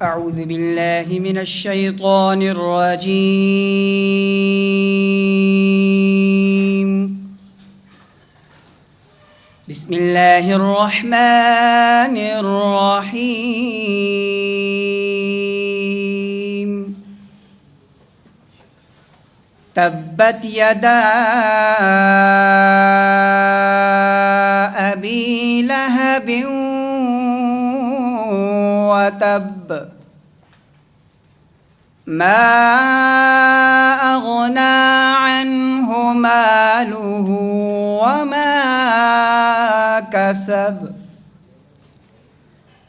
أعوذ بالله من الشيطان الرجيم. بسم الله الرحمن الرحيم. تبت يدا أبي لهب وتب ما أغنى عنه ماله وما كسب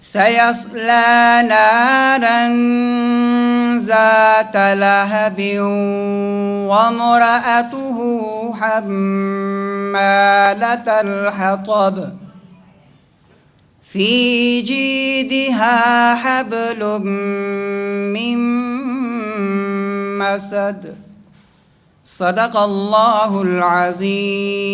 سيصلى نارا ذات لهب وامرأته حمالة الحطب في جيدها حبل من مسد. صدق الله العظيم.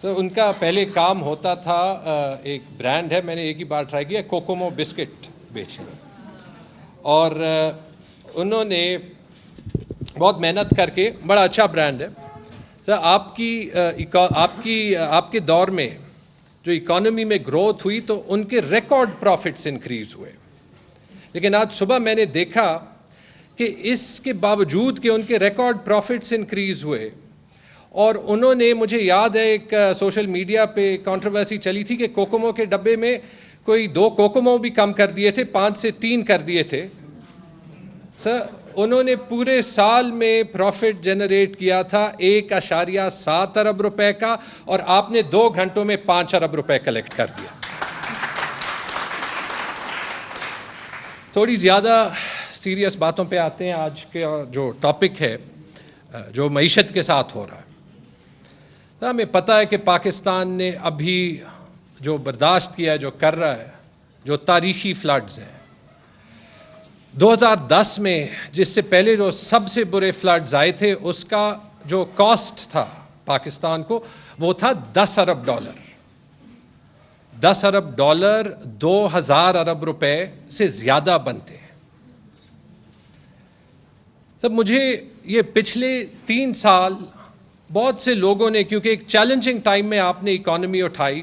تو ان کا پہلے کام ہوتا تھا ایک برانڈ ہے, میں نے ایک ہی بار ٹرائی کیا, کوکومو بسکٹ بیچنا, اور انہوں نے بہت محنت کر کے, بڑا اچھا برانڈ ہے سر, آپ کے دور میں جو اکانومی میں گروتھ ہوئی تو ان کے ریکارڈ پروفٹس انکریز ہوئے, لیکن آج صبح میں نے دیکھا کہ اس کے باوجود کہ ان کے ریکارڈ پروفٹس انکریز ہوئے, اور انہوں نے, مجھے یاد ہے ایک سوشل میڈیا پہ کنٹروورسی چلی تھی کہ کوکومو کے ڈبے میں کوئی 2 کوکومو بھی کم کر دیے تھے, 5 سے 3 کر دیے تھے سر. انہوں نے پورے سال میں پروفٹ جنریٹ کیا تھا 1.7 ارب روپے کا, اور آپ نے 2 گھنٹوں میں 5 ارب روپے کلیکٹ کر دیا. تھوڑی زیادہ سیریس باتوں پہ آتے ہیں. آج کا جو ٹاپک ہے جو معیشت کے ساتھ ہو رہا ہے, ہمیں پتہ ہے کہ پاکستان نے ابھی جو برداشت کیا ہے, جو کر رہا ہے, جو تاریخی فلڈز ہیں. 2010 میں جس سے پہلے جو سب سے برے فلڈز آئے تھے, اس کا جو کاسٹ تھا پاکستان کو وہ تھا $10 ارب. $10 ارب 2000 ارب روپے سے زیادہ بنتے ہیں. تب مجھے یہ پچھلے 3 سال بہت سے لوگوں نے, کیونکہ ایک چیلنجنگ ٹائم میں آپ نے اکانومی اٹھائی,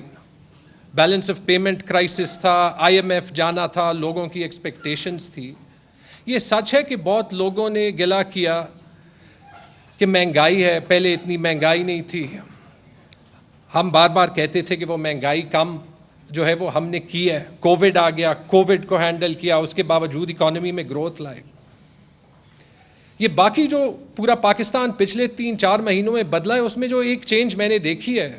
بیلنس آف پیمنٹ کرائسس تھا, IMF جانا تھا, لوگوں کی ایکسپیکٹیشنز تھی. یہ سچ ہے کہ بہت لوگوں نے گلہ کیا کہ مہنگائی ہے, پہلے اتنی مہنگائی نہیں تھی. ہم بار بار کہتے تھے کہ وہ مہنگائی کم جو ہے وہ ہم نے کی ہے. کووڈ آ گیا, کووڈ کو ہینڈل کیا, اس کے باوجود اکانومی میں گروتھ لائے. یہ باقی جو پورا پاکستان پچھلے 3-4 مہینوں میں بدلا ہے, اس میں جو ایک چینج میں نے دیکھی ہے,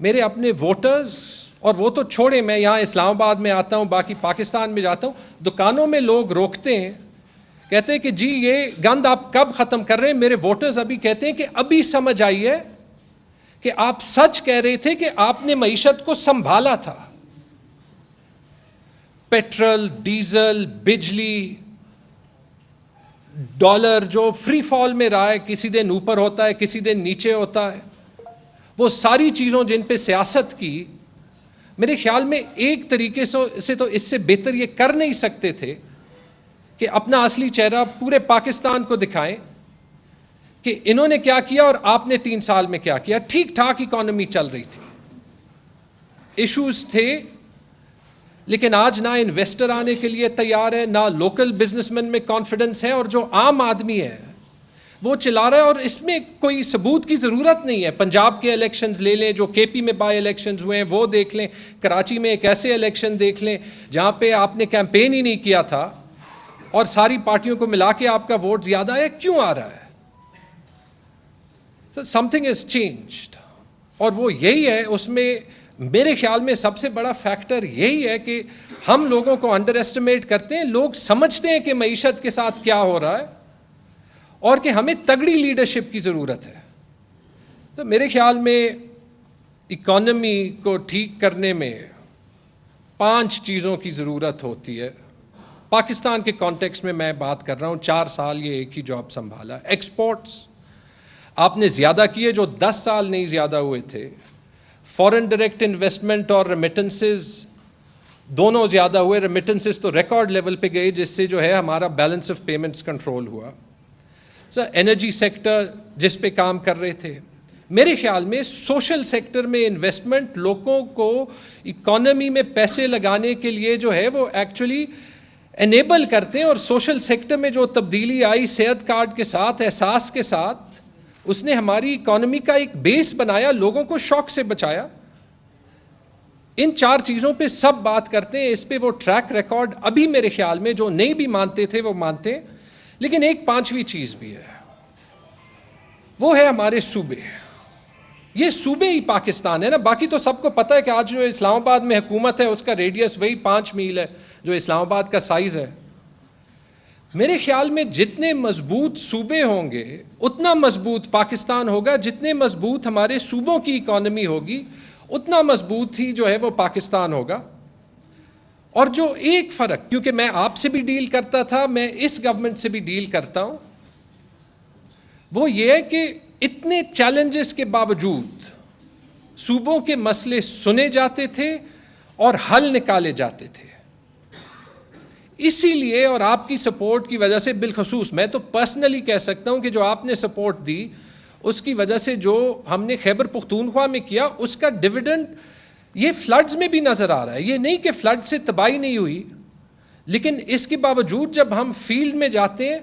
میرے اپنے ووٹرز, اور وہ تو چھوڑیں, میں یہاں اسلام آباد میں آتا ہوں, باقی پاکستان میں جاتا ہوں, دکانوں میں لوگ روکتے ہیں, کہتے ہیں کہ جی یہ گند آپ کب ختم کر رہے ہیں. میرے ووٹرز ابھی کہتے ہیں کہ ابھی سمجھ آئی ہے کہ آپ سچ کہہ رہے تھے کہ آپ نے معیشت کو سنبھالا تھا. پیٹرول, ڈیزل, بجلی, ڈالر جو فری فال میں رہا ہے, کسی دن اوپر ہوتا ہے, کسی دن نیچے ہوتا ہے, وہ ساری چیزوں جن پہ سیاست کی, میرے خیال میں ایک طریقے سے تو اس سے بہتر یہ کر نہیں سکتے تھے کہ اپنا اصلی چہرہ پورے پاکستان کو دکھائیں کہ انہوں نے کیا کیا اور آپ نے 3 سال میں کیا کیا. ٹھیک ٹھاک اکانومی چل رہی تھی, ایشوز تھے, لیکن آج نہ انویسٹر آنے کے لیے تیار ہے, نہ لوکل بزنس مین میں کانفیڈنس ہے, اور جو عام آدمی ہے وہ چلا رہا ہے, اور اس میں کوئی ثبوت کی ضرورت نہیں ہے. پنجاب کے الیکشنز لے لیں, جو KP میں بائی الیکشنز ہوئے ہیں وہ دیکھ لیں, کراچی میں ایک ایسے الیکشن دیکھ لیں جہاں پہ آپ نے کیمپین ہی نہیں کیا تھا اور ساری پارٹیوں کو ملا کے آپ کا ووٹ زیادہ ہے. کیوں آ رہا ہے؟ سم تھنگ از چینجڈ, اور وہ یہی ہے. اس میں میرے خیال میں سب سے بڑا فیکٹر یہی ہے کہ ہم لوگوں کو انڈر ایسٹیمیٹ کرتے ہیں. لوگ سمجھتے ہیں کہ معیشت کے ساتھ کیا ہو رہا ہے اور کہ ہمیں تگڑی لیڈرشپ کی ضرورت ہے. تو میرے خیال میں اکانومی کو ٹھیک کرنے میں 5 چیزوں کی ضرورت ہوتی ہے. پاکستان کے کانٹیکسٹ میں میں بات کر رہا ہوں. 4 سال یہ ایک ہی جاب سنبھالا. ایکسپورٹس آپ نے زیادہ کیے جو 10 سال نہیں زیادہ ہوئے تھے. فورن ڈائریکٹ انویسٹمنٹ اور ریمیٹنسز دونوں زیادہ ہوئے. ریمیٹنسز تو ریکارڈ لیول پہ گئے, جس سے جو ہے ہمارا بیلنس آف پیمنٹس کنٹرول ہوا. سر انرجی سیکٹر جس پہ کام کر رہے تھے, میرے خیال میں سوشل سیکٹر میں انویسٹمنٹ لوگوں کو اکانومی میں پیسے لگانے کے لیے جو ہے وہ ایکچولی انیبل کرتے ہیں. اور سوشل سیکٹر میں جو تبدیلی آئی صحت کارڈ کے ساتھ, احساس کے ساتھ, اس نے ہماری اکانومی کا ایک بیس بنایا, لوگوں کو شوق سے بچایا. ان 4 چیزوں پہ سب بات کرتے ہیں. اس پہ وہ ٹریک ریکارڈ ابھی میرے خیال میں جو نہیں بھی مانتے تھے وہ مانتے ہیں. لیکن ایک 5ویں چیز بھی ہے, وہ ہے ہمارے صوبے. یہ صوبے ہی پاکستان ہے نا. باقی تو سب کو پتہ ہے کہ آج جو اسلام آباد میں حکومت ہے اس کا ریڈیس وہی 5 میل ہے جو اسلام آباد کا سائز ہے. میرے خیال میں جتنے مضبوط صوبے ہوں گے اتنا مضبوط پاکستان ہوگا. جتنے مضبوط ہمارے صوبوں کی اکانومی ہوگی اتنا مضبوط ہی جو ہے وہ پاکستان ہوگا. اور جو ایک فرق, کیونکہ میں آپ سے بھی ڈیل کرتا تھا, میں اس گورنمنٹ سے بھی ڈیل کرتا ہوں, وہ یہ ہے کہ اتنے چیلنجز کے باوجود صوبوں کے مسئلے سنے جاتے تھے اور حل نکالے جاتے تھے. اسی لیے اور آپ کی سپورٹ کی وجہ سے بالخصوص میں تو پرسنلی کہہ سکتا ہوں کہ جو آپ نے سپورٹ دی اس کی وجہ سے جو ہم نے خیبر پختونخوا میں کیا اس کا ڈویڈنڈ یہ فلڈز میں بھی نظر آ رہا ہے. یہ نہیں کہ فلڈ سے تباہی نہیں ہوئی, لیکن اس کے باوجود جب ہم فیلڈ میں جاتے ہیں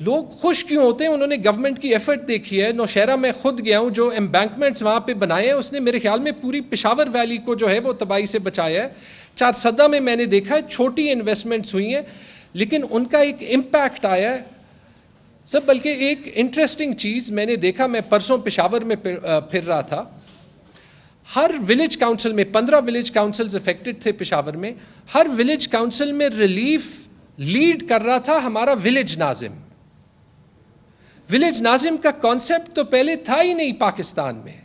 لوگ خوش کیوں ہوتے ہیں؟ انہوں نے گورنمنٹ کی ایفرٹ دیکھی ہے. نوشہرہ میں خود گیا ہوں, جو امبینکمنٹس وہاں پہ بنائے ہیں اس نے میرے خیال میں پوری پشاور ویلی کو جو ہے وہ تباہی سے بچایا ہے. چارسدہ میں میں نے دیکھا ہے چھوٹی انویسٹمنٹس ہوئی ہیں لیکن ان کا ایک امپیکٹ آیا ہے سب. بلکہ ایک انٹرسٹنگ چیز میں نے دیکھا, میں پرسوں پشاور میں پھر رہا تھا, ہر ولیج کاؤنسل میں 15 ولیج کاؤنسلز افیکٹڈ تھے پشاور میں, ہر ولیج کاؤنسل میں ریلیف لیڈ کر رہا تھا ہمارا ولیج ناظم. ولیج ناظم کا کانسیپٹ تو پہلے تھا ہی نہیں پاکستان میں.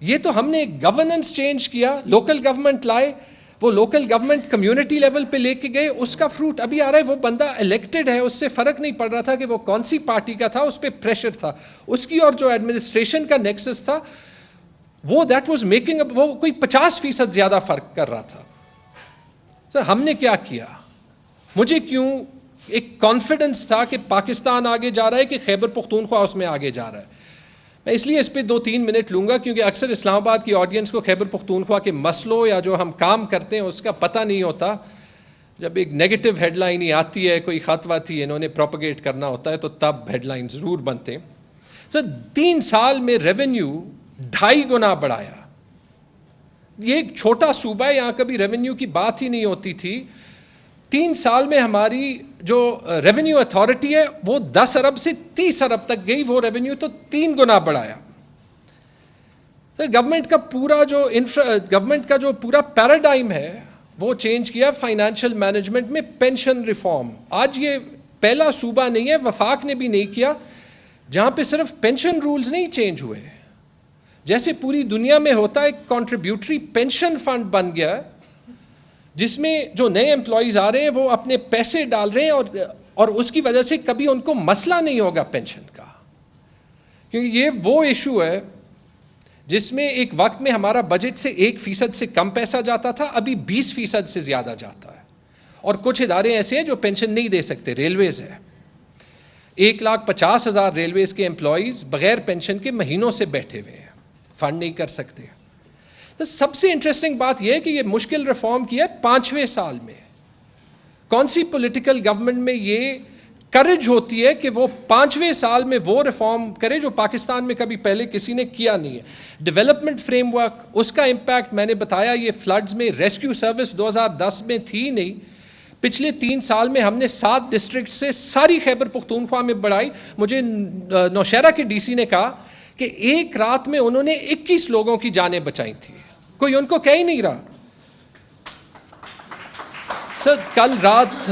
یہ تو ہم نے گورننس چینج کیا, لوکل گورنمنٹ لائے, وہ لوکل گورنمنٹ کمیونٹی لیول پہ لے کے گئے, اس کا فروٹ ابھی آ رہا ہے. وہ بندہ الیکٹڈ ہے, اس سے فرق نہیں پڑ رہا تھا کہ وہ کون سی پارٹی کا تھا, اس پہ پریشر تھا اس کی, اور جو ایڈمنسٹریشن کا نیکسس تھا وہ دیٹ واز میکنگ, وہ کوئی 50% زیادہ فرق کر رہا تھا. سر ہم نے کیا کیا؟ مجھے کیوں ایک کانفیڈنس تھا کہ پاکستان آگے جا رہا ہے, کہ خیبر پختونخوا اس میں آگے جا رہا ہے. میں اس لیے اس پہ 2-3 منٹ لوں گا کیونکہ اکثر اسلام آباد کی آڈینس کو خیبر پختونخوا کے مسئلوں یا جو ہم کام کرتے ہیں اس کا پتہ نہیں ہوتا. جب ایک نیگیٹو ہیڈ لائن ہی آتی ہے, کوئی خطوہ تھی انہوں نے پروپیگیٹ کرنا ہوتا ہے, تو تب ہیڈ لائن ضرور بنتے ہیں. سر 3 سال میں ریونیو 2.5 گنا بڑھایا. یہ ایک چھوٹا صوبہ ہے, یہاں کبھی ریونیو کی بات ہی نہیں ہوتی تھی. 3 سال میں ہماری جو ریونیو اتھارٹی ہے وہ 10 ارب سے 30 ارب تک گئی, وہ ریونیو تو 3 گنا بڑھایا. گورنمنٹ کا پورا جو گورنمنٹ کا جو پورا پیراڈائم ہے وہ چینج کیا فائنینشیل مینجمنٹ میں. پینشن ریفارم, آج یہ پہلا صوبہ نہیں ہے, وفاق نے بھی نہیں کیا, جہاں پہ صرف پینشن رولز نہیں چینج ہوئے, جیسے پوری دنیا میں ہوتا ہے. ایک کنٹریبیوٹری پینشن فنڈ بن گیا جس میں جو نئے امپلائیز آ رہے ہیں وہ اپنے پیسے ڈال رہے ہیں, اور اس کی وجہ سے کبھی ان کو مسئلہ نہیں ہوگا پینشن کا, کیونکہ یہ وہ ایشو ہے جس میں ایک وقت میں ہمارا بجٹ سے 1% سے کم پیسہ جاتا تھا, ابھی 20% سے زیادہ جاتا ہے. اور کچھ ادارے ایسے ہیں جو پینشن نہیں دے سکتے. ریلویز ہے, 1,50,000 ریلویز کے امپلائیز بغیر پینشن کے مہینوں سے بیٹھے ہوئے ہیں, فنڈ نہیں کر سکتے. تو سب سے انٹرسٹنگ بات یہ ہے کہ یہ مشکل ریفارم کیا ہے 5ویں سال میں. کون سی پولیٹیکل گورنمنٹ میں یہ کرج ہوتی ہے کہ وہ 5ویں سال میں وہ ریفارم کرے جو پاکستان میں کبھی پہلے کسی نے کیا نہیں ہے. ڈیولپمنٹ فریم ورک, اس کا امپیکٹ میں نے بتایا. یہ فلڈز میں ریسکیو سروس 2010 میں تھی نہیں, پچھلے 3 سال میں ہم نے 7 ڈسٹرکٹ سے ساری خیبر پختونخوا میں بڑھائی. مجھے نوشہرہ کے ڈی سی نے کہا کہ ایک رات میں انہوں نے 21 لوگوں کی جانیں بچائی تھی, کوئی ان کو کہہ ہی نہیں رہا. سر کل رات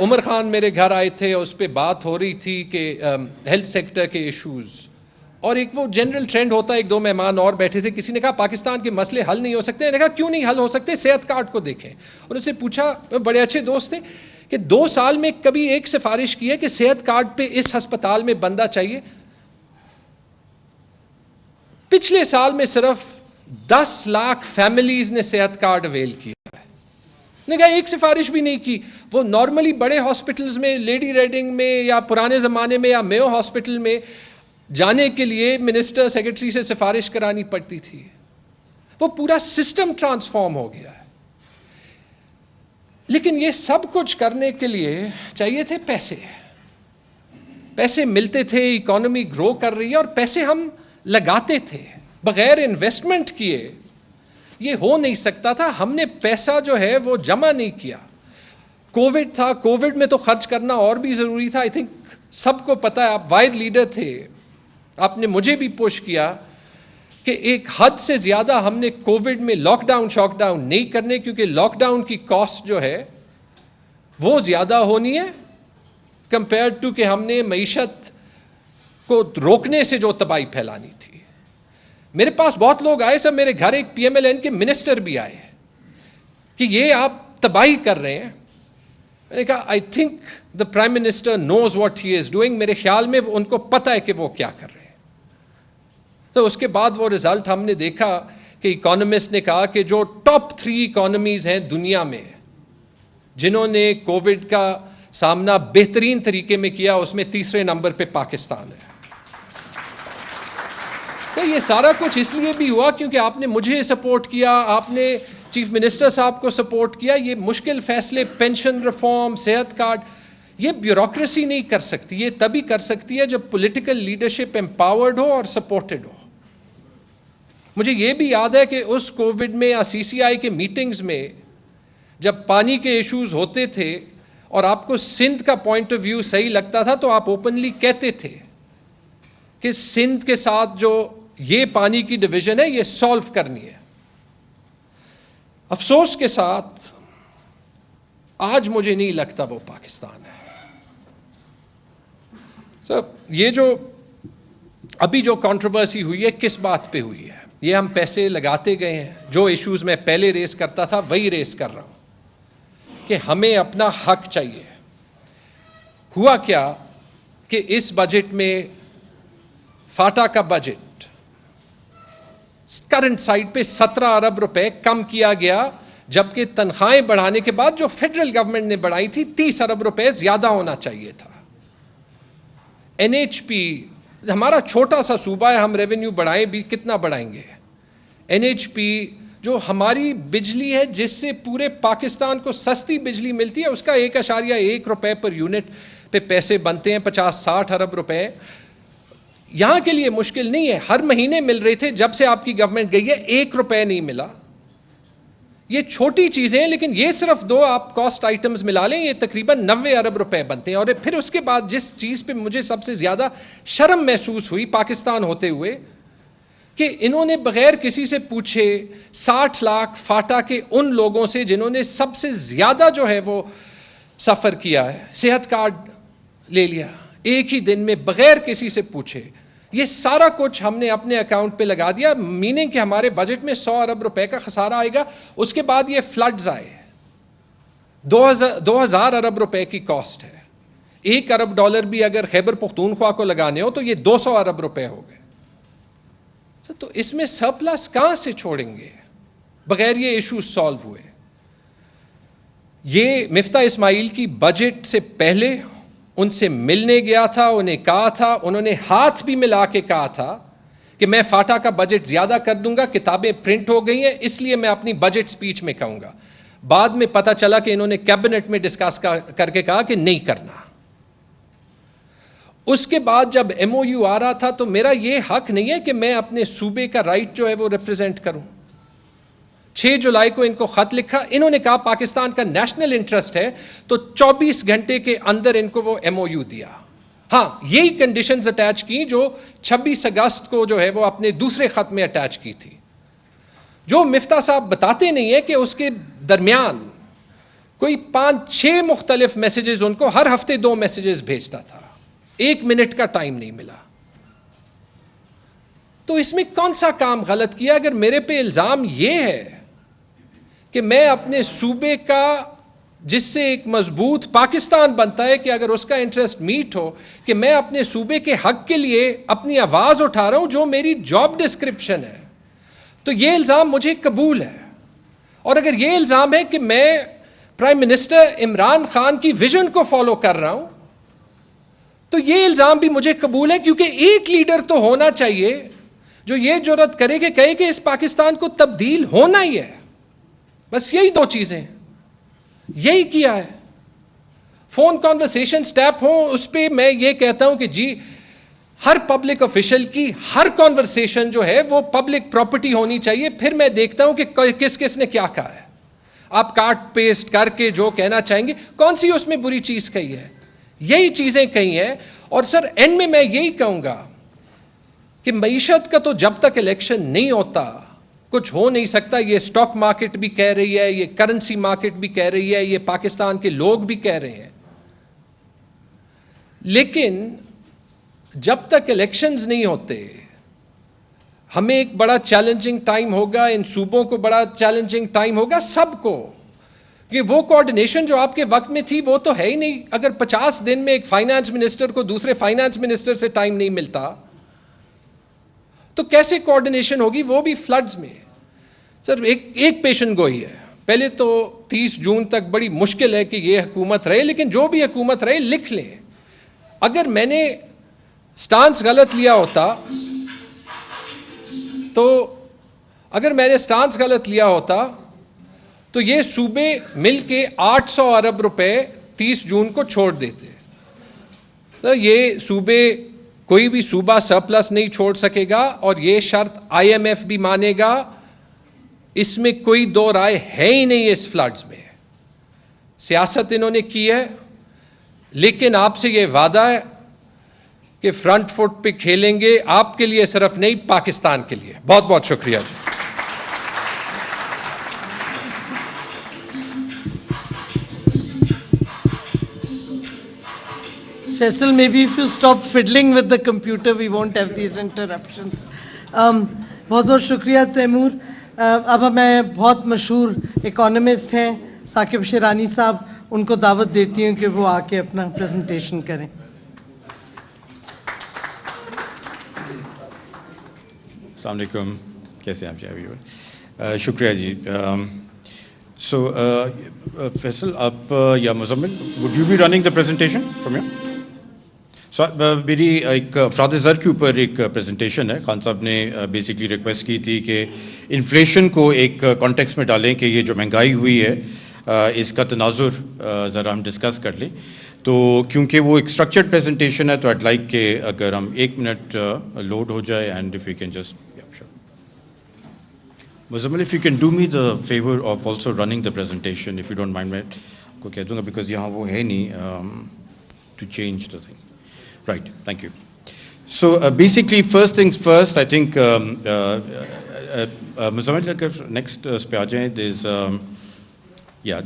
عمر خان میرے گھر آئے تھے, اس پہ بات ہو رہی تھی کہ ہیلتھ سیکٹر کے ایشوز, اور ایک وہ جنرل ٹرینڈ ہوتا ہے. 1-2 مہمان اور بیٹھے تھے, کسی نے کہا پاکستان کے مسئلے حل نہیں ہو سکتے. میں نے کہا کیوں نہیں حل ہو سکتے, صحت کارڈ کو دیکھیں. اور اس سے پوچھا, بڑے اچھے دوست تھے, کہ 2 سال میں کبھی ایک سفارش کی ہے کہ صحت کارڈ پہ اس ہسپتال میں بندہ چاہیے؟ پچھلے سال میں صرف 10 لاکھ فیملیز نے صحت کارڈ اویل کیا ہے. نے کہا ایک سفارش بھی نہیں کی. وہ نارملی بڑے ہاسپٹلز میں, لیڈی ریڈنگ میں یا پرانے زمانے میں یا میو ہاسپٹل میں جانے کے لیے منسٹر سیکرٹری سے سفارش کرانی پڑتی تھی. وہ پورا سسٹم ٹرانسفارم ہو گیا ہے. لیکن یہ سب کچھ کرنے کے لیے چاہیے تھے پیسے. پیسے ملتے تھے, اکانومی گرو کر رہی ہے, اور پیسے ہم لگاتے تھے بغیر انویسٹمنٹ کیے. یہ ہو نہیں سکتا تھا. ہم نے پیسہ جو ہے وہ جمع نہیں کیا. کووڈ تھا, کووڈ میں تو خرچ کرنا اور بھی ضروری تھا. آئی تھنک سب کو پتہ ہے, آپ واحد لیڈر تھے, آپ نے مجھے بھی پوش کیا کہ ایک حد سے زیادہ ہم نے کووڈ میں لاک ڈاؤن نہیں کرنے, کیونکہ لاک ڈاؤن کی کاسٹ جو ہے وہ زیادہ ہونی ہے کمپیئر ٹو کہ ہم نے معیشت کو روکنے سے جو تباہی پھیلانی تھی. میرے پاس بہت لوگ آئے, سب میرے گھر ایک PMLN کے منسٹر بھی آئے کہ یہ آپ تباہی کر رہے ہیں. میں نے کہا I think the prime minister knows what he is doing. میرے خیال میں ان کو پتہ ہے کہ وہ کیا کر رہے ہیں. تو اس کے بعد وہ رزلٹ ہم نے دیکھا کہ اکانومسٹ نے کہا کہ جو ٹاپ 3 اکانومیز ہیں دنیا میں جنہوں نے کووڈ کا سامنا بہترین طریقے میں کیا، اس میں تیسرے نمبر پہ پاکستان ہے. تو یہ سارا کچھ اس لیے بھی ہوا کیونکہ آپ نے مجھے سپورٹ کیا، آپ نے چیف منسٹر صاحب کو سپورٹ کیا. یہ مشکل فیصلے، پینشن ریفارم، صحت کارڈ، یہ بیوروکریسی نہیں کر سکتی. یہ تبھی کر سکتی ہے جب پولیٹیکل لیڈرشپ امپاورڈ ہو اور سپورٹڈ ہو. مجھے یہ بھی یاد ہے کہ اس کووڈ میں یا CCI کے میٹنگز میں جب پانی کے ایشوز ہوتے تھے اور آپ کو سندھ کا پوائنٹ آف ویو صحیح لگتا تھا تو آپ اوپنلی کہتے تھے کہ سندھ کے ساتھ جو یہ پانی کی ڈویژن ہے یہ سالو کرنی ہے. افسوس کے ساتھ آج مجھے نہیں لگتا وہ پاکستان ہے. یہ جو ابھی جو کنٹروورسی ہوئی ہے کس بات پہ ہوئی ہے؟ یہ ہم پیسے لگاتے گئے ہیں. جو ایشوز میں پہلے ریز کرتا تھا وہی ریز کر رہا ہوں کہ ہمیں اپنا حق چاہیے. ہوا کیا کہ اس بجٹ میں فاٹا کا بجٹ کرنٹ سائٹ پہ 17 ارب روپے کم کیا گیا، جبکہ تنخواہیں بڑھانے کے بعد جو فیڈرل گورنمنٹ نے بڑھائی تھی 30 ارب روپے زیادہ ہونا چاہیے تھا. NHP ہمارا چھوٹا سا صوبہ ہے، ہم ریونیو بڑھائیں بھی کتنا بڑھائیں گے؟ NHP جو ہماری بجلی ہے جس سے پورے پاکستان کو سستی بجلی ملتی ہے، اس کا 1.1 روپے پر یونٹ پہ پیسے بنتے ہیں، 50-60 ارب روپے. یہاں کے لیے مشکل نہیں ہے، ہر مہینے مل رہے تھے. جب سے آپ کی گورنمنٹ گئی ہے 1 روپے نہیں ملا. یہ چھوٹی چیزیں ہیں لیکن یہ صرف 2 آپ کاسٹ آئٹمز ملا لیں، یہ تقریباً 90 ارب روپے بنتے ہیں. اور پھر اس کے بعد جس چیز پہ مجھے سب سے زیادہ شرم محسوس ہوئی پاکستان ہوتے ہوئے، کہ انہوں نے بغیر کسی سے پوچھے 60 لاکھ فاٹا کے ان لوگوں سے جنہوں نے سب سے زیادہ جو ہے وہ سفر کیا ہے، صحت کارڈ لے لیا ایک ہی دن میں بغیر کسی سے پوچھے. یہ سارا کچھ ہم نے اپنے اکاؤنٹ پہ لگا دیا، میننگ کہ ہمارے بجٹ میں 100 ارب روپے کا خسارہ آئے گا. اس کے بعد یہ فلڈز آئے، 2000 ارب روپے کی کاسٹ ہے. 1 ارب ڈالر بھی اگر خیبر پختونخوا کو لگانے ہو تو یہ 200 ارب روپے ہو گئے. تو اس میں سرپلس کہاں سے چھوڑیں گے بغیر یہ ایشو سالو ہوئے؟ یہ مفتاح اسماعیل کی بجٹ سے پہلے ان سے ملنے گیا تھا، انہیں کہا تھا، انہوں نے ہاتھ بھی ملا کے کہا تھا کہ میں فاٹا کا بجٹ زیادہ کر دوں گا. کتابیں پرنٹ ہو گئی ہیں اس لیے میں اپنی بجٹ سپیچ میں کہوں گا. بعد میں پتہ چلا کہ انہوں نے کیبنٹ میں ڈسکس کر کے کہا کہ نہیں کرنا. اس کے بعد جب MOU آ رہا تھا تو میرا یہ حق نہیں ہے کہ میں اپنے صوبے کا رائٹ جو ہے وہ ریپرزینٹ کروں. 6 جولائی کو ان کو خط لکھا، انہوں نے کہا پاکستان کا نیشنل انٹرسٹ ہے، تو 24 گھنٹے کے اندر ان کو وہ MOU دیا. ہاں یہی کنڈیشنز اٹیچ کی جو 26 اگست کو جو ہے وہ اپنے دوسرے خط میں اٹیچ کی تھی. جو مفتاح صاحب بتاتے نہیں ہیں کہ اس کے درمیان کوئی 5-6 مختلف میسیجز ان کو ہر ہفتے 2 میسیجز بھیجتا تھا، 1 منٹ کا ٹائم نہیں ملا. تو اس میں کون سا کام غلط کیا؟ اگر میرے پہ الزام یہ ہے کہ میں اپنے صوبے کا، جس سے ایک مضبوط پاکستان بنتا ہے کہ اگر اس کا انٹرسٹ میٹ ہو، کہ میں اپنے صوبے کے حق کے لیے اپنی آواز اٹھا رہا ہوں جو میری جاب ڈسکرپشن ہے، تو یہ الزام مجھے قبول ہے. اور اگر یہ الزام ہے کہ میں پرائم منسٹر عمران خان کی ویژن کو فالو کر رہا ہوں، تو یہ الزام بھی مجھے قبول ہے، کیونکہ ایک لیڈر تو ہونا چاہیے جو یہ جرأت کرے کہ کہے کہ اس پاکستان کو تبدیل ہونا ہی ہے. بس یہی 2 چیزیں، یہی کیا ہے. فون کانورسیشن سٹیپ ہوں اس پہ میں یہ کہتا ہوں کہ جی ہر پبلک آفیشل کی ہر کانورسیشن جو ہے وہ پبلک پراپرٹی ہونی چاہیے. پھر میں دیکھتا ہوں کہ کس کس نے کیا کہا ہے. آپ کاٹ پیسٹ کر کے جو کہنا چاہیں گے، کون سی اس میں بری چیز کہی ہے؟ یہی چیزیں کہی ہیں. اور سر اینڈ میں یہی کہوں گا کہ معیشت کا تو جب تک الیکشن نہیں ہوتا کچھ ہو نہیں سکتا. یہ سٹاک مارکیٹ بھی کہہ رہی ہے، یہ کرنسی مارکیٹ بھی کہہ رہی ہے، یہ پاکستان کے لوگ بھی کہہ رہے ہیں. لیکن جب تک الیکشنز نہیں ہوتے ہمیں ایک بڑا چیلنجنگ ٹائم ہوگا، ان صوبوں کو بڑا چیلنجنگ ٹائم ہوگا، سب کو. کہ وہ کوارڈینیشن جو آپ کے وقت میں تھی وہ تو ہے ہی نہیں. اگر 50 دن میں ایک فائنانس منسٹر کو دوسرے فائنانس منسٹر سے ٹائم نہیں ملتا تو کیسے کوآرڈینیشن ہوگی, وہ بھی فلڈز میں. سر ایک پیشن گوئی ہے. پہلے تو 30 جون تک بڑی مشکل ہے کہ یہ حکومت رہے, لیکن جو بھی حکومت رہے لکھ لیں. اگر میں نے سٹانس غلط لیا ہوتا تو یہ صوبے مل کے 800 ارب روپے 30 جون کو چھوڑ دیتے. تو یہ صوبے, کوئی بھی صوبہ سرپلس نہیں چھوڑ سکے گا, اور یہ شرط IMF بھی مانے گا. اس میں کوئی دو رائے ہے ہی نہیں. اس فلڈز میں سیاست انہوں نے کی ہے, لیکن آپ سے یہ وعدہ ہے کہ فرنٹ فٹ پہ کھیلیں گے, آپ کے لیے صرف نہیں, پاکستان کے لیے. بہت بہت شکریہ جی. Faisal, maybe if you stop fiddling with the computer, we won't have these interruptions. بہت بہت شکریہ تیمور. اب میں بہت مشہور اکانومسٹ ہیں ثاقب شیرانی صاحب, ان کو دعوت دیتی ہوں کہ وہ آ کے اپنا پریزنٹیشن کریں. السلام علیکم, کیسے ہیں آپ جی؟ شکریہ جی. سو فیصل, آپ یا Muzammil, would you be running the presentation from your? So میری ایک افراد زر کے اوپر ایک پریزنٹیشن ہے. خان صاحب نے بیسکلی ریکویسٹ کی تھی کہ انفلیشن کو ایک کانٹیکس میں ڈالیں کہ یہ جو مہنگائی ہوئی ہے اس کا تناظر ذرا ہم ڈسکس کر لیں. تو کیونکہ وہ ایک اسٹرکچرڈ پریزنٹیشن ہے تو آئیڈ لائک کہ اگر ہم 1 منٹ لوڈ ہو جائے, and if you can just Muzammil, if you can do me the favour of also running the presentation if you don't mind. میں کو کہہ دوں گا بیکاز یہاں وہ ہے نہیں to change the thing. Right, thank you. So basically, first things first, I think, Muzammil, next pe aa jaye, there's,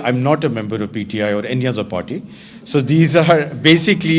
I'm not a member of PTI or any other party. So these are basically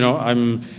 I'm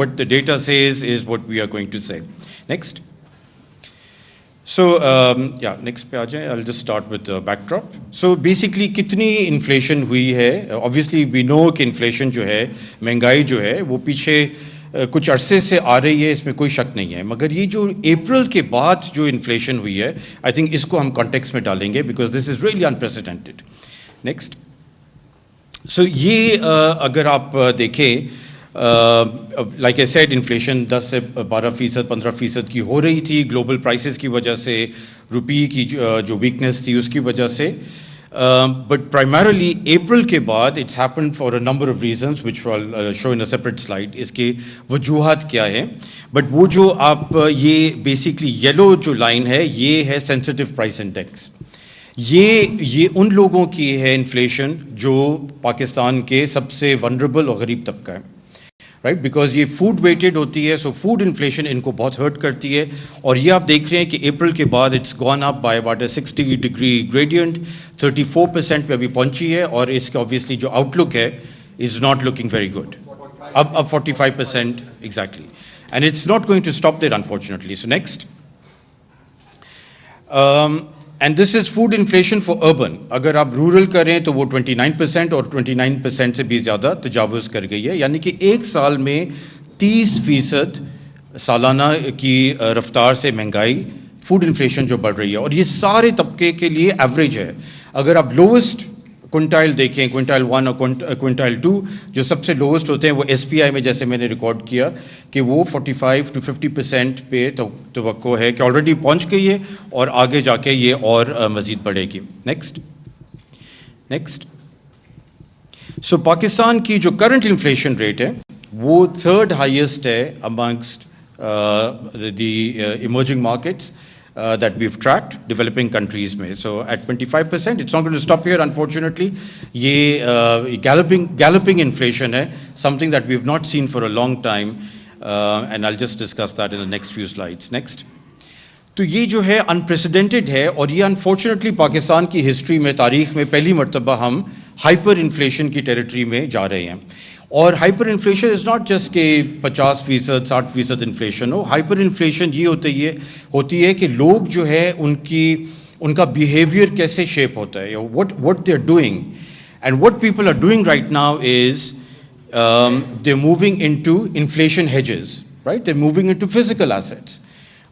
What the data says is what we are going to say. Next. So next پہ آ جائیں. I'll just start with the backdrop. So basically کتنی inflation ہوئی ہے. Obviously we know کہ inflation جو ہے, مہنگائی جو ہے, وہ پیچھے کچھ عرصے سے آ رہی ہے, اس میں کوئی شک نہیں ہے. مگر یہ جو اپریل کے بعد جو انفلیشن ہوئی ہے, I think اس کو ہم کانٹیکس میں ڈالیں گے because this is really unprecedented. Next. So یہ اگر آپ دیکھیں, لائک اے سیڈ, انفلیشن 10 سے 12%, 15% کی ہو رہی تھی گلوبل پرائسز کی وجہ سے, روپی کی جو ویکنیس تھی اس کی وجہ سے. بٹ پرائمرلی اپریل کے بعد it's happened for a number of reasons which I show in a separate slide. اس کے وجوہات کیا ہیں, بٹ وہ جو آپ یہ بیسکلی یلو جو لائن ہے, یہ ہے سینسٹیو پرائس انڈیکس. یہ ان لوگوں کی ہے انفلیشن جو پاکستان کے سب سے ونریبل اور غریب طبقہ ہے, رائٹ, بیکاز یہ فوڈ ویٹڈ ہوتی ہے. سو فوڈ انفلیشن ان کو بہت ہرٹ کرتی ہے. اور یہ آپ دیکھ رہے ہیں کہ اپریل کے بعد it's gone up by about 60 degree gradient, 34% پہ ابھی پہنچی ہے, اور اس کا آبویسلی جو آؤٹ لک ہے is not looking very good. اب 45% exactly, and it's not going to stop there unfortunately. So next. And this is food inflation for urban. اگر آپ رورل کریں تو وہ 29% اور 29% سے بھی زیادہ تجاوز کر گئی ہے. یعنی کہ ایک سال میں 30% سالانہ کی رفتار سے مہنگائی, فوڈ انفلیشن جو بڑھ رہی ہے, اور یہ سارے طبقے کے لیے ایوریج ہے. اگر آپ لووسٹ کوئنٹائل دیکھیں, کوئنٹائل 1 اور کوئنٹائل 2, جو سب سے لووسٹ ہوتے ہیں وہ ایس پی آئی میں, جیسے میں نے ریکارڈ کیا کہ وہ 45 to 50% پہ توقع ہے کہ آلریڈی پہنچ گئی ہے, اور آگے جا کے یہ اور مزید بڑھے گی. نیکسٹ. سو پاکستان کی جو کرنٹ انفلیشن ریٹ ہے وہ 3rd ہائیسٹ ہے amongst the emerging markets that we've tracked developing countries میں. So at 25%, it's not going to stop here unfortunately. یہ galloping inflation ہے, something that we've not seen for a long time, and I'll just discuss that in the next few slides. Next. تو یہ جو ہے unprecedented ہے, اور یہ unfortunately Pakistan کی ہسٹری میں, تاریخ میں پہلی مرتبہ ہم ہائپر انفلیشن کی ٹیریٹری میں جا رہے ہیں. اور hyper inflation is not just کہ 50%, 60% انفلیشن ہو. ہائپر انفلیشن یہ ہوتی ہے کہ لوگ جو ہے ان کا بیہیویئر کیسے شیپ ہوتا ہے, what they are doing And what people are doing right now is they're moving into inflation hedges, right? They're moving into physical assets.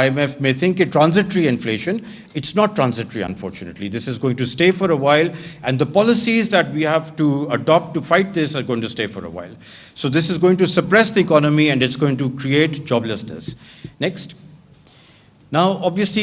IMF may think a transitory inflation. It's not transitory, unfortunately. This is going to stay for a while, and the policies that we have to adopt to fight this are going to stay for a while. So this is going to suppress the economy and it's going to create joblessness. Next. Now, obviously,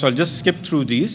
so I'll just skip through these.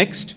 Next.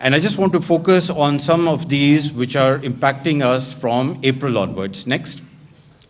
And I just want to focus on some of these which are impacting us from April onwards. Next.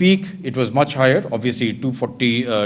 peak it was much higher, obviously 240,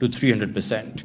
to 300%.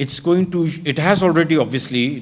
it has already obviously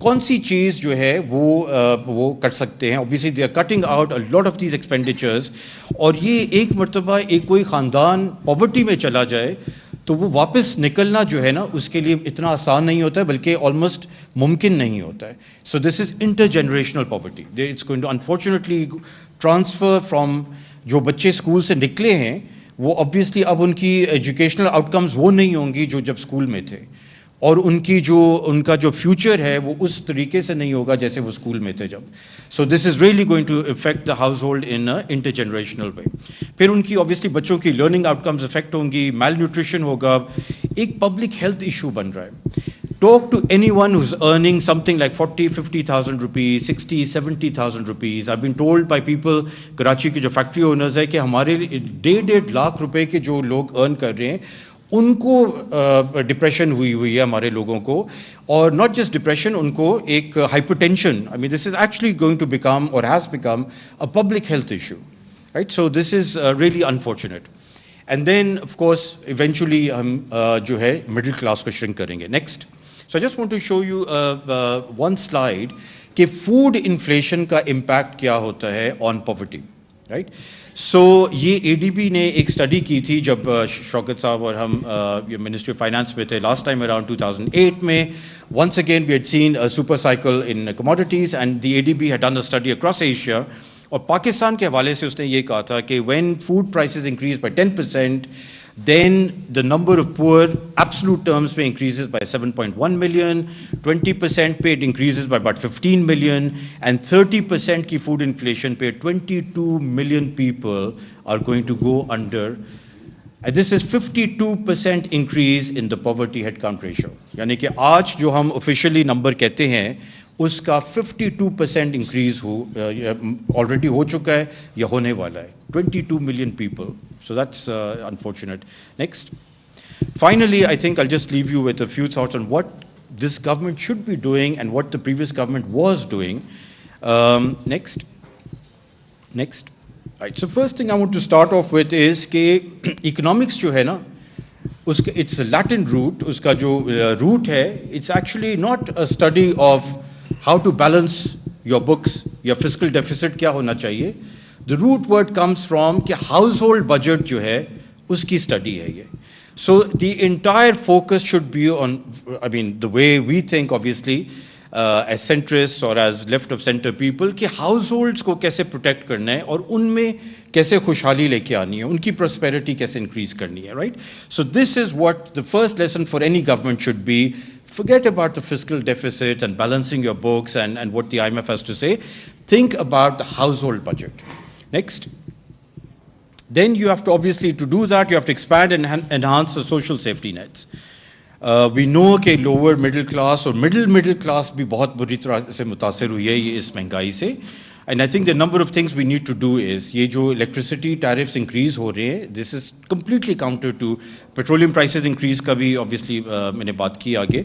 کون سی چیز جو ہے وہ کر سکتے ہیں. obviously they are cutting out a lot of these expenditures, اور یہ ایک مرتبہ ایک کوئی خاندان پاورٹی میں چلا جائے تو وہ واپس نکلنا جو ہے نا اس کے لیے اتنا آسان نہیں ہوتا ہے, بلکہ آلموسٹ ممکن نہیں ہوتا ہے. So this is inter generational poverty. It's going to unfortunately transfer from جو بچے اسکول سے نکلے ہیں, وہ آبویسلی اب ان کی ایجوکیشنل آؤٹ کمز وہ نہیں ہوں گی جو جب اسکول میں تھے, اور ان کا جو فیوچر ہے وہ اس طریقے سے نہیں ہوگا جیسے وہ اسکول میں تھے جب. So this is really going to affect the household in inter generational way. پھر ان کی آبویسلی بچوں کی لرننگ آؤٹ کمز افیکٹ ہوں گی, میل نیوٹریشن ہوگا, ایک پبلک ہیلتھ ایشو بن رہا ہے. Talk to anyone who is earning something like 40,000-50,000 rupees, 60,000-70,000 rupees. I been told by people, Karachi کے جو فیکٹری اونرز ہے, کہ ہمارے 1.5 لاکھ روپے کے جو لوگ ارن کر رہے ہیں ان کو ڈپریشن ہوئی ہے ہمارے لوگوں کو, اور ناٹ جسٹ ڈپریشن, ان کو ایک hypertension. I mean this is actually going to become or has become a public health issue, right. So this is really unfortunate. And then of course eventually ہم جو ہے middle class کو shrink کریں گے. Next, so I just want to show you one slide کہ food inflation کا impact کیا ہوتا ہے آن پاورٹی, رائٹ. سو یہ اے ڈی بی نے ایک اسٹڈی کی تھی جب شوکت صاحب اور ہم منسٹری آف فائنانس میں تھے لاسٹ ٹائم اراؤنڈ 2008 میں. Once again we had seen super cycle in commodities, and the A D B had done a study across Asia, اور پاکستان کے حوالے سے اس نے یہ کہا تھا کہ when food prices increase by 10%, then the number of poor absolute terms pay increases by 7.1 million, 20% pay increases by about 15 million, and 30% ki food inflation pay 22 million people are going to go under. And this is 52% increase in the poverty headcount ratio. یعنی کہ آج جو ہم officially number کہتے ہیں اس کا 52% increase already ہو چکا ہے یا ہونے والا ہے. 22 million people. So that's unfortunate. Next. Finally, I think I'll just leave you with a few thoughts on what this government should be doing and what the previous government was doing. Next. Right. So first thing I want to start off with is کہ economics جو ہے نا, اس کا it's a Latin root. اس کا جو root ہے, it's actually not a study of how to balance your books, یا fiscal deficit کیا ہونا چاہیے. The root word comes from کہ household budget جو ہے اس کی study ہے یہ. So the entire focus should be on, I mean the way we think obviously as centrists or as left of center people, کہ households کو کیسے protect کرنا ہے اور ان میں کیسے خوشحالی لے کے آنی ہے, ان کی prosperity کیسے increase کرنی ہے, right. So this is what the first lesson for any government should be. Forget about the fiscal deficits and balancing your books and what the IMF has to say. Think about the household budget. Next. Then you have to obviously, to do that, you have to expand and enhance the social safety nets. We know کہ lower middle class اور middle class بھی بہت بری طرح سے متاثر ہوئی ہے یہ اس مہنگائی سے. And I think the number of things we need to do is, یہ جو electricity tariffs increase ہو رہے ہیں, this is completely counter to petroleum prices increase کا بھی obviously میں نے بات کی آگے.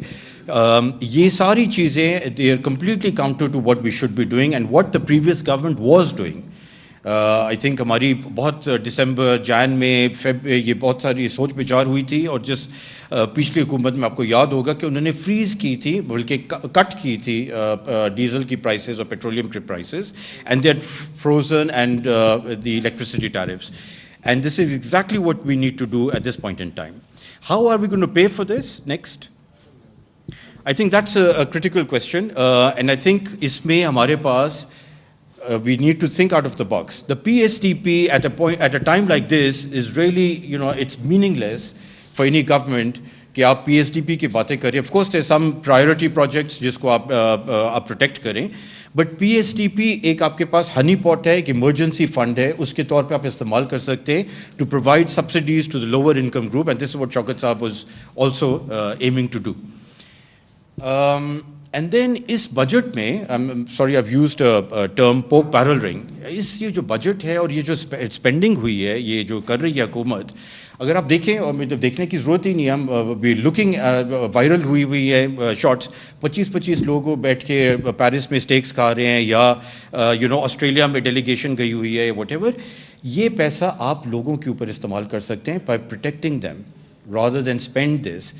یہ ساری چیزیں they are completely counter to what we should be doing and what the previous government was doing. I think ہماری بہت ڈسمبر جان میں یہ بہت ساری سوچ بچار ہوئی تھی, اور جس پچھلی حکومت میں آپ کو یاد ہوگا کہ انہوں نے فریز کی تھی, بلکہ کٹ کی تھی ڈیزل کی پرائسز اور پیٹرولیم کی prices, and they had frozen and the electricity tariffs, and this is exactly what we need to do at this point in time. How are we going to pay for this? Next. I think that's a critical question, and I think اس میں ہمارے پاس we need to think out of the box. The PSTP at a time like this is really, it's meaningless for any government کہ آپ PSTP کی باتیں کریں. Of course there are some priority projects جس کو آپ protect کریں, but PSTP ایک آپ کے پاس honey pot ہے, ایک emergency fund ہے, اس کے طور پہ آپ استعمال کر سکتے ہیں to provide subsidies to the lower income group, and this is what Shaukat Saab was also aiming to do. And then اس بجٹ میں, sorry I used term pork barreling, یہ جو بجٹ ہے اور یہ جو اسپینڈنگ ہوئی ہے یہ جو کر رہی ہے حکومت, اگر آپ دیکھیں, اور دیکھنے کی ضرورت ہی نہیں ہے, ہم لکنگ وائرل ہوئی ہے شارٹس, 25 لوگ بیٹھ کے پیرس میں اسٹیکس کھا رہے ہیں, یا آسٹریلیا میں ڈیلیگیشن گئی ہوئی ہے, واٹ ایور. یہ پیسہ آپ لوگوں کے اوپر استعمال کر سکتے ہیں by protecting them rather than spend this.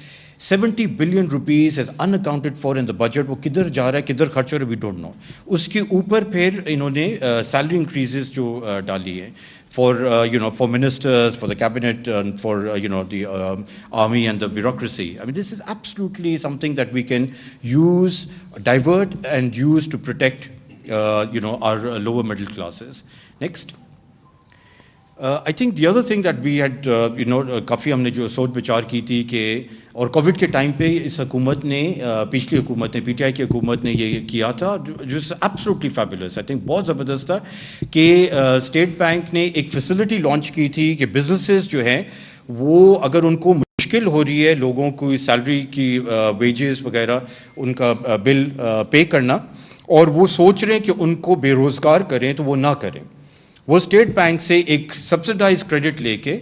70 billion rupees is unaccounted for in the budget. وہ کدھر جا رہا ہے کدھر خرچ ہو رہا ہے we don't know. اس کے اوپر پھر انہوں نے salary increases جو ڈالی ہیں for for ministers, for the cabinet, and for the army and the bureaucracy. I mean, this is absolutely something that we can use, divert and use to protect our lower middle classes. Next. I think the other thing that we had, کافی ہم نے جو سوچ بچار کی تھی کہ اور Covid کے ٹائم پہ اس حکومت نے پچھلی حکومت نے پی ٹی آئی کی حکومت نے یہ کیا تھا جو ایبسولوٹلی فیبولس. آئی تھنک بہت زبردست تھا کہ اسٹیٹ بینک نے ایک فیسلٹی لانچ کی تھی کہ بزنسز جو ہیں وہ اگر ان کو مشکل ہو رہی ہے لوگوں کو سیلری کی ویجز وغیرہ ان کا بل پے کرنا اور وہ سوچ رہے ہیں کہ ان کو بے روزگار کریں تو وہ نہ کریں. وہ اسٹیٹ بینک سے ایک سبسڈائز کریڈٹ لے کے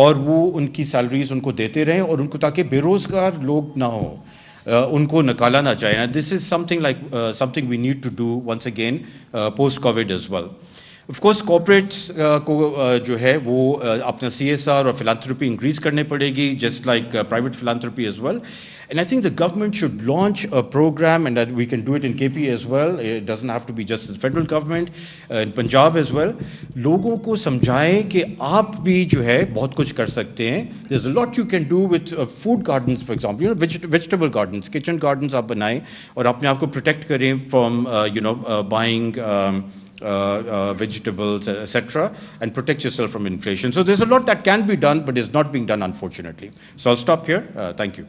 اور وہ ان کی سیلریز ان کو دیتے رہیں اور ان کو تاکہ بے روزگار لوگ نہ ہوں ان کو نکالا نہ جائے. دس از something we need to do once again post COVID as well. Of course corporates کو جو ہے وہ اپنا CSR اور philanthropy increase کرنے پڑے گی just like private philanthropy as well. And I think the government should launch a program, and that we can do it in KP as well. It doesn't have to be just the federal government, in Punjab as well. لوگوں کو سمجھائیں کہ آپ بھی جو ہے بہت کچھ کر سکتے ہیں. There's a lot you can do with food gardens, for example, vegetable gardens, kitchen gardens آپ بنائیں اور اپنے آپ کو protect کریں from buying vegetables, etc., and protect yourself from inflation. So there's a lot that can be done, but is not being done, unfortunately. So I'll stop here. Thank you.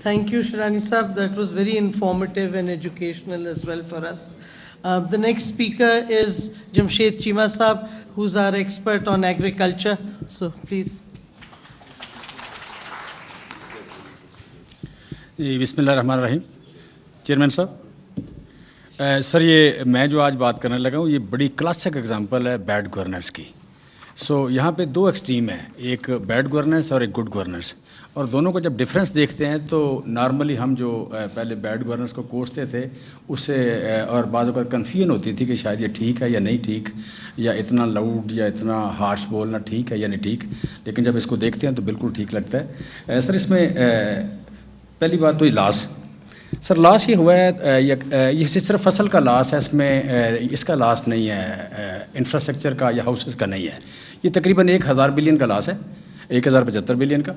Thank you, Shirani Sahab. That was very informative and educational as well for us. The next speaker is Jamshed Cheema Sahab, who's our expert on agriculture. So please. بسم اللہ الرحمن الرحیم. Chairman صاحب سر یہ میں جو آج بات کرنے لگا ہوں یہ بڑی کلاسک اگزامپل ہے بیڈ گورننس کی. سو یہاں پہ دو ایکسٹریم ہیں, ایک بیڈ گورننس اور ایک گڈ گورننس, اور دونوں کو جب ڈفرینس دیکھتے ہیں تو نارملی ہم جو پہلے بیڈ گورننس کو کوستے تھے اس سے اور بعض اوقات کنفیوژن ہوتی تھی کہ شاید یہ ٹھیک ہے یا نہیں ٹھیک, یا اتنا لاؤڈ یا اتنا ہارش بولنا ٹھیک ہے یا نہیں ٹھیک, لیکن جب اس کو دیکھتے ہیں تو بالکل ٹھیک لگتا ہے. سر اس میں پہلی بات تو یہ لاس, سر لاس یہ ہوا ہے یہ صرف فصل کا لاس ہے, اس میں اس کا لاس نہیں ہے انفراسٹرکچر کا یا ہاؤسز کا نہیں ہے. یہ تقریباً 1000 بلین کا لاس ہے, 1075 بلین کا,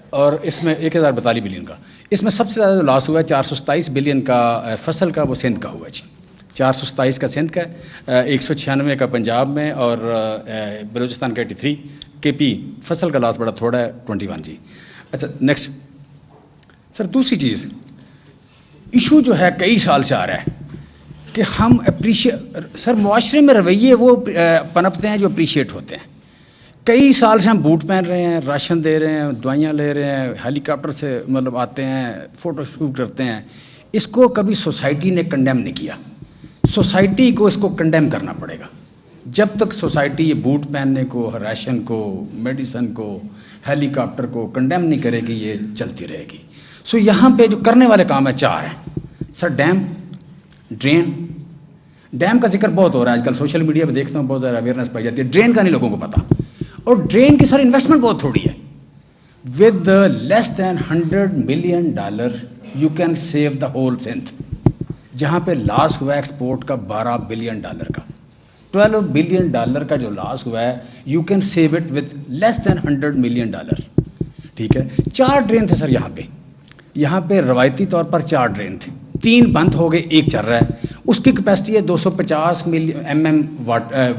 اور اس میں 1042 بلین کا. اس میں سب سے زیادہ لاس ہوا ہے 427 بلین کا فصل کا, وہ سندھ کا ہوا ہے جی. 427 کا سندھ کا ہے, 196 کا پنجاب میں, اور بلوچستان کا 83. کے پی فصل کا لاس بڑا تھوڑا ہے 21 جی. اچھا نیکسٹ سر, دوسری چیز ایشو جو ہے کئی سال سے آ رہا ہے کہ ہم سر معاشرے میں رویے وہ پنپتے ہیں جو اپریشیٹ ہوتے ہیں. کئی سال سے ہم بوٹ پہن رہے ہیں, راشن دے رہے ہیں, دوائیاں لے رہے ہیں, ہیلی کاپٹر سے مطلب آتے ہیں, فوٹو شوٹ کرتے ہیں. اس کو کبھی سوسائٹی نے کنڈیم نہیں کیا. سوسائٹی کو اس کو کنڈیم کرنا پڑے گا. جب تک سوسائٹی یہ بوٹ پہننے کو, راشن کو, میڈیسن کو, ہیلی کاپٹر کو کنڈیم نہیں کرے گی یہ چلتی رہے گی. سو یہاں پہ جو کرنے والے کام ہیں 4 ہیں سر. ڈرین, ڈیم کا ذکر بہت ہو رہا ہے آج کل, سوشل میڈیا پہ دیکھتا ہوں بہت زیادہ اویئرنیس پائی جاتی ہے. ڈرین کا نہیں لوگوں کو پتہ, اور ڈرین کی سر انویسٹمنٹ بہت تھوڑی ہے. With less than $100 million you can save the whole Sindh, جہاں پہ لاس ہوا ہے ایکسپورٹ کا $12 billion کا, $12 billion کا جو لاس ہوا ہے you can save it with less than $100 million. ٹھیک ہے, 4 ڈرین تھے سر یہاں پہ روایتی طور پر 4 ڈرین تھے, 3 بند ہو گئے, 1 چل رہا ہے. اس کی کیپیسٹی ہے 250 mm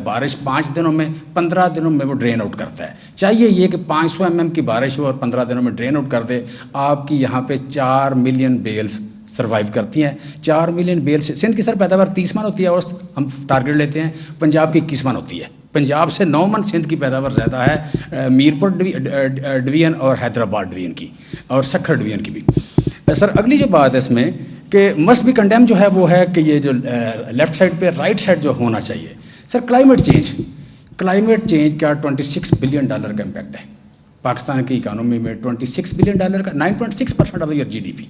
بارش 5 دنوں میں, 15 دنوں میں وہ ڈرین آؤٹ کرتا ہے. چاہیے یہ کہ 500 mm کی بارش ہو اور 15 دنوں میں ڈرین آؤٹ کر دے. آپ کی یہاں پہ 4 ملین بیلز سروائیو کرتی ہیں. 4 ملین بیلز. سندھ کی سر پیداوار 30 من ہوتی ہے, اوسط ہم ٹارگیٹ لیتے ہیں. پنجاب کی 21 من ہوتی ہے. پنجاب سے 9 من سندھ کی پیداوار زیادہ ہے, میرپور ڈویژن اور حیدرآباد ڈویژن کی, اور سکھر ڈویژن کی بھی. سر اگلی جو بات ہے اس میں کہ مسٹ بی کنڈیم جو ہے وہ ہے کہ یہ جو لیفٹ سائڈ پہ رائٹ سائڈ جو ہونا چاہیے. سر کلائمیٹ چینج کا $26 billion کا امپیکٹ ہے پاکستان کی اکانومی میں. $26 billion کا 9.6% آف یور GDP.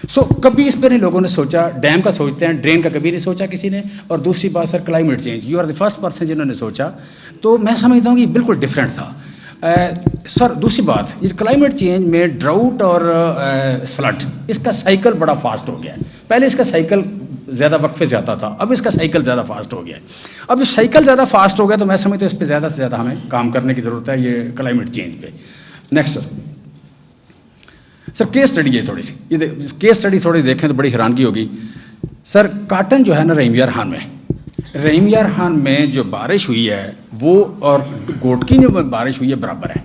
سو کبھی اس پہ نہیں لوگوں نے سوچا. ڈیم کا سوچتے ہیں, ڈرین کا کبھی نہیں سوچا کسی نے. اور دوسری بات sir climate change, you are the first person جنہوں نے سوچا. تو میں سمجھتا ہوں کہ یہ بالکل ڈفرینٹ تھا. سر دوسری بات, یہ کلائمیٹ چینج میں ڈراؤٹ اور فلڈ, اس کا سائیکل بڑا فاسٹ ہو گیا ہے. پہلے اس کا سائیکل زیادہ وقفے سے آتا تھا, اب اس کا سائیکل زیادہ فاسٹ ہو گیا ہے. اب جو سائیکل زیادہ فاسٹ ہو گیا تو میں سمجھتا ہوں اس پہ زیادہ سے زیادہ ہمیں کام کرنے کی ضرورت ہے, یہ کلائمیٹ چینج پہ. نیکسٹ سر کیس اسٹڈی ہے تھوڑی سی, یہ کیس اسٹڈی تھوڑی دیکھیں تو بڑی حیرانگی ہوگی. سر کاٹن جو ہے نا رحیم یار خان میں, رحیم یار خان میں جو بارش ہوئی ہے وہ اور گوٹ کی جو بارش ہوئی ہے برابر ہے.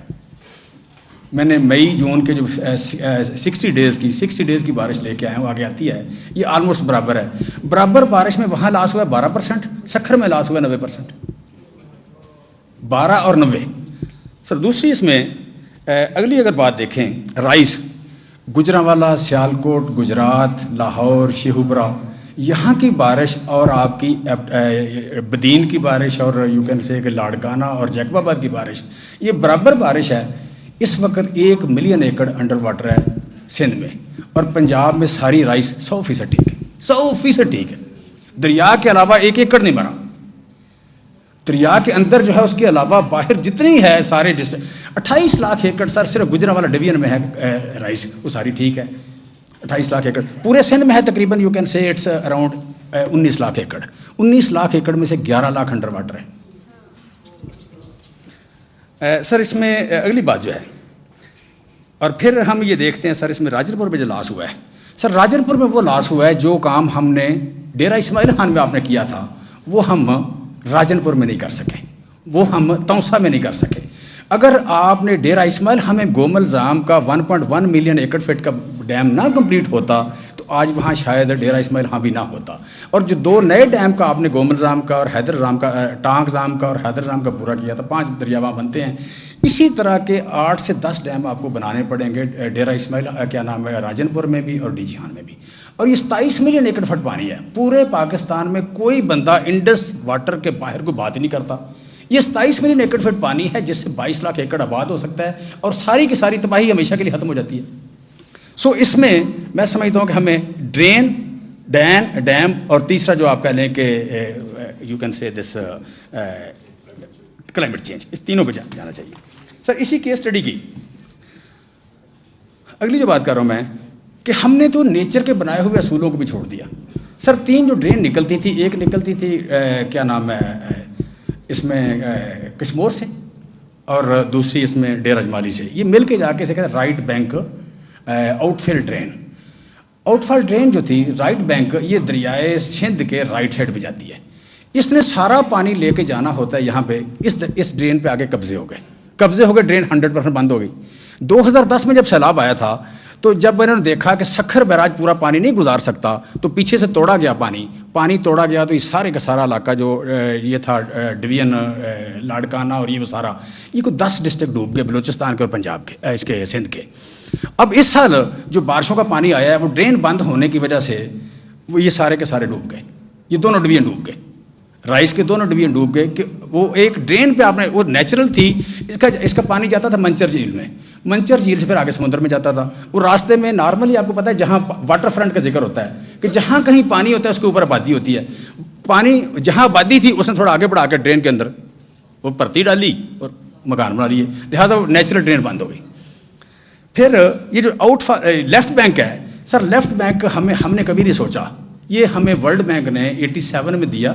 میں نے مئی جون کے جو 60 ڈیز کی بارش لے کے آیا ہوں, آگے آتی ہے, یہ آلموسٹ برابر ہے. برابر بارش میں وہاں لاس ہوا ہے 12%, سکھر میں لاس ہوا ہے 90%, 12 اور 90. سر دوسری اس میں اگلی اگر بات دیکھیں, رائس گجرانوالہ, سیالکوٹ, گجرات, لاہور, شیہوپورہ, یہاں کی بارش اور آپ کی بدین کی بارش اور یو کین سے کہ لاڑکانہ اور جیکب آباد کی بارش, یہ برابر بارش ہے. اس وقت 1 ملین ایکڑ انڈر واٹر ہے سندھ میں, اور پنجاب میں ساری رائس 100% ٹھیک ہے, 100% ٹھیک ہے. دریا کے علاوہ 1 ایکڑ نہیں مرا. دریا کے اندر جو ہے اس کے علاوہ باہر جتنی ہے سارے ڈسٹرکٹ 28 لاکھ ایکڑ سر صرف گجرانوالہ ڈویژن میں ہے رائس, وہ ساری ٹھیک ہے. 28 لاکھ ایکڑ پورے سندھ میں ہے تقریباً, you can say it's around 19 lakh acre. 19 lakh acre میں سے 11 لاکھ انڈر واٹر ہے. سر اس میں اگلی بات جو ہے, اور پھر ہم یہ دیکھتے ہیں سر اس میں راجن پور میں جو لاس ہوا ہے. سر راجن پور میں وہ لاس ہوا ہے جو کام ہم نے ڈیرہ اسماعیل خان میں آپ نے کیا تھا, وہ ہم راجن پور میں نہیں کر سکے, وہ ہم تونسا میں نہیں کر سکے. اگر آپ نے ڈیرہ اسماعیل ہمیں گومل زام کا 1.1 ملین ایکڑ فٹ کا ڈیم نہ کمپلیٹ ہوتا تو آج وہاں شاید ڈیرہ اسماعیل ہاں بھی نہ ہوتا. اور جو 2 نئے ڈیم کا آپ نے گومل زام کا اور حیدر زام کا, ٹانک زام کا اور حیدر زام کا پورا کیا تھا, 5 دریا وہاں بنتے ہیں. اسی طرح کے 8 سے 10 ڈیم آپ کو بنانے پڑیں گے ڈیرہ اسماعیل کیا نام ہے راجن پور میں بھی اور ڈی جی خان میں بھی. اور یہ 27 ملین ایکڑ فٹ پانی ہے. پورے پاکستان میں کوئی بندہ انڈس واٹر کے باہر کوئی بات ہی نہیں کرتا. یہ 27 ملین ایکڑ فٹ پانی ہے جس سے 22 لاکھ ایکڑ آباد ہو سکتا ہے, اور ساری کی ساری تباہی ہمیشہ کے لیے ختم ہو جاتی ہے. سو اس میں سمجھتا ہوں کہ ہمیں ڈرین, ڈیم اور تیسرا جو آپ کہہ لیں کہ یو کین سے دس کلائمیٹ چینج, اس تینوں پہ جانا چاہیے. سر اسی کیس اسٹڈی کی اگلی جو بات کر رہا ہوں میں کہ ہم نے تو نیچر کے بنائے ہوئے اصولوں کو بھی چھوڑ دیا. سر 3 جو ڈرین نکلتی تھی, ایک نکلتی تھی کیا نام ہے اس میں کشمور سے, اور دوسری اس میں ڈیرہ جمالی سے. یہ مل کے جا کے سے کہتے ہیں رائٹ بینک آؤٹ فل ڈرین. آؤٹ فل ڈرین جو تھی رائٹ بینک, یہ دریائے سندھ کے رائٹ سائڈ پہ جاتی ہے. اس نے سارا پانی لے کے جانا ہوتا ہے یہاں پہ, اس ڈرین پہ آگے قبضے ہو گئے, ڈرین 100% بند ہو گئی. 2010 میں جب سیلاب آیا تھا تو جب انہوں نے دیکھا کہ سکھر بیراج پورا پانی نہیں گزار سکتا تو پیچھے سے توڑا گیا پانی توڑا گیا, تو یہ سارے کا سارا علاقہ جو یہ تھا ڈویژن لاڑکانہ اور یہ وہ سارا, یہ کوئی 10 ڈسٹرکٹ ڈوب گئے بلوچستان کے اور پنجاب کے, اس کے سندھ کے. اب اس سال جو بارشوں کا پانی آیا ہے وہ ڈرین بند ہونے کی وجہ سے وہ یہ سارے کے سارے ڈوب گئے. یہ دونوں ڈویژن ڈوب گئے, رائس کے دونوں ڈویژن ڈوب گئے. کہ وہ ایک ڈرین پہ آپ نے, وہ نیچرل تھی, اس کا پانی جاتا تھا منچر جھیل میں, منچر جھیل سے پھر آگے سمندر میں جاتا تھا. وہ راستے میں نارملی آپ کو پتہ ہے جہاں واٹر فرنٹ کا ذکر ہوتا ہے کہ جہاں کہیں پانی ہوتا ہے اس کے اوپر آبادی ہوتی ہے. پانی جہاں آبادی تھی اس نے تھوڑا آگے بڑھا کے ڈرین کے اندر وہ پرتی ڈالی اور مکان بنا لیے, لہٰذا وہ نیچرل ڈرین بند ہو گئی. پھر یہ جو لیفٹ بینک ہے سر, لیفٹ بینک ہم نے کبھی نہیں سوچا, یہ ہمیں ورلڈ بینک نے 87 میں دیا,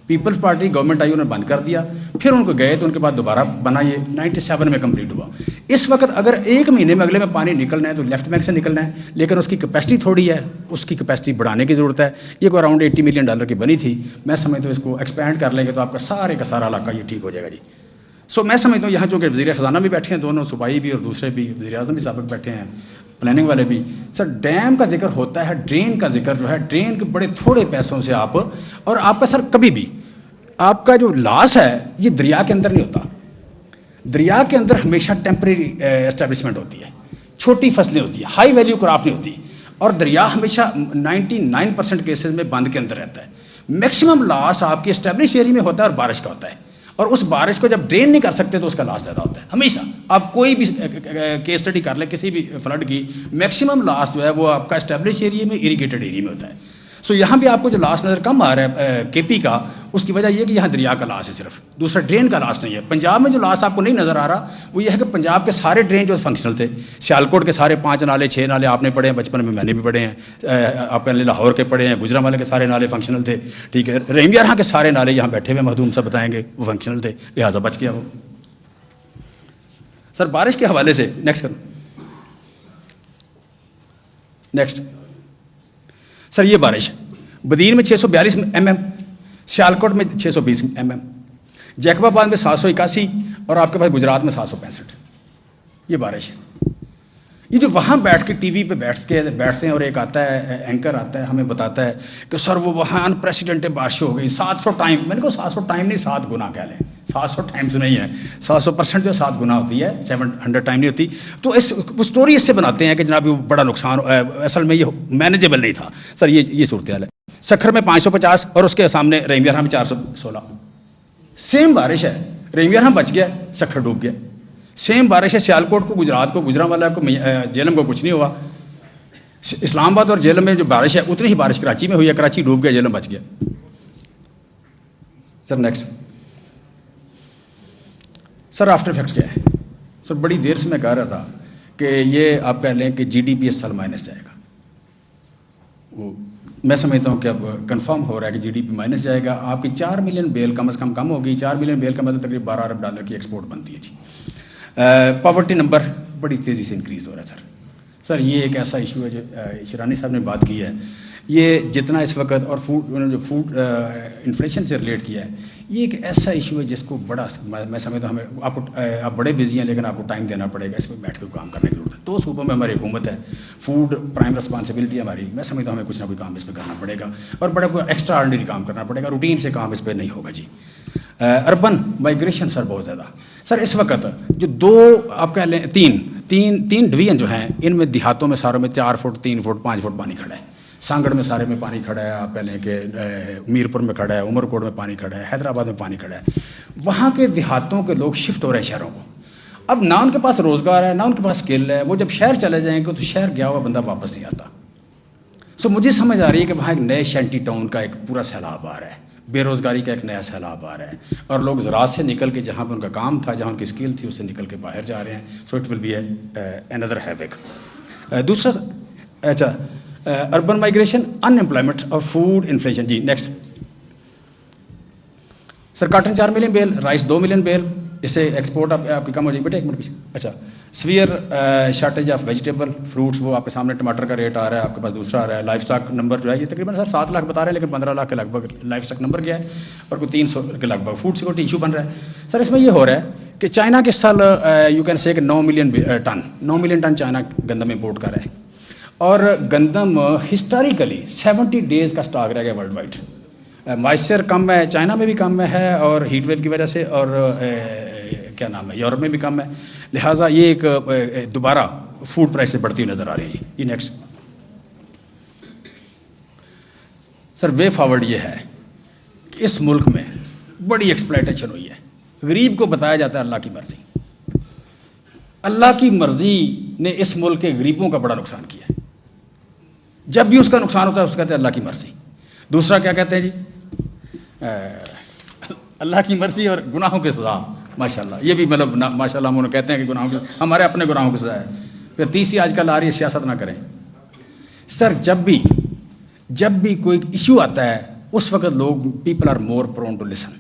پیپلز پارٹی گورنمنٹ آئی انہوں نے بند کر دیا, پھر ان کو گئے تو ان کے بعد دوبارہ بنا, یہ 97 میں کمپلیٹ ہوا. اس وقت اگر 1 مہینے میں اگلے میں پانی نکلنا ہے تو لیفٹ بینک سے نکلنا ہے, لیکن اس کی کیپیسٹی تھوڑی ہے, اس کی کیپیسٹی بڑھانے کی ضرورت ہے. یہ کوئی اراؤنڈ $80 ملین کی بنی تھی, میں سمجھتا ہوں اس کو ایکسپینڈ کر لیں گے تو آپ کا سارا علاقہ یہ ٹھیک ہو جائے گا جی. سو میں سمجھتا ہوں یہاں چونکہ وزیر خزانہ بھی بیٹھے ہیں, دونوں صوبائی بھی اور دوسرے بھی, وزیر اعظم بھی سابق بیٹھے ہیں, پلاننگ والے بھی. سر ڈیم کا ذکر ہوتا ہے, ڈرین کا ذکر جو ہے, ڈرین کے بڑے تھوڑے پیسوں سے آپ, اور آپ کا سر کبھی بھی آپ کا جو لاس ہے یہ دریا کے اندر نہیں ہوتا. دریا کے اندر ہمیشہ ٹیمپریری اسٹیبلشمنٹ ہوتی ہے, چھوٹی فصلیں ہوتی ہیں, ہائی ویلیو کراپ نہیں ہوتی, اور دریا ہمیشہ 99% کیسز میں بند کے اندر رہتا ہے. میکسیمم لاس آپ کے اسٹیبلش ایریا میں ہوتا ہے اور بارش کا ہوتا ہے. اور اس بارش کو جب ڈرین نہیں کر سکتے تو اس کا لاس زیادہ ہوتا ہے ہمیشہ. آپ کوئی بھی کیس اسٹڈی کر لیں کسی بھی فلڈ کی, میکسیمم لاس جو ہے وہ آپ کا اسٹیبلش ایریا میں, اریگیٹڈ ایریا میں ہوتا ہے. سو یہاں بھی آپ کو جو لاس نظر کم آ رہا ہے کے پی کا, اس کی وجہ یہ ہے کہ یہاں دریا کا لاس ہے صرف, دوسرا ڈرین کا لاس نہیں ہے. پنجاب میں جو لاس آپ کو نہیں نظر آ رہا وہ یہ ہے کہ پنجاب کے سارے ڈرین جو فنکشنل تھے, سیالکوٹ کے سارے 5 نالے 6 نالے آپ نے پڑھے ہیں بچپن میں, میں نے بھی پڑھے ہیں, آپ نے لاہور کے پڑھے ہیں, گجرانوالے کے سارے نالے فنکشنل تھے, ٹھیک ہے. رحیم یارہاں کے سارے نالے یہاں بیٹھے ہوئے مخدوم صاحب بتائیں گے وہ فنکشنل تھے, لہٰذا بچ گیا وہ. سر بارش کے حوالے سے نیکسٹ کروں. نیکسٹ سر یہ بارش بدین میں 642 mm, سیالکوٹ میں 620 mm, جیکب آباد میں 781 اور آپ کے پاس گجرات میں 765. یہ بارش ہے. یہ جو وہاں بیٹھ کے ٹی وی پہ بیٹھتے ہیں اور ایک آتا ہے اینکر آتا ہے ہمیں بتاتا ہے کہ سر وہ وہاں انپریسیڈنٹڈ بارش ہو گئی 700 ٹائم. میں نے کہا 700 ٹائم نہیں 7 گنا کہہ لیں, 700 ٹائمز نہیں ہے, 700% جو 7 گنا ہوتی ہے, 700 ٹائم نہیں ہوتی. تو وہ اسٹوری اس سے بناتے ہیں کہ جناب وہ بڑا نقصان, اصل میں یہ مینیجیبل نہیں تھا. سر یہ صورتحال ہے. سکھر میں 550 اور اس کے سامنے رحیم یارہاں میں 416. سیم بارش ہے, رحیم یارہاں بچ گیا, سکھر ڈوب گیا. سیم بارش ہے سیالکوٹ کو, گجرات کو, گجرانوالہ کو, جہلم کو کچھ نہیں ہوا. اسلام آباد اور جہلم میں جو بارش ہے اتنی ہی بارش کراچی میں ہوئی ہے, کراچی ڈوب گیا, جہلم بچ گیا. Sir next. Sir after effects کیا ہے؟ سر بڑی دیر سے میں کہہ رہا تھا کہ یہ آپ کہہ لیں کہ جی ڈی پی اس سال مائنس جائے گا. وہ میں سمجھتا ہوں کہ اب کنفرم ہو رہا ہے کہ جی ڈی پی مائنس جائے گا. آپ کی 4 ملین بیل کم از کم ہوگی. 4 ملین بیل کا مطلب تقریباً $12 ارب کی ایکسپورٹ بنتی ہے جی. پاورٹی نمبر بڑی تیزی سے انکریز ہو رہا ہے. سر یہ ایک ایسا ایشو ہے جو شیرانی صاحب نے بات کی ہے, یہ جتنا اس وقت اور فوڈ انفلیشن سے ریلیٹ کیا ہے, یہ ایک ایسا ایشو ہے جس کو بڑا میں سمجھتا ہوں ہمیں آپ بڑے بزی ہیں لیکن آپ کو ٹائم دینا پڑے گا, اس پہ بیٹھ کے کام کرنے کی ضرورت ہے. 2 صوبوں میں ہماری حکومت ہے, فوڈ پرائم رسپانسبلٹی ہماری, میں سمجھتا ہوں ہمیں کچھ نہ کوئی کام اس پہ کرنا پڑے گا اور بڑا کوئی ایکسٹرا آرڈنری کام کرنا پڑے گا. روٹین سے کام اس پہ نہیں ہوگا جی. اربن مائگریشن سر بہت زیادہ. سر اس وقت جو 2 آپ کہہ لیں 3 ڈویژن جو ہیں ان میں دیہاتوں میں ساروں میں 4 فٹ 3 فٹ 5 فٹ پانی کھڑا ہے. سانگڑ میں سارے میں پانی کھڑا ہے, آپ کہہ لیں کہ میرپور میں کھڑا ہے, عمر کوٹ میں پانی کھڑا ہے, حیدرآباد میں پانی کھڑا ہے. وہاں کے دیہاتوں کے لوگ شفٹ ہو رہے ہیں شہروں کو. اب نہ ان کے پاس روزگار ہے نہ ان کے پاس اسکل ہے. وہ جب شہر چلے جائیں گے تو شہر گیا ہوا بندہ واپس نہیں آتا. سو مجھے سمجھ آ رہی ہے کہ وہاں ایک نئے شینٹی ٹاؤن کا ایک پورا سیلاب آ رہا ہے, بے روزگاری کا ایک نیا سیلاب آ رہا ہے, اور لوگ زراعت سے نکل کے جہاں پہ ان کا کام تھا, جہاں ان کی اسکل تھی, اس سے نکل کے باہر جا رہے ہیں. So it will be another havoc. دوسرا اچھا اربن مائگریشن, ان امپلائمنٹ اور فوڈ انفلیشن. جی next. Sir cotton 4 million bale, rice 2 million bale, اس سے ایکسپورٹ آپ کی کم ہو جائے گی. بیٹا ایک منٹ پیچھے. اچھا severe shortage of vegetable fruits, وہ آپ کے سامنے ٹماٹر کا ریٹ آ رہا ہے, آپ کے پاس دوسرا آ رہا ہے. لائف اسٹاک نمبر جو ہے یہ تقریباً سر 7 لاکھ بتا رہے ہیں لیکن 15 لاکھ کے لگ بھگ لائف اسٹاک نمبر گیا ہے اور کوئی 300 کے لگ بھگ فوڈ سیکورٹی ایشو بن رہا ہے. سر اس میں یہ ہو رہا ہے کہ چائنا کے سال یو کین سے کہ 9 ملین ٹن چائنا گندم امپورٹ کر رہا ہے, اور گندم ہسٹوریکلی 70 ڈیز کا اسٹاک رہ گیا ورلڈ وائڈ. مائسچر کم ہے, چائنا میں بھی کم ہے اور ہیٹ ویو کی وجہ سے, اور کیا نام ہے یورپ میں بھی کم ہے. لہٰذا یہ ایک دوبارہ فوڈ پرائسیں بڑھتی ہوئی نظر آ رہی ہے. یہ نیکسٹ. سر وے فارورڈ یہ ہے کہ اس ملک میں بڑی ایکسپلائٹیشن ہوئی ہے. غریب کو بتایا جاتا ہے اللہ کی مرضی. اللہ کی مرضی نے اس ملک کے غریبوں کا بڑا نقصان کیا ہے. جب بھی اس کا نقصان ہوتا ہے اس کہتے ہیں اللہ کی مرضی. دوسرا کیا کہتے ہیں جی, اللہ کی مرضی اور گناہوں کی سزا. ماشاء اللہ, یہ بھی مطلب ماشاء اللہ ہم انہوں کہتے ہیں کہ گناہوں کی, ہمارے اپنے گناہوں کی سزا ہے. پھر تیسری آج کل آ رہی ہے سیاست نہ کریں. سر جب بھی کوئی ایشو آتا ہے اس وقت لوگ people are more prone to listen.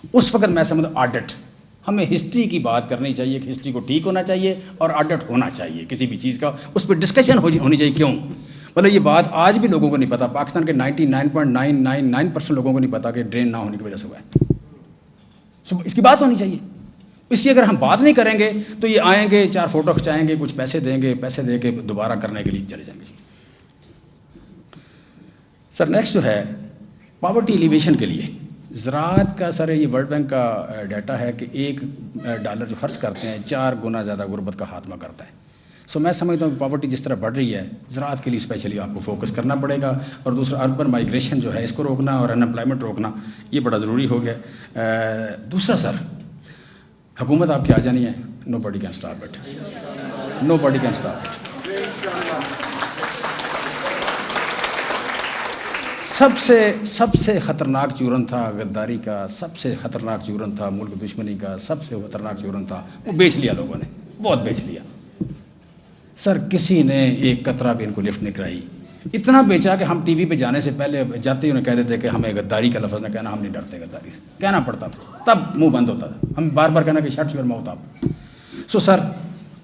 اس وقت میں سمجھتا ہوں آڈٹ, ہمیں ہسٹری کی بات کرنی چاہیے کہ ہسٹری کو ٹھیک ہونا چاہیے اور آڈٹ ہونا چاہیے کسی بھی چیز کا, اس پہ ڈسکشن ہونی چاہیے. کیوں مطلب یہ بات آج بھی لوگوں کو نہیں پتا, پاکستان کے 99.999% لوگوں کو نہیں پتا کہ ڈرین نہ ہونے کی وجہ سے ہوا ہے. اس کی بات ہونی چاہیے. اس کی اگر ہم بات نہیں کریں گے تو یہ آئیں گے, 4 فوٹو کھنچائیں گے, کچھ پیسے دیں گے, پیسے دے کے دوبارہ کرنے کے لیے چلے جائیں گے. سر نیکسٹ جو ہے پاورٹی ایلیویشن کے لیے زراعت کا. سر یہ ورلڈ بینک کا ڈیٹا ہے کہ $1 جو خرچ کرتے ہیں 4 گنا زیادہ غربت کا خاتمہ کرتا ہے. سو میں سمجھتا ہوں کہ پاورٹی جس طرح بڑھ رہی ہے زراعت کے لیے اسپیشلی آپ کو فوکس کرنا پڑے گا, اور دوسرا اربن مائیگریشن جو ہے اس کو روکنا اور ان امپلائمنٹ روکنا یہ بڑا ضروری ہو گیا. دوسرا سر, حکومت آپ کی آ جانی ہے, nobody can stop it, nobody can stop it. سب سے خطرناک چورن تھا غداری کا, سب سے خطرناک چورن تھا ملک دشمنی کا, سب سے خطرناک چورن تھا, وہ بیچ لیا لوگوں نے, بہت بیچ لیا. سر کسی نے ایک قطرہ بھی ان کو لفٹ نہیں کرائی, اتنا بیچا کہ ہم ٹی وی پہ جانے سے پہلے جاتے ہی انہیں کہہ دیتے کہ ہمیں غداری کا لفظ نہ کہنا, ہم نہیں ڈرتے غداری سے, کہنا پڑتا تھا, تب منہ بند ہوتا تھا, ہم بار بار کہنا کہ شٹ یور ماؤتھ آپ. سو سر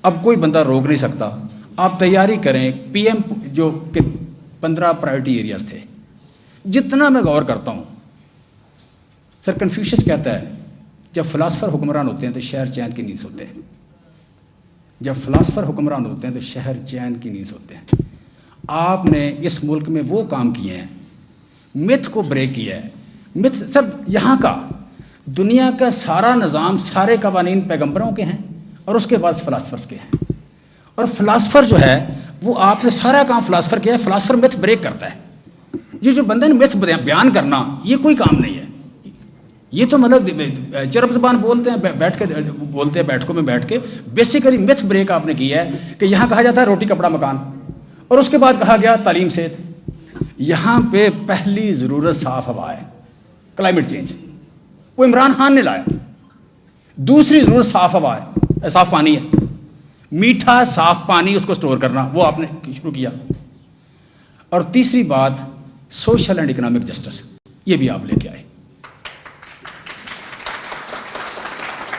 اب کوئی بندہ روک نہیں سکتا, آپ تیاری کریں. پی ایم جو کہ 15 پرائرٹی ایریاز تھے, جتنا میں غور کرتا ہوں سر, کنفیوشس کہتا ہے جب فلاسفر حکمران ہوتے ہیں تو شہر چین کی نیند سوتے ہیں, جب فلاسفر حکمران ہوتے ہیں تو شہر چین کی نیند سوتے ہیں. آپ نے اس ملک میں وہ کام کیے ہیں, متھ کو بریک کیا ہے. متھ سر یہاں کا دنیا کا سارا نظام, سارے قوانین پیغمبروں کے ہیں اور اس کے بعد فلاسفرز کے ہیں, اور فلاسفر جو ہے وہ آپ نے سارا کام فلاسفر کیا ہے. فلاسفر متھ بریک کرتا ہے. یہ جو بندے نے متھ بیان کرنا یہ کوئی کام نہیں ہے, یہ تو مطلب چرب زبان بولتے ہیں, بیٹھ کے بولتے ہیں بیٹھکوں میں بیٹھ کے. بیسیکلی متھ بریک آپ نے کیا ہے کہ یہاں کہا جاتا ہے روٹی کپڑا مکان, اور اس کے بعد کہا گیا تعلیم صحت. یہاں پہ پہلی ضرورت صاف ہوا ہے, کلائمیٹ چینج, وہ عمران خان نے لایا. دوسری ضرورت صاف ہوا ہے, صاف پانی ہے, میٹھا صاف پانی, اس کو سٹور کرنا, وہ آپ نے شروع کیا. اور تیسری بات سوشل اینڈ اکنامک جسٹس, یہ بھی آپ لے کے آئے.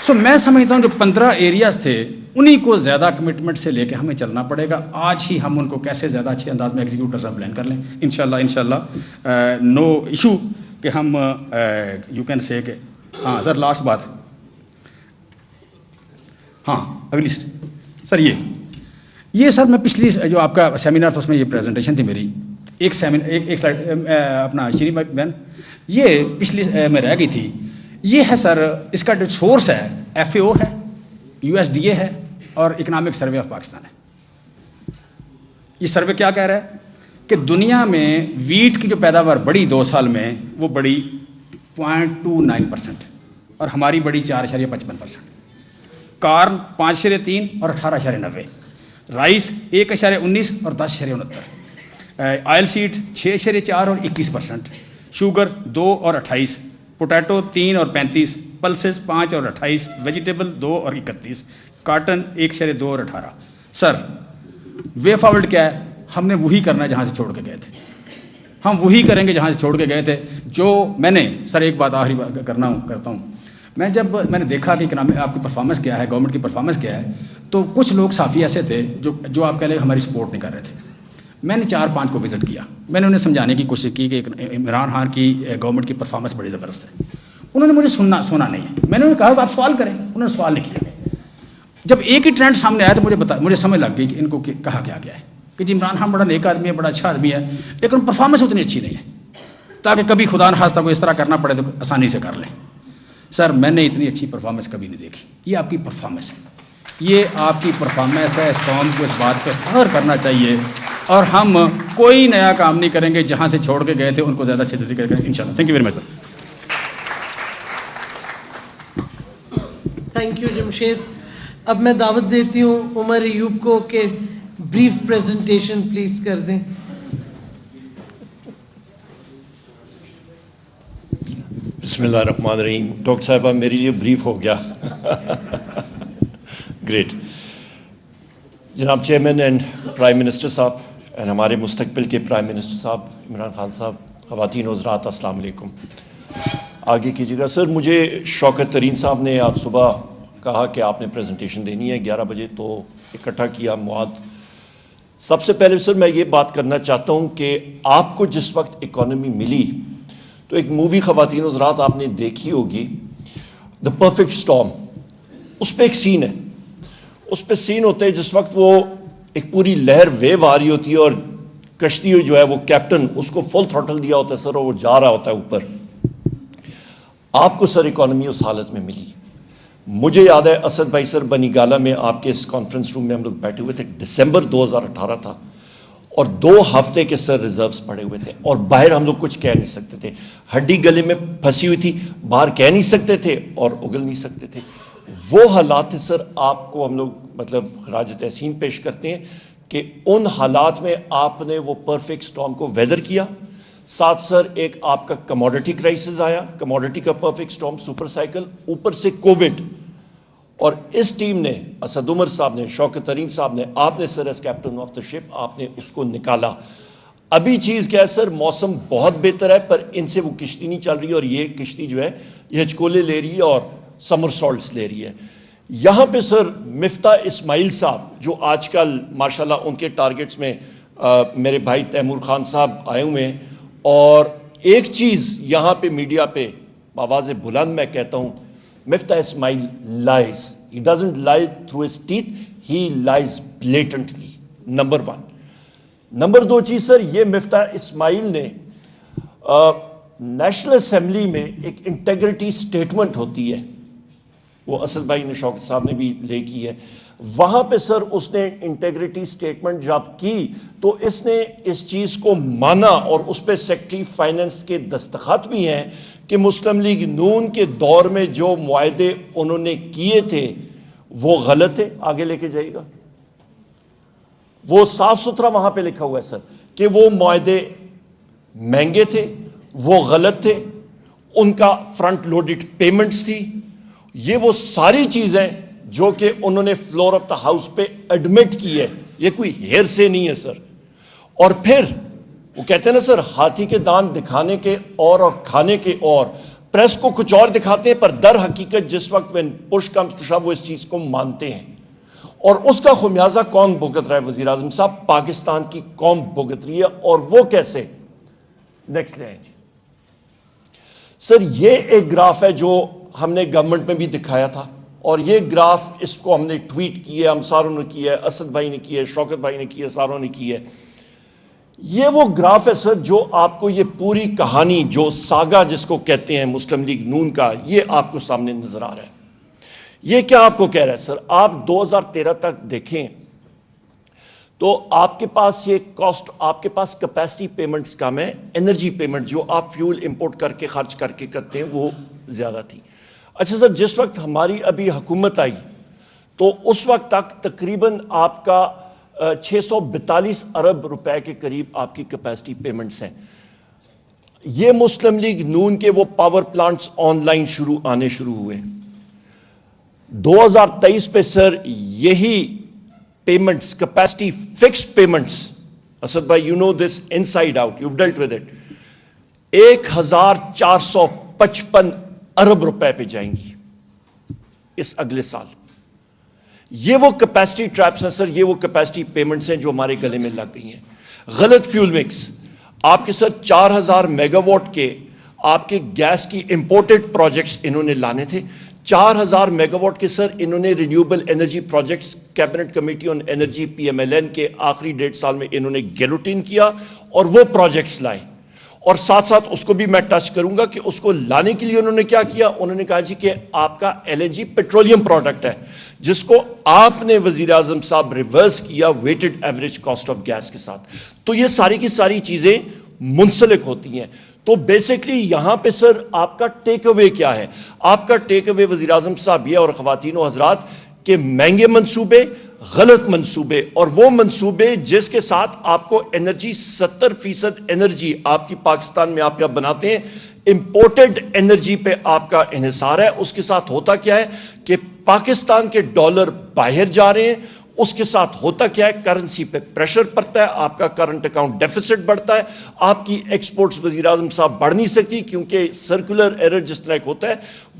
سو میں سمجھتا ہوں جو 15 ایریاز تھے انہی کو زیادہ کمٹمنٹ سے لے کے ہمیں چلنا پڑے گا. آج ہی ہم ان کو کیسے زیادہ اچھے انداز میں ایگزیکیوٹ کر پلان کر لیں انشاءاللہ. نو ایشو کہ ہم یو کین سے کہ ہاں سر لاسٹ بات, ہاں اگلی سر یہ سر میں پچھلی جو آپ کا سیمینار تھا اس میں یہ پریزنٹیشن تھی میری, ایک سلائڈ اپنا شری بہن یہ پچھلی میں رہ گئی تھی. یہ ہے سر, اس کا جو سورس ہے ایف اے او ہے, یو ایس ڈی اے ہے, اور اکنامک سروے آف پاکستان ہے. یہ سروے کیا کہہ رہا ہے کہ دنیا میں ویٹ کی جو پیداوار بڑی 2 سال میں وہ بڑی 0.29%, اور ہماری بڑی 4.55%. کارن 5.3 اور 18.90, رائس 1.19 اور 10.69, آئل سیڈ 6.4 اور 21%, شوگر 2 اور 28, پوٹیٹو 3 اور 35, پلسز 5 اور 28, ویجیٹیبل 2 اور 31, کاٹن 1.2 اور 18. سر وے فارورڈ کیا ہے؟ ہم نے وہی کرنا ہے جہاں سے چھوڑ کے گئے تھے, ہم وہی کریں گے جہاں سے چھوڑ کے گئے تھے. جو میں نے سر ایک بات آخری کرتا ہوں, جب میں نے دیکھا کہ آپ کی پرفارمنس کیا ہے, گورنمنٹ کی پرفارمنس کیا ہے, تو کچھ لوگ صافی ایسے تھے جو آپ کہہ لیں ہماری سپورٹ نہیں کر رہے تھے. میں نے 4-5 کو وزٹ کیا, میں نے انہیں سمجھانے کی کوشش کی کہ عمران خان کی گورنمنٹ کی پرفارمنس بڑی زبردست ہے. انہوں نے مجھے سنا نہیں ہے. میں نے انہیں کہا کہ آپ سوال کریں, انہوں نے سوال نہیں کیا. جب ایک ہی ٹرینڈ سامنے آیا تو مجھے سمجھ لگ گئی کہ ان کو کہا کیا گیا ہے کہ جی عمران خان بڑا نیک آدمی ہے, بڑا اچھا آدمی ہے, لیکن پرفارمنس اتنی اچھی نہیں ہے, تاکہ کبھی خدا نخواستہ کو اس طرح کرنا پڑے تو آسانی سے کر لیں. سر میں نے اتنی اچھی پرفارمنس کبھی نہیں دیکھی. یہ آپ کی پرفارمنس ہے, یہ آپ کی پرفارمنس ہے. اس قوم کو اس بات پہ فخر کرنا چاہیے, اور ہم کوئی نیا کام نہیں کریں گے جہاں سے چھوڑ کے گئے تھے ان کو زیادہ اچھے طریقے کریں گے انشاءاللہ. Thank you very much sir. Thank you Jamshed. اب میں دعوت دیتی ہوں عمر ایوب کو کہ بریف پریزنٹیشن پلیز کر دیں. بسم اللہ الرحمن الرحیم. ڈاکٹر صاحبہ میرے لیے بریف ہو گیا. گریٹ. جناب چیئرمین اینڈ پرائم منسٹر صاحب اینڈ ہمارے مستقبل کے پرائم منسٹر صاحب عمران خان صاحب, خواتین و حضرات السلام علیکم. آگے کیجیے گا. سر مجھے شوکت ترین صاحب نے آج صبح کہا کہ آپ نے پریزنٹیشن دینی ہے 11 بجے, تو اکٹھا کیا مواد. سب سے پہلے سر میں یہ بات کرنا چاہتا ہوں کہ آپ کو جس وقت اکانومی ملی تو ایک مووی خواتین و حضرات آپ نے دیکھی ہوگی, دا پرفیکٹ اسٹارم. اس پہ ایک سین ہے, اس پہ سین ہوتا ہے جس وقت وہ ایک پوری لہر ویو آ رہی ہوتی ہے اور کشتی جو ہے وہ کیپٹن اس کو فل تھروٹل دیا ہوتا ہے سر, اور وہ جا رہا ہوتا ہے اوپر. آپ کو سر اکانومی اس حالت میں ملی. مجھے یاد ہے اسد بھائی سر بنی گالا میں آپ کے اس کانفرنس روم میں ہم لوگ بیٹھے ہوئے تھے, دسمبر 2018 تھا, اور 2 ہفتے کے سر ریزروز پڑے ہوئے تھے, اور باہر ہم لوگ کچھ کہہ نہیں سکتے تھے, ہڈی گلے میں پھنسی ہوئی تھی, باہر کہہ نہیں سکتے تھے اور اگل نہیں سکتے تھے. وہ حالات تھے سر. آپ کو ہم لوگ مطلب خراج تحسین پیش کرتے ہیں کہ ان حالات میں آپ نے وہ پرفیکٹ سٹارم کو ویدر کیا. ساتھ سر ایک آپ کا کموڈٹی کرائسس آیا, کموڈٹی کا پرفیکٹ سٹارم سپر سائیکل, اوپر سے کووڈ, اور اس ٹیم نے, اسد عمر صاحب نے, شوکت ترین صاحب نے, آپ نے سر ایز کیپٹن آف دا شپ آپ نے اس کو نکالا. ابھی چیز کیا ہے سر, موسم بہت بہتر ہے, پر ان سے وہ کشتی نہیں چل رہی, اور یہ کشتی جو ہے یہ ہچکولے لے رہی ہے اور سمر سالٹس لے رہی ہے. یہاں پہ سر مفتاح اسماعیل صاحب جو آج کل ماشاءاللہ ان کے ٹارگٹس میں میرے بھائی تیمور خان صاحب آئے ہوئے ہیں, اور ایک چیز یہاں پہ میڈیا پہ آواز بلند میں کہتا ہوں, مفتاح اسماعیل lies. He doesn't lie through his teeth, he lies blatantly. Number 1. Number 2 چیز سر, یہ مفتاح اسماعیل نے نیشنل اسمبلی میں ایک انٹیگریٹی سٹیٹمنٹ ہوتی ہے, وہ اسد بھائی نے, شوکت صاحب نے بھی لے کی ہے, وہاں پہ سر اس نے انٹیگریٹی سٹیٹمنٹ جب کی تو اس نے اس چیز کو مانا, اور اس پہ سیکرٹری فائنانس کے دستخط بھی ہیں کہ مسلم لیگ نون کے دور میں جو معاہدے انہوں نے کیے تھے وہ غلط ہے. آگے لے کے جائے گا, وہ صاف ستھرا وہاں پہ لکھا ہوا ہے سر کہ وہ معاہدے مہنگے تھے, وہ غلط تھے, ان کا فرنٹ لوڈڈ پیمنٹس تھی. یہ وہ ساری چیزیں جو کہ انہوں نے فلور آف دا ہاؤس پہ ایڈمٹ کی ہے, یہ کوئی ہیر سے نہیں ہے سر. اور پھر وہ کہتے ہیں نا سر, ہاتھی کے دانت دکھانے کے اور کھانے کے اور, پریس کو کچھ اور دکھاتے ہیں, پر در حقیقت جس وقت when push comes to shove وہ اس چیز کو مانتے ہیں. اور اس کا خمیازہ کون بھگت رہا ہے؟ وزیر اعظم صاحب, پاکستان کی قوم بھگت رہی ہے. اور وہ کیسے؟ نیکسٹ لائن جی سر, یہ ایک گراف ہے جو ہم نے گورنمنٹ میں بھی دکھایا تھا, اور یہ گراف اس کو ہم نے ٹویٹ کیا ہے, ہم ساروں نے کیا ہے, اسد بھائی نے کیا ہے, شوکت بھائی نے کیا ہے, ساروں نے کی ہے. یہ وہ گراف ہے سر جو آپ کو یہ پوری کہانی, جو ساگا جس کو کہتے ہیں مسلم لیگ نون کا, یہ آپ کو سامنے نظر آ رہا ہے. یہ کیا آپ کو کہہ رہا ہے سر, آپ 2013 تک دیکھیں تو آپ کے پاس یہ کاسٹ, آپ کے پاس کیپیسٹی پیمنٹس کم ہے, انرجی پیمنٹ جو آپ فیول امپورٹ کر کے خرچ کر کے کرتے ہیں وہ زیادہ تھی. اچھا سر, جس وقت ہماری ابھی حکومت آئی تو اس وقت تک تقریباً آپ کا 642 ارب روپے کے قریب آپ کی کیپیسٹی پیمنٹس ہیں. یہ مسلم لیگ نون کے وہ پاور پلانٹس آن لائن آنے شروع ہوئے 2023 پہ سر. یہی payments, capacity fix payments, Asad بھائی you know this inside out, you dealt with it, 1455 ارب روپے پہ جائیں گی اس اگلے سال. یہ وہ کیپیسٹی ٹریپس ہیں سر, یہ وہ کیپیسٹی پیمنٹس ہیں جو ہمارے گلے میں لگ گئی ہیں. غلط فیول مکس, آپ کے سر 4000 میگا واٹ کے آپ کے گیس کی امپورٹڈ پروجیکٹس انہوں نے لانے تھے. 4000 میگا واٹ کے سر انہوں نے renewable energy projects, cabinet committee on energy PMLN کے آخری 1.5 سال میں انہوں نے گیلوٹین کیا اور وہ پروجیکٹس لائے. اور ساتھ ساتھ اس کو بھی میں ٹچ کروں گا کہ اس کو لانے کے لیے انہوں نے کیا کیا. انہوں نے کہا جی کہ آپ کا LNG پیٹرولیم پروڈکٹ ہے جس کو آپ نے وزیر اعظم صاحب ریورس کیا weighted average cost of gas کے ساتھ. تو یہ ساری کی ساری چیزیں منسلک ہوتی ہیں. تو بیسکلی یہاں پہ سر آپ کا ٹیک اوے کیا ہے؟ آپ کا ٹیک اوے وزیر اعظم صاحب یہ, اور خواتین و حضرات, کہ مہنگے منصوبے, غلط منصوبے, اور وہ منصوبے جس کے ساتھ آپ کو انرجی 70% انرجی آپ کی پاکستان میں آپ کیا بناتے ہیں, امپورٹڈ انرجی پہ آپ کا انحصار ہے. اس کے ساتھ ہوتا کیا ہے کہ پاکستان کے ڈالر باہر جا رہے ہیں, اس کے ساتھ ہوتا کیا ہے, کرنسی پہ پریشر پڑتا ہے, آپ کا کرنٹ اکاؤنٹ ڈیفیسٹ بڑھتا ہے, آپ کی ایکسپورٹس وزیر اعظم صاحب بڑھ نہیں سکتی کیونکہ سرکولر ایرر جس طرح ہوتا ہے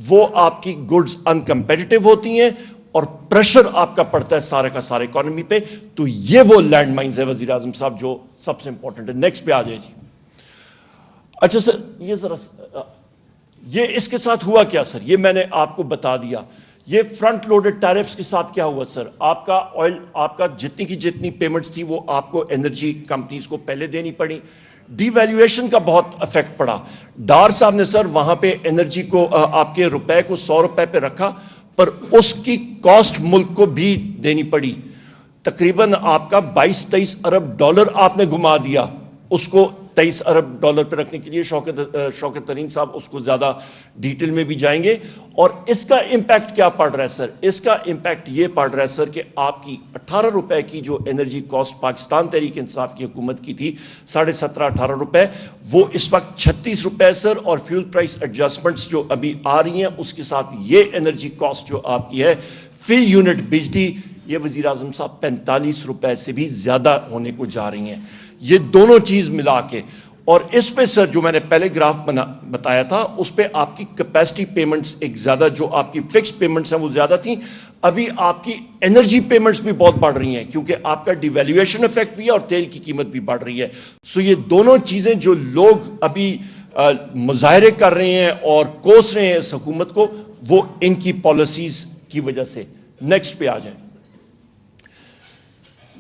وہ آپ کی گڈز انکمپیٹیٹو ہوتی ہیں اور پریشر آپ کا پڑتا ہے سارے کا سارے اکانومی پہ. تو یہ وہ لینڈ مائنز ہے وزیر اعظم صاحب جو سب سے امپورٹنٹ ہے. نیکسٹ پہ آ جائے جی. اچھا سر, یہ ذرا یہ اس کے ساتھ ہوا کیا سر, یہ میں نے آپ کو بتا دیا. یہ فرنٹ لوڈڈ ٹیرفز کے ساتھ کیا ہوا سر, آپ کا آئل, آپ کا جتنی کی جتنی پیمنٹس تھی وہ آپ کو انرجی کمپنیز کو پہلے دینی پڑی. ڈی ویلیویشن کا بہت افیکٹ پڑا. ڈار صاحب نے سر وہاں پہ انرجی کو آپ کے روپے کو 100 روپے پہ رکھا پر اس کی کاسٹ ملک کو بھی دینی پڑی. تقریباً آپ کا 22-23 ارب ڈالر آپ نے گما دیا. اس کو 23 ارب ڈالر پہ رکھنے کے لیے شوکت ترین صاحب اس کو زیادہ ڈیٹیل میں بھی جائیں گے. اور اس کا امپیکٹ کیا پڑ رہا ہے سر؟ اس کا امپیکٹ یہ پڑ رہا ہے سر کہ آپ کی 18 روپے کی جو انرجی کاسٹ پاکستان تحریک انصاف کی حکومت کی تھی 17.5-18 روپے، وہ اس وقت 36 روپے سر. اور فیول پرائس ایڈجسٹمنٹس جو ابھی آ رہی ہیں اس کے ساتھ یہ انرجی کاسٹ جو آپ کی ہے فی یونٹ بجلی، یہ وزیر اعظم صاحب 45 روپے سے بھی زیادہ ہونے کو جا رہی ہیں. یہ دونوں چیز ملا کے. اور اس پہ سر جو میں نے پہلے گراف بتایا تھا اس پہ آپ کی کیپیسٹی پیمنٹس ایک زیادہ، جو آپ کی فکس پیمنٹس ہیں وہ زیادہ تھیں. ابھی آپ کی انرجی پیمنٹس بھی بہت بڑھ رہی ہیں کیونکہ آپ کا ڈیویلیویشن افیکٹ بھی ہے اور تیل کی قیمت بھی بڑھ رہی ہے. سو یہ دونوں چیزیں جو لوگ ابھی مظاہرے کر رہے ہیں اور کوس رہے ہیں اس حکومت کو، وہ ان کی پالیسیز کی وجہ سے. نیکسٹ پہ آ جائیں.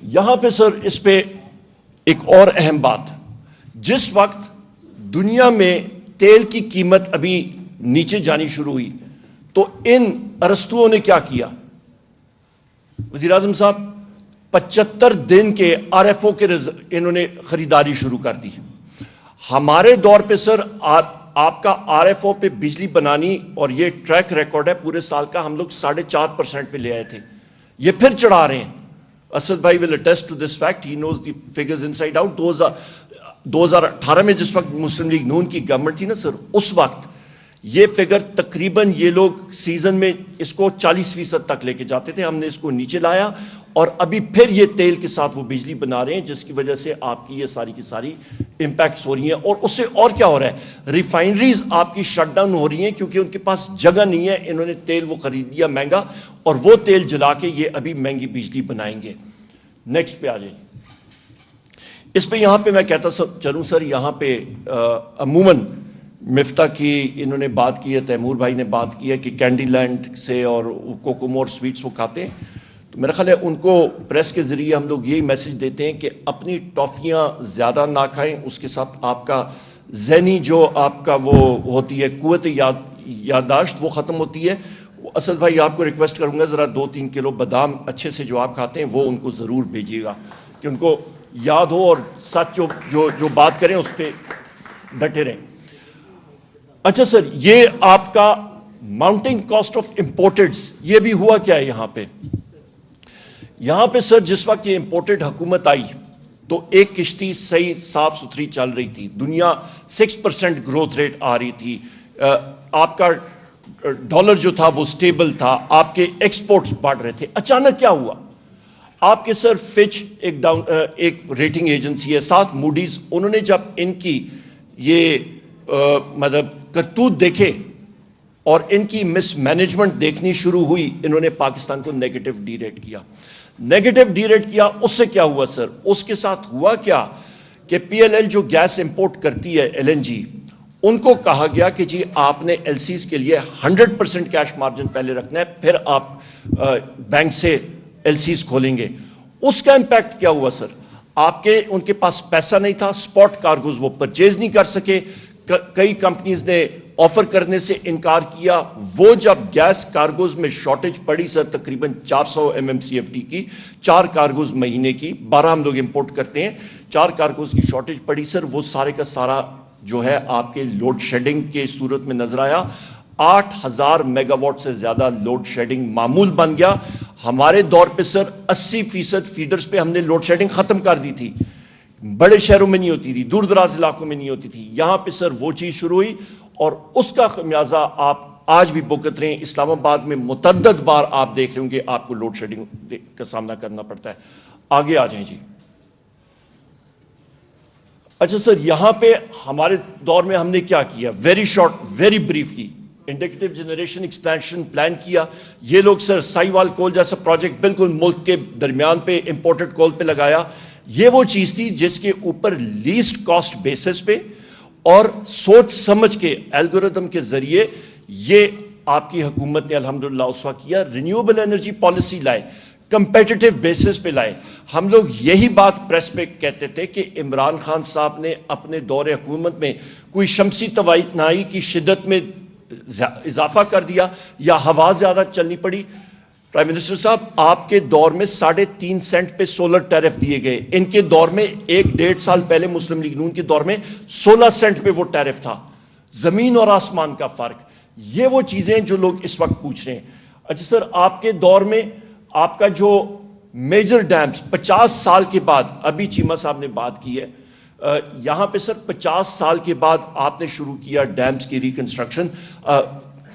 یہاں پہ سر اس پہ ایک اور اہم بات، جس وقت دنیا میں تیل کی قیمت ابھی نیچے جانی شروع ہوئی تو ان ارسطوؤں نے کیا کیا؟ وزیر اعظم صاحب 75 دن کے آر ایف او کے انہوں نے خریداری شروع کر دی. ہمارے دور پہ سر آپ کا آر ایف او پہ بجلی بنانی، اور یہ ٹریک ریکارڈ ہے پورے سال کا، ہم لوگ 4.5% پہ لے آئے تھے. یہ پھر چڑھا رہے ہیں. اسد بھائی will attest to this fact, he knows the figures inside out. 2018 میں جس وقت مسلم لیگ نون کی گورنمنٹ تھی نا سر، اس وقت یہ فگر تقریباً یہ لوگ سیزن میں اس کو 40% تک لے کے جاتے تھے. ہم نے اس کو نیچے لایا اور ابھی پھر یہ تیل کے ساتھ وہ بجلی بنا رہے ہیں، جس کی وجہ سے آپ کی یہ ساری کی ساری امپیکٹس ہو رہی ہیں. اور اس سے اور کیا ہو رہا ہے، ریفائنریز آپ کی شٹ ڈاؤن ہو رہی ہیں کیونکہ ان کے پاس جگہ نہیں ہے. انہوں نے تیل وہ خرید لیا مہنگا اور وہ تیل جلا کے یہ ابھی مہنگی بجلی بنائیں گے. نیکسٹ پہ آ جائیں. اس پہ یہاں پہ میں کہتا چلوں سر، یہاں پہ عموماً مفتاح کی انہوں نے بات کی ہے، تیمور بھائی نے بات کی ہے کہ کینڈی لینڈ سے اور کوکومو اور سویٹس وہ کھاتے ہیں. تو میرا خیال ہے ان کو پریس کے ذریعے ہم لوگ یہی میسج دیتے ہیں کہ اپنی ٹافیاں زیادہ نہ کھائیں. اس کے ساتھ آپ کا ذہنی جو آپ کا وہ ہوتی ہے قوت یادداشت وہ ختم ہوتی ہے. اسد بھائی آپ کو ریکویسٹ کروں گا ذرا 2-3 کلو بادام اچھے سے جو آپ کھاتے ہیں وہ ان کو ضرور بھیجیے گا کہ ان کو یاد ہو اور سچ جو بات کریں اس پہ ڈٹے رہیں. اچھا سر، یہ آپ کا ماؤنٹنگ کاسٹ آف امپورٹڈز، یہ بھی ہوا کیا ہے یہاں پہ سر؟ جس وقت یہ امپورٹڈ حکومت آئی تو ایک کشتی صحیح صاف ستھری چل رہی تھی، دنیا 6% گروتھ ریٹ آ رہی تھی، آپ کا ڈالر جو تھا وہ سٹیبل تھا، آپ کے ایکسپورٹس بڑھ رہے تھے. اچانک کیا ہوا؟ آپ کے سر فچ ایک ریٹنگ ایجنسی ہے، ساتھ موڈیز، انہوں نے جب ان کی یہ مطلب کرتوت دیکھے اور ان کی مس مینجمنٹ دیکھنی شروع ہوئی، انہوں نے پاکستان کو نیگیٹو ڈی ریٹ کیا. اس سے کیا ہوا سر؟ اس کے ساتھ ہوا کیا کہ پی ایل ایل جو گیس امپورٹ کرتی ہے LNG، ان کو کہا گیا کہ جی آپ نے ایل سیز کے لیے 100% کیش مارجن پہلے رکھنا ہے، پھر آپ بینک سے ایل سیز کھولیں گے. اس کا امپیکٹ کیا ہوا سر؟ ان کے پاس پیسہ نہیں تھا، سپاٹ کارگوز وہ پرچیز نہیں کر سکے. کئی کمپنیز نے آفر کرنے سے انکار کیا. وہ جب گیس کارگوز میں شارٹیج پڑی سر تقریباً 400 MMCFD کی، 4 کارگوز مہینے کی، 12 ہم لوگ امپورٹ کرتے ہیں، 4 کارگوز کی شارٹیج پڑی سر، وہ سارے کا سارا جو ہے آپ کے لوڈ شیڈنگ کے صورت میں نظر آیا. 8000 میگا واٹ سے زیادہ لوڈ شیڈنگ معمول بن گیا. ہمارے دور پہ سر 80% فیڈرز پہ ہم نے لوڈ شیڈنگ ختم کر دی تھی. بڑے شہروں میں نہیں ہوتی تھی، دور دراز علاقوں میں نہیں ہوتی تھی. یہاں پہ سر وہ چیز شروع ہوئی اور اس کا خمیازہ آپ آج بھی بھگت رہے ہیں. اسلام آباد میں متعدد بار آپ دیکھ رہے ہوں گے آپ کو لوڈ شیڈنگ کا سامنا کرنا پڑتا ہے. آگے آ جائیں جی. اچھا سر، یہاں پہ ہمارے دور میں ہم نے کیا کیا؟ Very short very briefly indicative generation expansion plan کیا. یہ لوگ سر سائیوال کول جیسا پروجیکٹ بالکل ملک کے درمیان پہ امپورٹڈ کول پہ لگایا. یہ وہ چیز تھی جس کے اوپر لیسٹ کاسٹ بیسس پہ اور سوچ سمجھ کے الگوریتم کے ذریعے یہ آپ کی حکومت نے الحمدللہ اس وقت کیا. رینیوبل انرجی پالیسی لائے، کمپیٹیٹیو بیسس پہ لائے. ہم لوگ یہی بات پریس پہ کہتے تھے کہ عمران خان صاحب نے اپنے دور حکومت میں کوئی شمسی توانائی کی شدت میں اضافہ کر دیا یا ہوا زیادہ چلنی پڑی. پرائم منسٹر صاحب آپ کے دور میں 3.5 سینٹ پہ سولر ٹیرف دیے گئے, ان کے دور میں 1-1.5 سال پہلے مسلم لیگ نون کے دور میں 16 سینٹ پہ وہ ٹیرف تھا. زمین اور آسمان کا فرق. یہ وہ چیزیں جو لوگ اس وقت پوچھ رہے ہیں. اچھا سر, آپ کے دور میں آپ کا جو میجر ڈیمز 50 سال کے بعد, ابھی چیمہ صاحب نے بات کی ہے, یہاں پہ سر 50 سال کے بعد آپ نے شروع کیا ڈیمز کی ریکنسٹرکشن.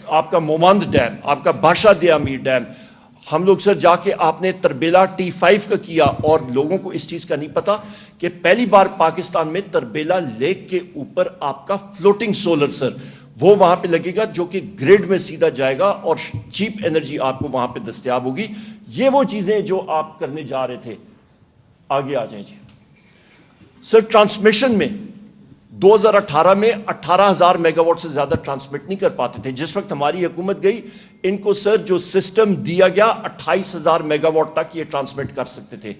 آپ کا مومند ڈیم, آپ کا بادشاہ دیا امیر ڈیم, ہم لوگ سر جا کے آپ نے تربیلا T5 کا کیا, اور لوگوں کو اس چیز کا نہیں پتا کہ پہلی بار پاکستان میں تربیلا لیک کے اوپر آپ کا فلوٹنگ سولر سر وہ وہاں پہ لگے گا, جو کہ گریڈ میں سیدھا جائے گا اور چیپ انرجی آپ کو وہاں پہ دستیاب ہوگی. یہ وہ چیزیں جو آپ کرنے جا رہے تھے. آگے آ جائیں جی سر. ٹرانسمیشن میں 2018 میں 18,000 میگا واٹ سے زیادہ ٹرانسمٹ نہیں کر پاتے تھے. جس وقت ہماری حکومت گئی, ان کو سر جو سسٹم دیا گیا 28,000 میگا واٹ تک یہ ٹرانسمٹ کر سکتے تھے,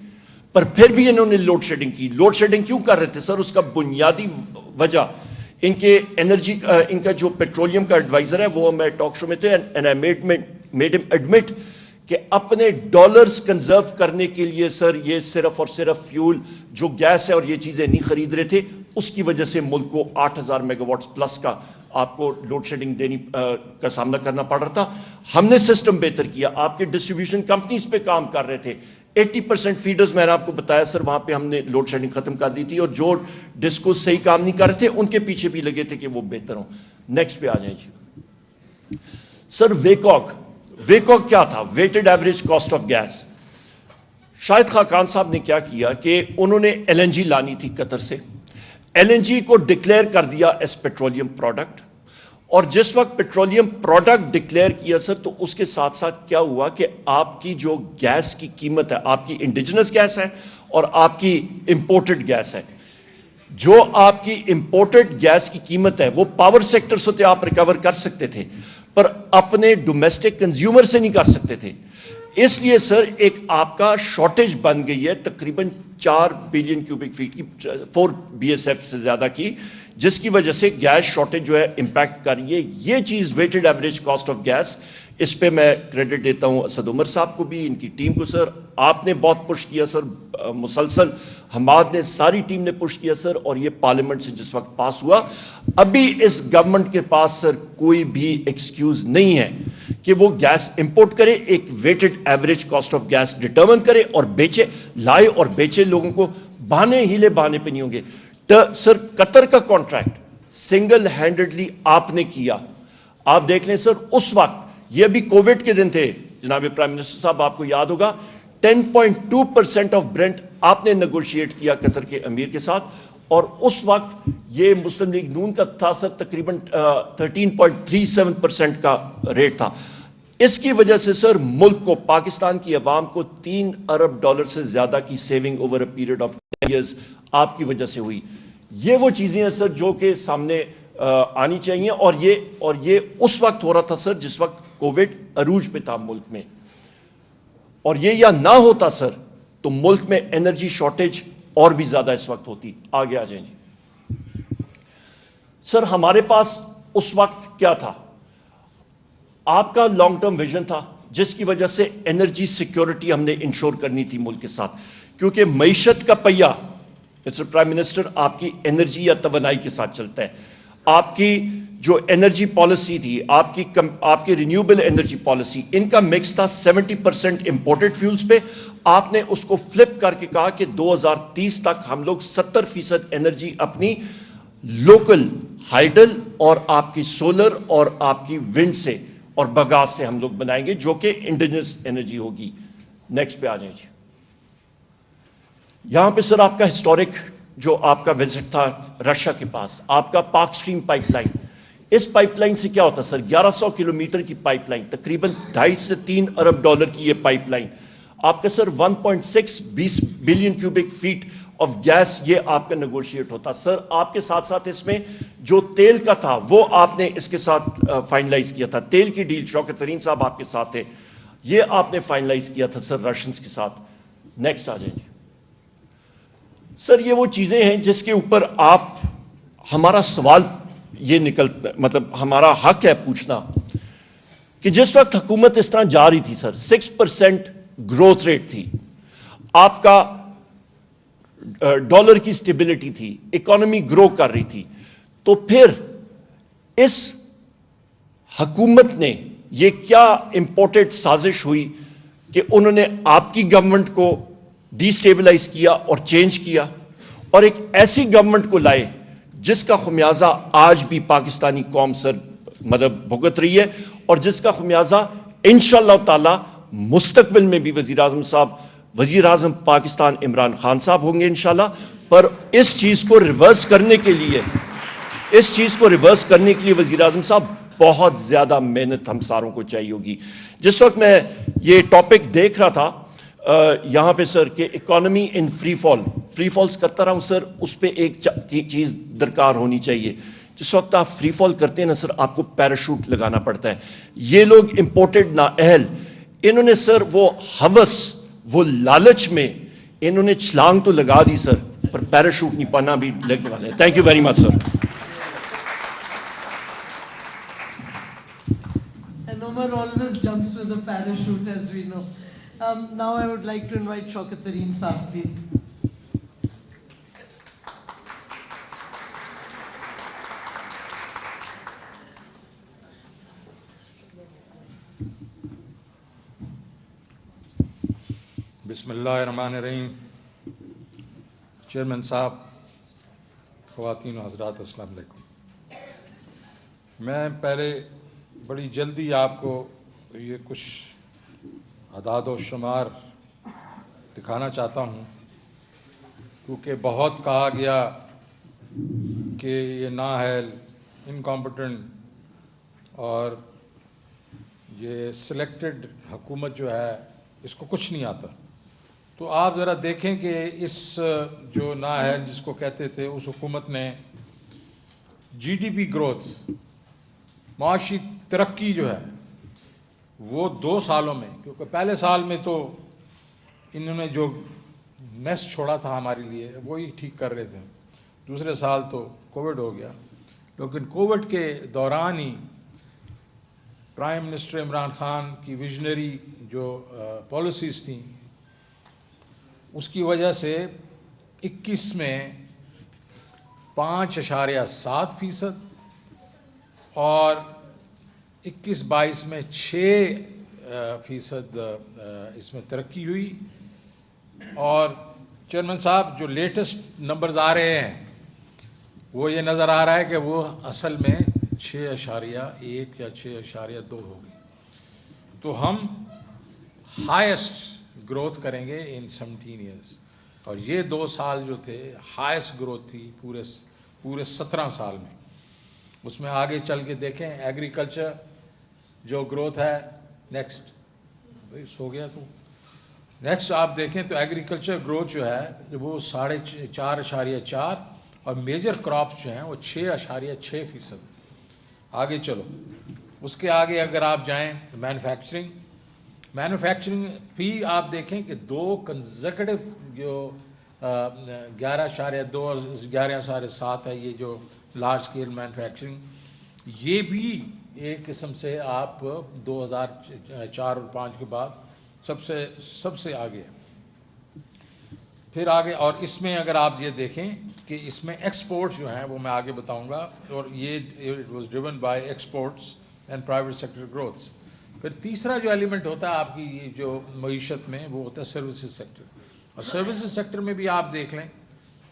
پر پھر بھی انہوں نے لوڈ شیڈنگ کی. لوڈ شیڈنگ کیوں کر رہے تھے سر؟ اس کا بنیادی وجہ ان کے انرجی, ان کا جو پیٹرولیم کا ایڈوائزر ہے وہ میں ٹاک شو میں تھے, اینڈ آئی میڈ ہم ایڈمٹ کہ اپنے ڈالرز کنزرو کرنے کے لیے سر یہ صرف اور صرف فیول جو گیس ہے اور یہ چیزیں نہیں خرید رہے تھے. اس کی وجہ سے ملک کو 8,000 میگا واٹس پلس کا آپ کو لوڈ شیڈنگ دینی کا سامنا کرنا پڑ رہا تھا. ہم نے سسٹم بہتر کیا. آپ کے ڈسٹریبیوشن کمپنیز پہ کام کر رہے تھے. 80% فیڈرز میں نے آپ کو بتایا سر, وہاں پہ ہم نے لوڈ شیڈنگ ختم کر دی تھی, اور جو ڈسکو صحیح کام نہیں کر رہے تھے ان کے پیچھے بھی لگے تھے کہ وہ بہتر ہوں. نیکسٹ پہ آ جائیں جی سر. ویکوک کیا تھا؟ Weighted average cost of gas. Shahid Khaqan صاحب نے کیا کیا کہ انہوں نے LNG لانی تھی قطر سے. LNG کو ڈکلیئر کر دیا ایز پیٹرولیم پروڈکٹ, اور جس وقت پیٹرولیم پروڈکٹ ڈکلیئر کیا سر, تو اس کے ساتھ ساتھ کیا ہوا کہ آپ کی جو گیس کی قیمت ہے, آپ کی انڈیجنس گیس ہے اور آپ کی امپورٹڈ گیس ہے, جو آپ کی امپورٹڈ گیس کی قیمت ہے وہ پاور سیکٹر سے آپ ریکور کر سکتے تھے, پر اپنے ڈومیسٹک کنزیومر سے نہیں کر سکتے تھے. اس لیے سر ایک آپ کا شارٹیج بن گئی ہے تقریباً 4 بلین کیوبک فیٹ کی, 4 BSF سے زیادہ کی, جس کی وجہ سے گیس شارٹیج جو ہے امپیکٹ کر رہی ہے. یہ چیز weighted average cost of gas, اس پہ میں کریڈٹ دیتا ہوں اسد عمر صاحب کو بھی, ان کی ٹیم کو. سر آپ نے بہت پش کیا سر, مسلسل حماد نے, ساری ٹیم نے پش کیا سر, اور یہ پارلیمنٹ سے جس وقت پاس ہوا, ابھی اس گورنمنٹ کے پاس سر کوئی بھی ایکسکیوز نہیں ہے کہ وہ گیس امپورٹ کرے, ایک weighted average cost of gas determine کرے اور بیچے, لائے اور بیچے. لوگوں کو بہانے ہیلے بہانے پہ نہیں ہوں گے. سر قطر کا کانٹریکٹ سنگل ہینڈڈلی آپ نے کیا. آپ دیکھ لیں سر, اس وقت یہ ابھی کووڈ کے دن تھے جناب پرائم منسٹر صاحب, آپ کو یاد ہوگا 10.2% آف برنٹ آپ نے نیگوشیٹ کیا قطر کے امیر کے ساتھ, اور اس وقت یہ مسلم لیگ نون کا تھا سر تقریباً 13.37% کا ریٹ تھا. اس کی وجہ سے سر ملک کو, پاکستان کی عوام کو $3 ارب سے زیادہ کی saving over a period of 10 years آپ کی وجہ سے ہوئی. یہ وہ چیزیں ہیں سر جو کہ سامنے آنی چاہیے, اور یہ اس وقت ہو رہا تھا سر جس وقت کووڈ عروج پہ تھا ملک میں, اور یہ یا نہ ہوتا سر تو ملک میں انرجی شارٹیج اور بھی زیادہ اس وقت ہوتی. آگے آ جائیں جی سر. ہمارے پاس اس وقت کیا تھا؟ آپ کا لانگ ٹرم ویژن تھا, جس کی وجہ سے انرجی سیکیورٹی ہم نے انشور کرنی تھی ملک کے ساتھ, کیونکہ معیشت کا پہیہ مسٹر پرائم منسٹر آپ کی انرجی یا توانائی کے ساتھ چلتا ہے. آپ کی جو انرجی پالیسی تھی, آپ کی رینیوبل انرجی پالیسی, ان کا مکس تھا 70% امپورٹڈ فیولز پہ. آپ نے اس کو فلپ کر کے کہا کہ 2030 تک ہم لوگ 70% انرجی اپنی لوکل ہائیڈل اور آپ کی سولر اور آپ کی ونڈ سے اور بگاس سے ہم لوگ بنائیں گے, جو کہ انڈیجنس انرجی ہوگی. نیکسٹ پہ آ جائیں جی. یہاں پہ سر آپ کا ہسٹورک جو آپ کا وزٹ تھا رشیا کے پاس, آپ کا پاک سٹریم پائپ لائن. اس پائپ لائن سے کیا ہوتا سر؟ 1100 کلومیٹر کی پائپ لائن, تقریباً 2.5 سے 3 ارب ڈالر کی یہ پائپ لائن. آپ کا sir 1.6 billion cubic feet of gas یہ آپ کا نیگوشیٹ ہوتا. سر آپ کے ساتھ ساتھ اس میں جو تیل کا تھا وہ آپ نے اس کے ساتھ فائنلائز کیا تھا. تیل کی ڈیل شوکت ترین صاحب آپ کے ساتھ تھے, یہ آپ نے فائنلائز کیا تھا سر رشینز کے ساتھ. نیکسٹ آ جائیں جی سر. یہ وہ چیزیں ہیں جس کے اوپر آپ ہمارا سوال یہ مطلب ہمارا حق ہے پوچھنا کہ جس وقت حکومت اس طرح جا رہی تھی سر, 6% گروتھ ریٹ تھی, آپ کا ڈالر کی سٹیبلٹی تھی, اکانومی گرو کر رہی تھی, تو پھر اس حکومت نے یہ کیا امپورٹڈ سازش ہوئی کہ انہوں نے آپ کی گورنمنٹ کو ڈی سٹیبلائز کیا اور چینج کیا, اور ایک ایسی گورنمنٹ کو لائے جس کا خمیازہ آج بھی پاکستانی قوم سر مطلب بھگت رہی ہے, اور جس کا خمیازہ انشاءاللہ تعالی مستقبل میں بھی وزیر اعظم پاکستان عمران خان صاحب ہوں گے انشاءاللہ. پر اس چیز کو ریورس کرنے کے لیے وزیر اعظم صاحب بہت زیادہ محنت ہم ساروں کو چاہیے ہوگی. جس وقت میں یہ ٹاپک دیکھ رہا تھا یہاں پہ سر کہ اکانومی ان فری فالز کرتا رہا ہوں سر, اس پہ ایک چیز درکار ہونی چاہیے. جس وقت آپ فری فال کرتے ہیں نا سر, آپ کو پیراشوٹ لگانا پڑتا ہے. یہ لوگ امپورٹڈ نااہل, انہوں نے سر وہ ہوس وہ لالچ میں انہوں نے چھلانگ تو لگا دی سر, پر پیراشوٹ نہیں پانا بھی لگنے والے ہیں. Thank you very much sir. And Omar always jumps with a parachute, as we know. Now I would like to invite Shaukat Tareen Saab, please. بسم اللہ الرحمن الرحیم. چیئرمین صاحب, خواتین و حضرات, السلام علیکم. میں پہلے بڑی جلدی آپ کو یہ کچھ اعداد و شمار دکھانا چاہتا ہوں, کیونکہ بہت کہا گیا کہ یہ نااہل, انکمپٹنٹ اور یہ سلیکٹڈ حکومت جو ہے اس کو کچھ نہیں آتا. تو آپ ذرا دیکھیں کہ اس جو نااہل جس کو کہتے تھے اس حکومت نے جی ڈی پی گروتھ, معاشی ترقی جو ہے وہ 2 سالوں میں, کیونکہ پہلے سال میں تو انہوں نے جو میس چھوڑا تھا ہمارے لیے وہی ٹھیک کر رہے تھے, دوسرے سال تو کووڈ ہو گیا. لیکن کووڈ کے دوران ہی پرائم منسٹر عمران خان کی ویژنری جو پالیسیز تھیں اس کی وجہ سے 21 میں 5.7% اور 21-22 میں 6% اس میں ترقی ہوئی. اور چیئرمین صاحب جو لیٹسٹ نمبرز آ رہے ہیں وہ یہ نظر آ رہا ہے کہ وہ اصل میں 6.1 یا 6.2 ہوگی. تو ہم ہائیسٹ گروتھ کریں گے ان 17 ایئرس, اور یہ 2 سال جو تھے ہائیسٹ گروتھ تھی پورے 17 سال میں. اس میں آگے چل کے دیکھیں ایگریکلچر جو گروتھ ہے, نیکسٹ سو گیا تو نیکسٹ آپ دیکھیں تو ایگریکلچر گروتھ جو ہے وہ 4.4 اور میجر کراپس جو ہیں وہ 6.6%. آگے چلو, اس کے آگے اگر آپ جائیں مینوفیکچرنگ بھی آپ دیکھیں کہ 2 کنزیکٹو جو 11.2 اور 11.7 ہے, یہ جو لارج اسکیل مینوفیکچرنگ, یہ بھی ایک قسم سے آپ 2004 اور 5 کے بعد سب سے آگے ہے. پھر آگے, اور اس میں اگر آپ یہ دیکھیں کہ اس میں ایکسپورٹس جو ہیں وہ میں آگے بتاؤں گا, اور یہ it was driven by exports and private sector growths. پھر تیسرا جو ایلیمنٹ ہوتا ہے آپ کی یہ جو معیشت میں وہ ہوتا ہے سروسز سیکٹر, اور سروسز سیکٹر میں بھی آپ دیکھ لیں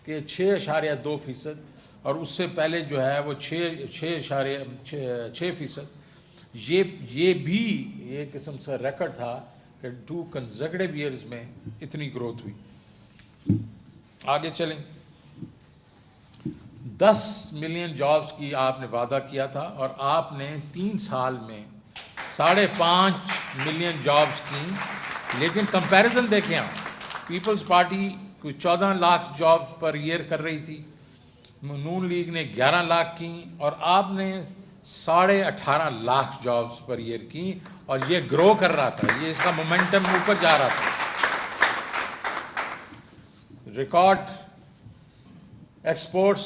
کہ 6.2%, اور اس سے پہلے جو ہے وہ 6.6%. یہ بھی ایک قسم سے ریکارڈ تھا کہ 2 کنزیکٹیو ایئرز میں اتنی گروتھ ہوئی. آگے چلیں, 10 ملین جابز کی آپ نے وعدہ کیا تھا, اور آپ نے 3 سال میں 5.5 ملین جابز کی. لیکن کمپیریزن دیکھیں آپ, پیپلز پارٹی کوئی 14 لاکھ جابز پر ایئر کر رہی تھی, نون لیگ نے 11 لاکھ کی, اور آپ نے 18.5 لاکھ جابز پر ایئر کی, اور یہ گرو کر رہا تھا, یہ اس کا مومنٹم اوپر جا رہا تھا. ریکارڈ ایکسپورٹس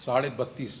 32.5,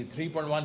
3.1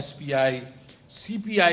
SPI, CPI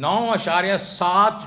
9.7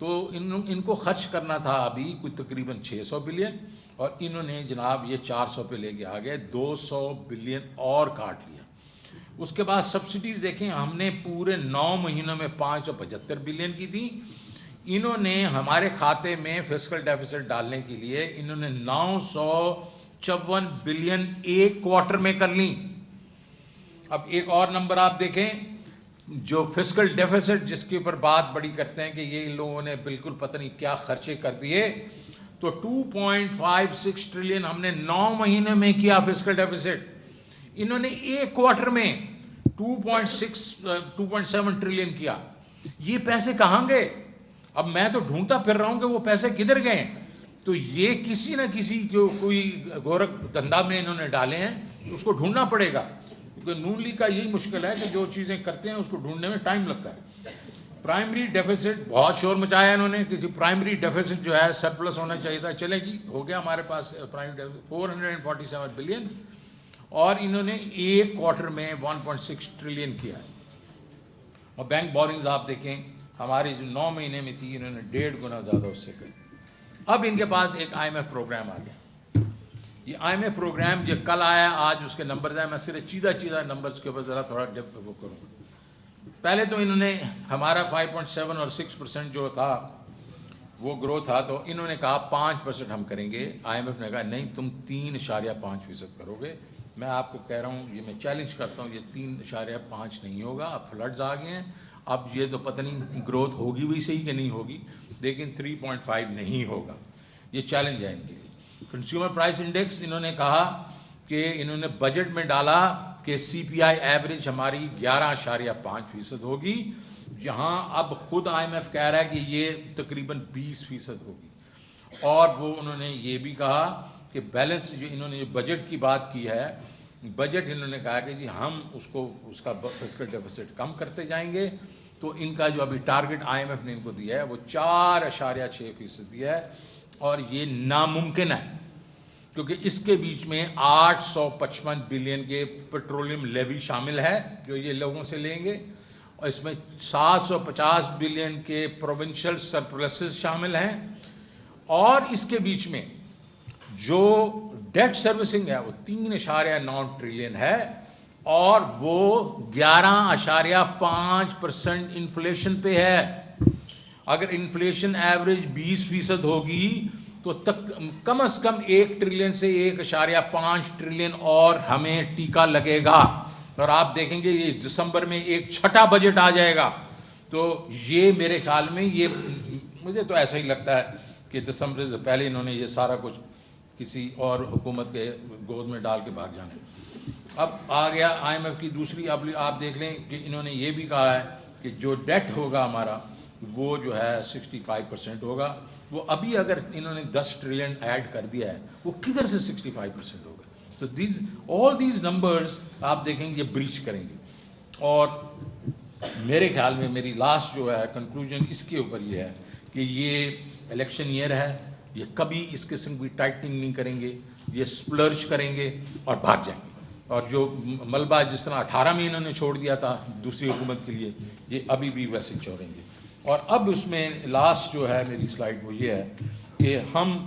تو ان کو خرچ کرنا تھا ابھی کوئی تقریباً 600 بلین، اور انہوں نے جناب یہ 400 پہ لے کے آ گئے، 200 بلین اور کاٹ لیا۔ اس کے بعد سبسڈیز دیکھیں، ہم نے پورے 9 مہینوں میں 575 بلین کی تھی، انہوں نے ہمارے کھاتے میں فسکل ڈیفیسٹ ڈالنے کے لیے انہوں نے 954 بلین ایک کوارٹر میں کر لیں۔ اب ایک اور نمبر آپ دیکھیں، جو فسکل ڈیفیسٹ جس کے اوپر بات بڑی کرتے ہیں کہ یہ ان لوگوں نے بالکل پتہ نہیں کیا خرچے کر دیے، تو 2.56 ٹریلین ہم نے 9 مہینے میں کیا فسکل ڈیفیسٹ، انہوں نے ایک کوارٹر میں 2.7 ٹریلین کیا۔ یہ پیسے کہاں گئے؟ اب میں تو ڈھونڈتا پھر رہا ہوں کہ وہ پیسے کدھر گئے ہیں۔ تو یہ کسی نہ کسی جو کوئی گورکھ دھندا میں انہوں نے ڈالے ہیں، اس کو ڈھونڈنا پڑے گا، کیونکہ نون لیگ کا یہی مشکل ہے کہ جو چیزیں کرتے ہیں اس کو ڈھونڈنے میں ٹائم لگتا ہے۔ پرائمری ڈیفیسٹ بہت شور مچایا انہوں نے کہ جی پرائمری ڈیفیسٹ جو ہے سرپلس ہونا چاہیے تھا، چلے جی ہو گیا ہمارے پاس پرائمری ڈیفیسٹ 447 بلین، اور انہوں نے ایک کوارٹر میں 1.6 ٹریلین کیا ہے۔ اور بینک بورنگز آپ دیکھیں ہماری جو 9 مہینے میں تھی، انہوں نے 1.5 گنا زیادہ اس سے کر۔ اب ان کے پاس ایک IMF پروگرام آ گیا، یہ IMF پروگرام جو کل آیا، آج اس کے نمبرز ہیں، میں صرف چیدہ نمبرز کے اوپر ذرا تھوڑا وہ کروں۔ پہلے تو انہوں نے ہمارا 5.7 اور 6% جو تھا وہ گروتھ تھا، تو انہوں نے کہا 5% ہم کریں گے۔ IMF نے کہا نہیں، تم 3.5% کرو گے۔ میں آپ کو کہہ رہا ہوں، یہ میں چیلنج کرتا ہوں، یہ 3.5 نہیں ہوگا، اب فلڈز آ گئے ہیں، اب یہ تو پتہ نہیں گروتھ ہوگی بھی صحیح کہ نہیں ہوگی، لیکن 3.5 نہیں ہوگا، یہ چیلنج ہے ان کے لیے۔ کنزیومر پرائس انڈیکس انہوں نے کہا کہ انہوں نے بجٹ میں ڈالا کہ CPI ایوریج ہماری 11.5% ہوگی، یہاں اب خود IMF کہہ رہا ہے کہ یہ تقریباً 20% ہوگی۔ اور وہ انہوں نے یہ بھی کہا کہ بیلنس جو انہوں نے بجٹ کی بات کی ہے، بجٹ انہوں نے کہا کہ جی ہم اس کا فسکل ڈیفیسٹ کم کرتے جائیں گے۔ تو ان کا جو ابھی ٹارگٹ IMF نے ان کو دیا ہے وہ 4.6% دیا ہے، اور یہ ناممکن ہے کیونکہ اس کے بیچ میں 855 بلین کے پیٹرولیم لیوی شامل ہے جو یہ لوگوں سے لیں گے، اور اس میں 750 بلین کے پروونشل سرپلسز شامل ہیں، اور اس کے بیچ میں جو ڈیٹ سروسنگ ہے وہ 3.9 ٹریلین ہے، اور وہ 11.5% انفلیشن پہ ہے۔ اگر انفلیشن ایوریج 20% ہوگی تو کم از کم 1 ٹریلین سے 1.5 ٹریلین اور ہمیں ٹیکہ لگے گا، اور آپ دیکھیں گے یہ دسمبر میں ایک چھٹا بجٹ آ جائے گا۔ تو یہ میرے خیال میں، یہ مجھے تو ایسا ہی لگتا ہے کہ دسمبر سے پہلے انہوں نے یہ سارا کچھ کسی اور حکومت کے گود میں ڈال کے بھاگ جانا ہے۔ اب آ گیا IMF کی دوسری، اب آپ دیکھ لیں کہ انہوں نے یہ بھی کہا ہے کہ جو ڈیٹ ہوگا ہمارا وہ جو ہے 65% ہوگا۔ وہ ابھی اگر انہوں نے 10 ٹریلین ایڈ کر دیا ہے، وہ کدھر سے 65% ہوگا؟ تو all these numbers آپ دیکھیں گے یہ بریچ کریں گے۔ اور میرے خیال میں میری لاسٹ جو ہے کنکلوژن اس کے اوپر یہ ہے کہ یہ الیکشن ایئر ہے، یہ کبھی اس قسم کی ٹائٹنگ نہیں کریں گے، یہ سپلرج کریں گے اور بھاگ جائیں گے، اور جو ملبہ جس طرح 18 میں انہوں نے چھوڑ دیا تھا دوسری حکومت کے لیے، یہ ابھی بھی ویسے چھوڑیں گے۔ اور اب اس میں لاسٹ جو ہے میری سلائیڈ وہ یہ ہے کہ ہم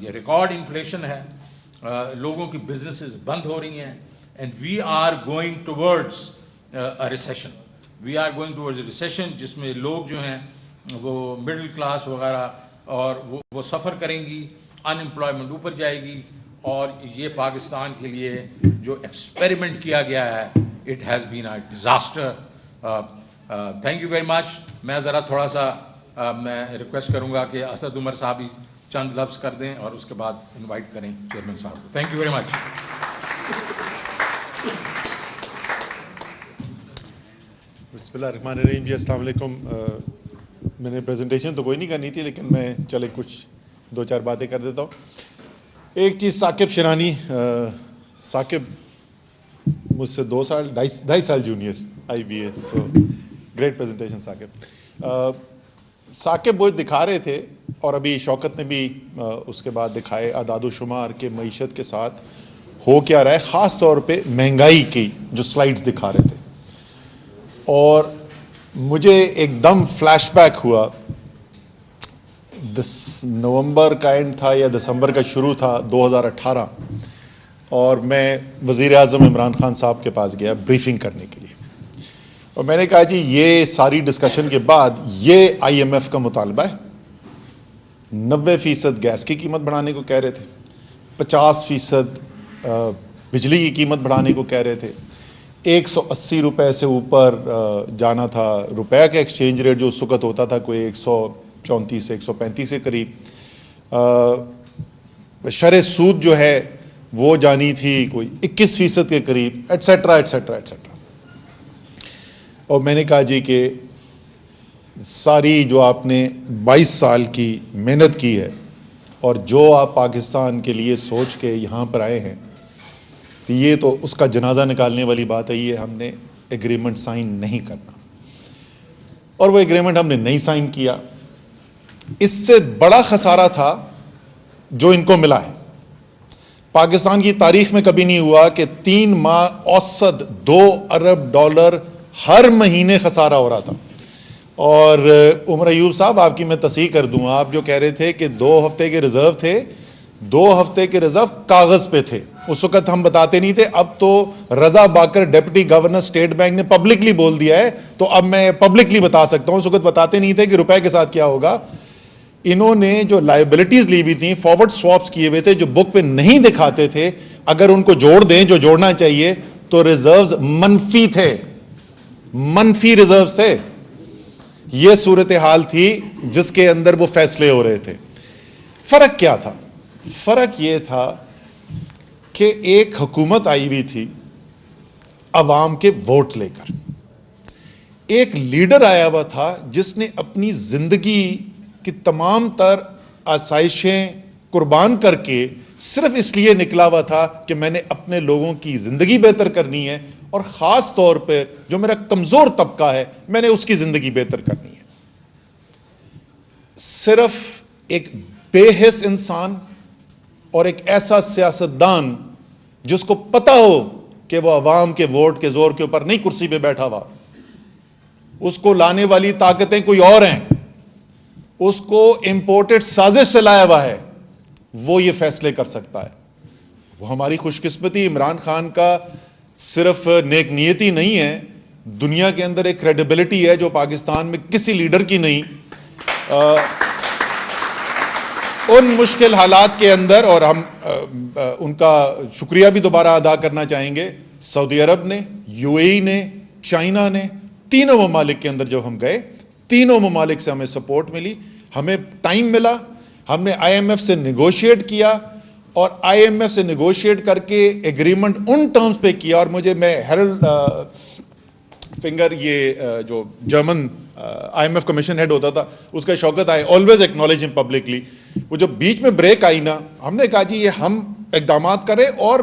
یہ ریکارڈ انفلیشن ہے، لوگوں کی بزنسز بند ہو رہی ہیں، and we are going towards recession, جس میں لوگ جو ہیں وہ مڈل کلاس وغیرہ اور وہ سفر کریں گی، ان امپلائمنٹ اوپر جائے گی، اور یہ پاکستان کے لیے جو ایکسپیریمنٹ کیا گیا ہے it has been a disaster. Thank you very much. میں ذرا تھوڑا سا میں ریکویسٹ کروں گا کہ اسد عمر صاحب بھی چند لفظ کر دیں اور اس کے بعد انوائٹ کریں چیئرمین صاحب کو۔ Thank you very much. بسم اللہ الرحمن الرحیم۔ جی السلام علیکم۔ میں نے پریزنٹیشن تو کوئی نہیں کرنی تھی، لیکن میں چلے کچھ 2-4 باتیں کر دیتا ہوں۔ ایک چیز، ثاقب شرانی، ثاقب مجھ سے 2.5 سال junior IBA، so great presentation Saqib. Saqib وہ دکھا رہے تھے، اور ابھی شوکت نے بھی اس کے بعد دکھائے اعداد و شمار کے معیشت کے ساتھ ہو کیا رہا ہے، خاص طور پہ مہنگائی کی جو سلائڈز دکھا رہے تھے، اور مجھے ایک دم فلیش بیک ہوا نومبر کا اینڈ تھا یا دسمبر کا شروع تھا 2018, اور میں وزیر اعظم عمران خان صاحب کے پاس گیا بریفنگ کرنے کے لیے, اور میں نے کہا جی یہ ساری ڈسکشن کے بعد یہ IMF کا مطالبہ ہے. 90% گیس کی قیمت بڑھانے کو کہہ رہے تھے, 50% بجلی کی قیمت بڑھانے کو کہہ رہے تھے, 180 روپے سے اوپر جانا تھا روپے کا ایکسچینج ریٹ جو اس وقت ہوتا تھا کوئی 134 سے 135 کے قریب, شرح سود جو ہے وہ جانی تھی کوئی 21% کے قریب, ایٹسیٹرا ایٹسیٹرا ایٹسیٹرا. اور میں نے کہا جی کہ ساری جو آپ نے 22 سال کی محنت کی ہے اور جو آپ پاکستان کے لیے سوچ کے یہاں پر آئے ہیں, تو یہ تو اس کا جنازہ نکالنے والی بات ہے. یہ ہم نے ایگریمنٹ سائن نہیں کرنا, اور وہ ایگریمنٹ ہم نے نہیں سائن کیا. اس سے بڑا خسارہ تھا جو ان کو ملا ہے. پاکستان کی تاریخ میں کبھی نہیں ہوا کہ 3 ماہ اوسط $2 ارب ہر مہینے خسارہ ہو رہا تھا. اور عمر ایوب صاحب, آپ کی میں تصحیح کر دوں, آپ جو کہہ رہے تھے کہ 2 ہفتے کے ریزرو تھے, 2 ہفتے کے ریزرو کاغذ پہ تھے. اس وقت ہم بتاتے نہیں تھے, اب تو Raza Baqir deputy governor state bank نے پبلکلی بول دیا ہے, تو اب میں پبلکلی بتا سکتا ہوں. اس وقت بتاتے نہیں تھے کہ روپے کے ساتھ کیا ہوگا. انہوں نے جو لائبلٹیز لی ہوئی تھیں, فارورڈ سواپس کیے ہوئے تھے جو بک پہ نہیں دکھاتے تھے, اگر ان کو جوڑ دیں جو جوڑنا چاہیے تو ریزروز منفی تھے, منفی ریزروز تھے. یہ صورتحال تھی جس کے اندر وہ فیصلے ہو رہے تھے. فرق کیا تھا؟ فرق یہ تھا کہ ایک حکومت آئی ہوئی تھی عوام کے ووٹ لے کر, ایک لیڈر آیا ہوا تھا جس نے اپنی زندگی کی تمام تر آسائشیں قربان کر کے صرف اس لیے نکلا ہوا تھا کہ میں نے اپنے لوگوں کی زندگی بہتر کرنی ہے, اور خاص طور پہ جو میرا کمزور طبقہ ہے میں نے اس کی زندگی بہتر کرنی ہے. صرف ایک بے حس انسان اور ایک ایسا سیاستدان جس کو پتا ہو کہ وہ عوام کے ووٹ کے زور کے اوپر نہیں کرسی پہ بیٹھا ہوا, اس کو لانے والی طاقتیں کوئی اور ہیں, اس کو امپورٹڈ سازش سے لایا ہوا ہے, وہ یہ فیصلے کر سکتا ہے. وہ ہماری خوش قسمتی عمران خان کا صرف نیک نیتی نہیں ہے, دنیا کے اندر ایک کریڈیبلٹی ہے جو پاکستان میں کسی لیڈر کی نہیں. ان مشکل حالات کے اندر, اور ہم ان کا شکریہ بھی دوبارہ ادا کرنا چاہیں گے, سعودی عرب نے, UAE نے, چائنا نے, تینوں ممالک کے اندر جب ہم گئے, تینوں ممالک سے ہمیں سپورٹ ملی, ہمیں ٹائم ملا, ہم نے IMF سے نیگوشیٹ کیا, اور IMF سے نیگوشیٹ کر کے ایگریمنٹ ان ٹرمز پہ کیا. اور میں ہیرلڈ فنگر, یہ جو جرمن IMF کمیشن ہیڈ ہوتا تھا, اس کا شوکت آئے آلویز ایکنالج ہم پبلکلی. وہ جب بیچ میں بریک آئی نا, ہم نے کہا جی یہ ہم اقدامات کریں, اور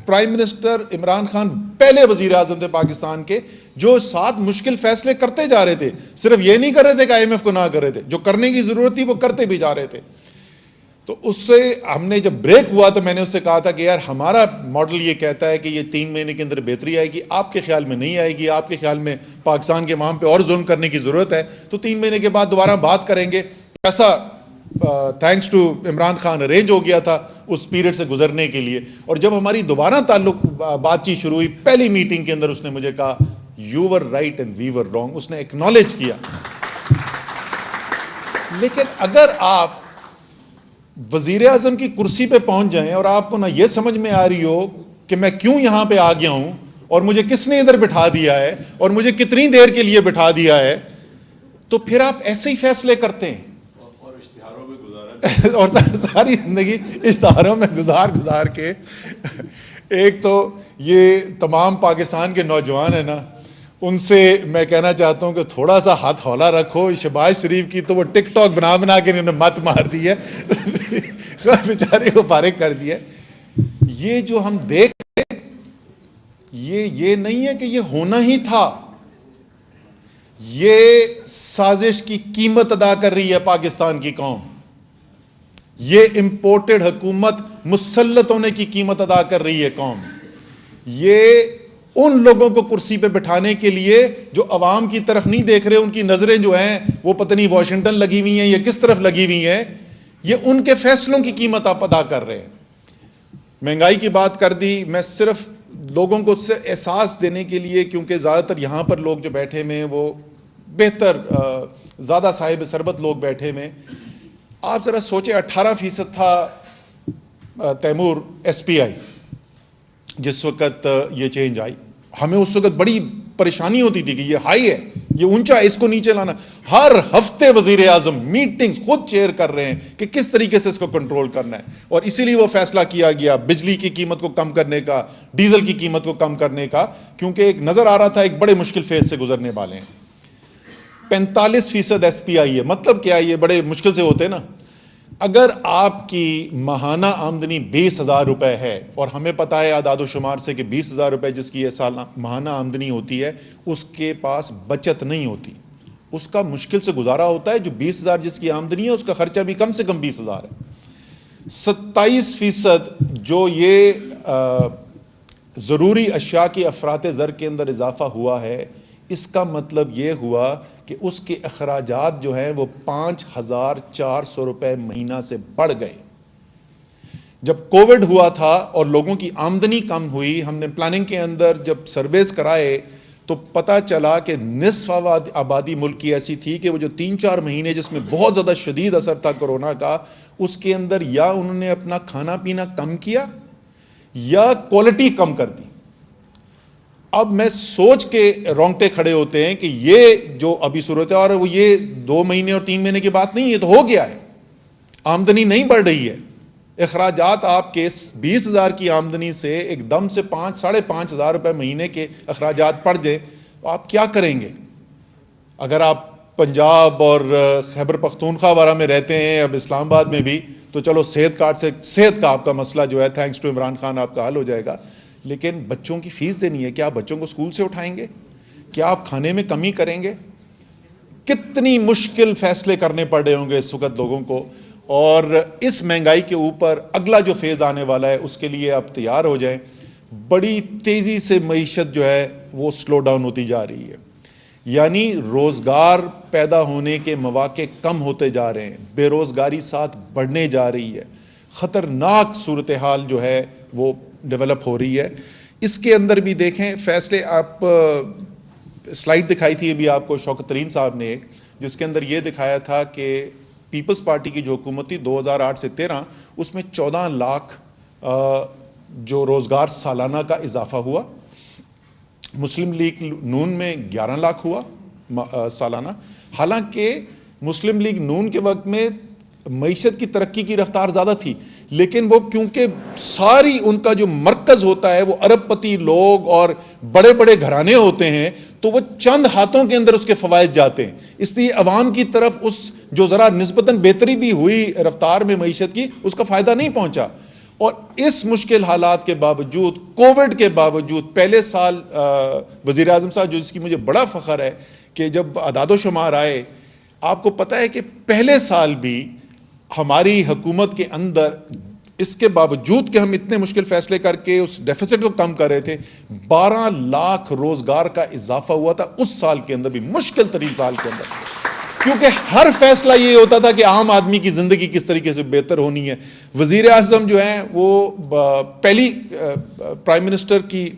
پرائم منسٹر عمران خان پہلے وزیر اعظم تھے پاکستان کے جو ساتھ مشکل فیصلے کرتے جا رہے تھے, صرف یہ نہیں کر رہے تھے کہ IMF کو نہ کر رہے تھے, جو کرنے کی ضرورت تھی وہ کرتے بھی جا رہے تھے. تو اس سے ہم نے جب بریک ہوا تو میں نے اس سے کہا تھا کہ یار ہمارا ماڈل یہ کہتا ہے کہ یہ 3 مہینے کے اندر بہتری آئے گی, آپ کے خیال میں نہیں آئے گی, آپ کے خیال میں پاکستان کے عوام پہ اور ظلم کرنے کی ضرورت ہے, تو 3 مہینے کے بعد دوبارہ بات کریں گے. ایسا thanks to Imran Khan arrange ہو گیا تھا اس پیریڈ سے گزرنے کے لیے. اور جب ہماری دوبارہ تعلق بات چیت شروع ہوئی, پہلی میٹنگ کے اندر اس نے مجھے کہا you were right and we were wrong, اس نے ایکنالج کیا. لیکن اگر آپ وزیر اعظم کی کرسی پہ پہنچ جائیں اور آپ کو نہ یہ سمجھ میں آ رہی ہو کہ میں کیوں یہاں پہ آ گیا ہوں, اور مجھے کس نے ادھر بٹھا دیا ہے, اور مجھے کتنی دیر کے لیے بٹھا دیا ہے, تو پھر آپ ایسے ہی فیصلے کرتے ہیں. اور ساری زندگی اشتہاروں میں گزار کے. ایک تو یہ تمام پاکستان کے نوجوان ہیں نا, ان سے میں کہنا چاہتا ہوں کہ تھوڑا سا ہاتھ ہولا رکھو. شہباز شریف کی تو وہ ٹک ٹاک بنا کے انہوں نے مت مار دی ہے, بیچارے کو فارغ کر دیا. یہ جو ہم دیکھ رہے یہ نہیں ہے کہ یہ ہونا ہی تھا, یہ سازش کی قیمت ادا کر رہی ہے پاکستان کی قوم. یہ امپورٹڈ حکومت مسلط ہونے کی قیمت ادا کر رہی ہے قوم. یہ ان لوگوں کو کرسی پہ بٹھانے کے لیے جو عوام کی طرف نہیں دیکھ رہے, ان کی نظریں جو ہیں وہ پتہ نہیں واشنگٹن لگی ہوئی ہیں یا کس طرف لگی ہوئی ہیں. یہ ان کے فیصلوں کی قیمت آپ ادا کر رہے ہیں. مہنگائی کی بات کر دی, میں صرف لوگوں کو احساس دینے کے لیے, کیونکہ زیادہ تر یہاں پر لوگ جو بیٹھے ہوئے ہیں وہ بہتر زیادہ صاحب ثروت لوگ بیٹھے ہوئے ہیں. آپ ذرا سوچیں 18% تھا تیمور ایس پی آئی جس وقت یہ چینج آئی. ہمیں اس وقت بڑی پریشانی ہوتی تھی کہ یہ ہائی ہے, یہ اونچا ہے, اس کو نیچے لانا. ہر ہفتے وزیر اعظم میٹنگز خود چیئر کر رہے ہیں کہ کس طریقے سے اس کو کنٹرول کرنا ہے, اور اسی لیے وہ فیصلہ کیا گیا بجلی کی قیمت کو کم کرنے کا, ڈیزل کی قیمت کو کم کرنے کا, کیونکہ ایک نظر آ رہا تھا ایک بڑے مشکل فیز سے گزرنے والے ہیں. 45% ایس پی آئی ہے. مطلب کیا ہے, یہ بڑے مشکل سے ہوتے نا. اگر آپ کی ماہانہ آمدنی 20,000 روپے ہے, اور ہمیں پتہ ہے اعداد و شمار سے کہ 20,000 روپے جس کی یہ سالانہ ماہانہ آمدنی ہوتی ہے اس کے پاس بچت نہیں ہوتی, اس کا مشکل سے گزارا ہوتا ہے. جو 20,000 جس کی آمدنی ہے اس کا خرچہ بھی کم سے کم 20,000 ہے. 27% جو یہ ضروری اشیاء کے افراط زر کے اندر اضافہ ہوا ہے, اس کا مطلب یہ ہوا کہ اس کے اخراجات جو ہیں وہ 5,400 روپے مہینہ سے بڑھ گئے. جب کووڈ ہوا تھا اور لوگوں کی آمدنی کم ہوئی, ہم نے پلاننگ کے اندر جب سرویز کرائے تو پتہ چلا کہ نصف آبادی ملک کی ایسی تھی کہ وہ جو 3-4 مہینے جس میں بہت زیادہ شدید اثر تھا کورونا کا, اس کے اندر یا انہوں نے اپنا کھانا پینا کم کیا یا کوالٹی کم کر دی. اب میں سوچ کے رونگٹے کھڑے ہوتے ہیں کہ یہ جو ابھی صورت ہے, اور وہ یہ 2 مہینے اور 3 مہینے کی بات نہیں, یہ تو ہو گیا ہے. آمدنی نہیں بڑھ رہی ہے, اخراجات آپ کے 20,000 کی آمدنی سے ایک دم سے 5,000-5,500 روپے مہینے کے اخراجات پڑ جائیں تو آپ کیا کریں گے؟ اگر آپ پنجاب اور خیبر پختونخوا وغیرہ میں رہتے ہیں, اب اسلام آباد میں بھی, تو چلو صحت کارڈ سے صحت کا آپ کا مسئلہ جو ہے تھینکس ٹو عمران خان آپ کا حل ہو جائے گا. لیکن بچوں کی فیس دینی ہے, کیا آپ بچوں کو اسکول سے اٹھائیں گے؟ کیا آپ کھانے میں کمی کریں گے؟ کتنی مشکل فیصلے کرنے پڑ رہے ہوں گے اس وقت لوگوں کو. اور اس مہنگائی کے اوپر اگلا جو فیز آنے والا ہے اس کے لیے آپ تیار ہو جائیں. بڑی تیزی سے معیشت جو ہے وہ سلو ڈاؤن ہوتی جا رہی ہے, یعنی روزگار پیدا ہونے کے مواقع کم ہوتے جا رہے ہیں, بے روزگاری ساتھ بڑھنے جا رہی ہے, خطرناک صورتحال جو ہے وہ ڈیولپ ہو رہی ہے. اس کے اندر بھی دیکھیں فیصلے, آپ سلائیڈ دکھائی تھی ابھی آپ کو شوکت ترین صاحب نے ایک, جس کے اندر یہ دکھایا تھا کہ پیپلز پارٹی کی جو حکومت تھی 2008 سے 13, اس میں 14 لاکھ جو روزگار سالانہ کا اضافہ ہوا. مسلم لیگ نون میں 11 لاکھ ہوا سالانہ. حالانکہ مسلم لیگ نون کے وقت میں معیشت کی ترقی کی رفتار زیادہ تھی, لیکن وہ کیونکہ ساری ان کا جو مرکز ہوتا ہے وہ ارب پتی لوگ اور بڑے بڑے گھرانے ہوتے ہیں, تو وہ چند ہاتھوں کے اندر اس کے فوائد جاتے ہیں, اس لیے عوام کی طرف اس جو ذرا نسبتاً بہتری بھی ہوئی رفتار میں معیشت کی, اس کا فائدہ نہیں پہنچا. اور اس مشکل حالات کے باوجود, کووڈ کے باوجود, پہلے سال وزیر اعظم صاحب, جو اس کی مجھے بڑا فخر ہے کہ جب اعداد و شمار آئے, آپ کو پتہ ہے کہ پہلے سال بھی ہماری حکومت کے اندر, اس کے باوجود کہ ہم اتنے مشکل فیصلے کر کے اس ڈیفیسٹ کو کم کر رہے تھے, 12 لاکھ روزگار کا اضافہ ہوا تھا اس سال کے اندر بھی, مشکل ترین سال کے اندر. کیونکہ ہر فیصلہ یہ ہوتا تھا کہ عام آدمی کی زندگی کس طریقے سے بہتر ہونی ہے. وزیر اعظم جو ہیں وہ پہلی پرائم منسٹر کی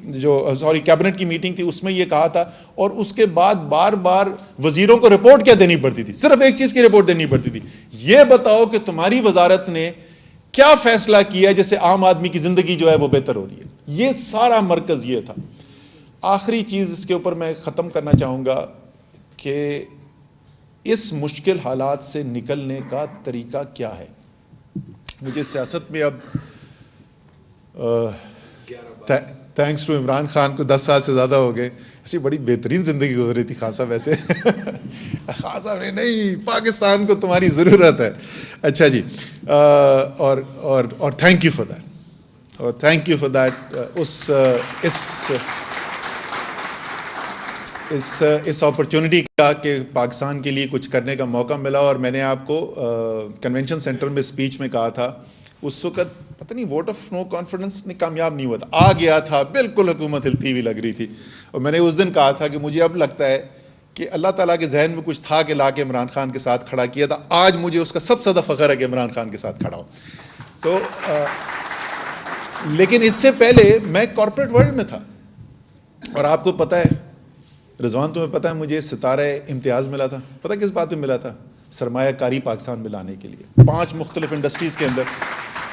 کیبنٹ کی میٹنگ تھی, اس میں یہ کہا تھا, اور اس کے بعد بار بار وزیروں کو رپورٹ کیا دینی پڑتی تھی, صرف ایک چیز کی رپورٹ دینی پڑتی تھی, یہ بتاؤ کہ تمہاری وزارت نے کیا فیصلہ کیا ہے جس سے عام آدمی کی زندگی جو ہے وہ بہتر ہو رہی ہے. یہ سارا مرکز یہ تھا. آخری چیز اس کے اوپر میں ختم کرنا چاہوں گا کہ اس مشکل حالات سے نکلنے کا طریقہ کیا ہے. مجھے سیاست میں اب تھینکس ٹو عمران خان کو 10 سال سے زیادہ ہو گئے, ایسی بڑی بہترین زندگی گزری تھی خان صاحب. ویسے خان صاحب نے نہیں, پاکستان کو تمہاری ضرورت ہے. اچھا جی, اور تھینک یو فار دیٹ, اور تھینک یو فار دیٹ. اس اپرچونٹی کا کہ پاکستان کے لیے کچھ کرنے کا موقع ملا. اور میں نے آپ کو کنونشن سینٹر میں اسپیچ میں کہا تھا, اس وقت پتہ نہیں ووٹ آف نو کانفیڈنس نے کامیاب نہیں ہوا تھا, آ گیا تھا, بالکل حکومت ہلتی ہوئی لگ رہی تھی. اور میں نے اس دن کہا تھا کہ مجھے اب لگتا ہے کہ اللہ تعالیٰ کے ذہن میں کچھ تھا کہ لا کے عمران خان کے ساتھ کھڑا کیا تھا. آج مجھے اس کا سب سے زیادہ فخر ہے کہ عمران خان کے ساتھ کھڑا ہوں. تو لیکن اس سے پہلے میں کارپوریٹ ورلڈ میں تھا, اور آپ کو پتہ ہے رضوان, تمہیں پتہ ہے مجھے ستارہ امتیاز ملا تھا. پتہ کس بات میں ملا تھا؟ سرمایہ کاری پاکستان میں لانے کے لیے 5 مختلف انڈسٹریز کے اندر.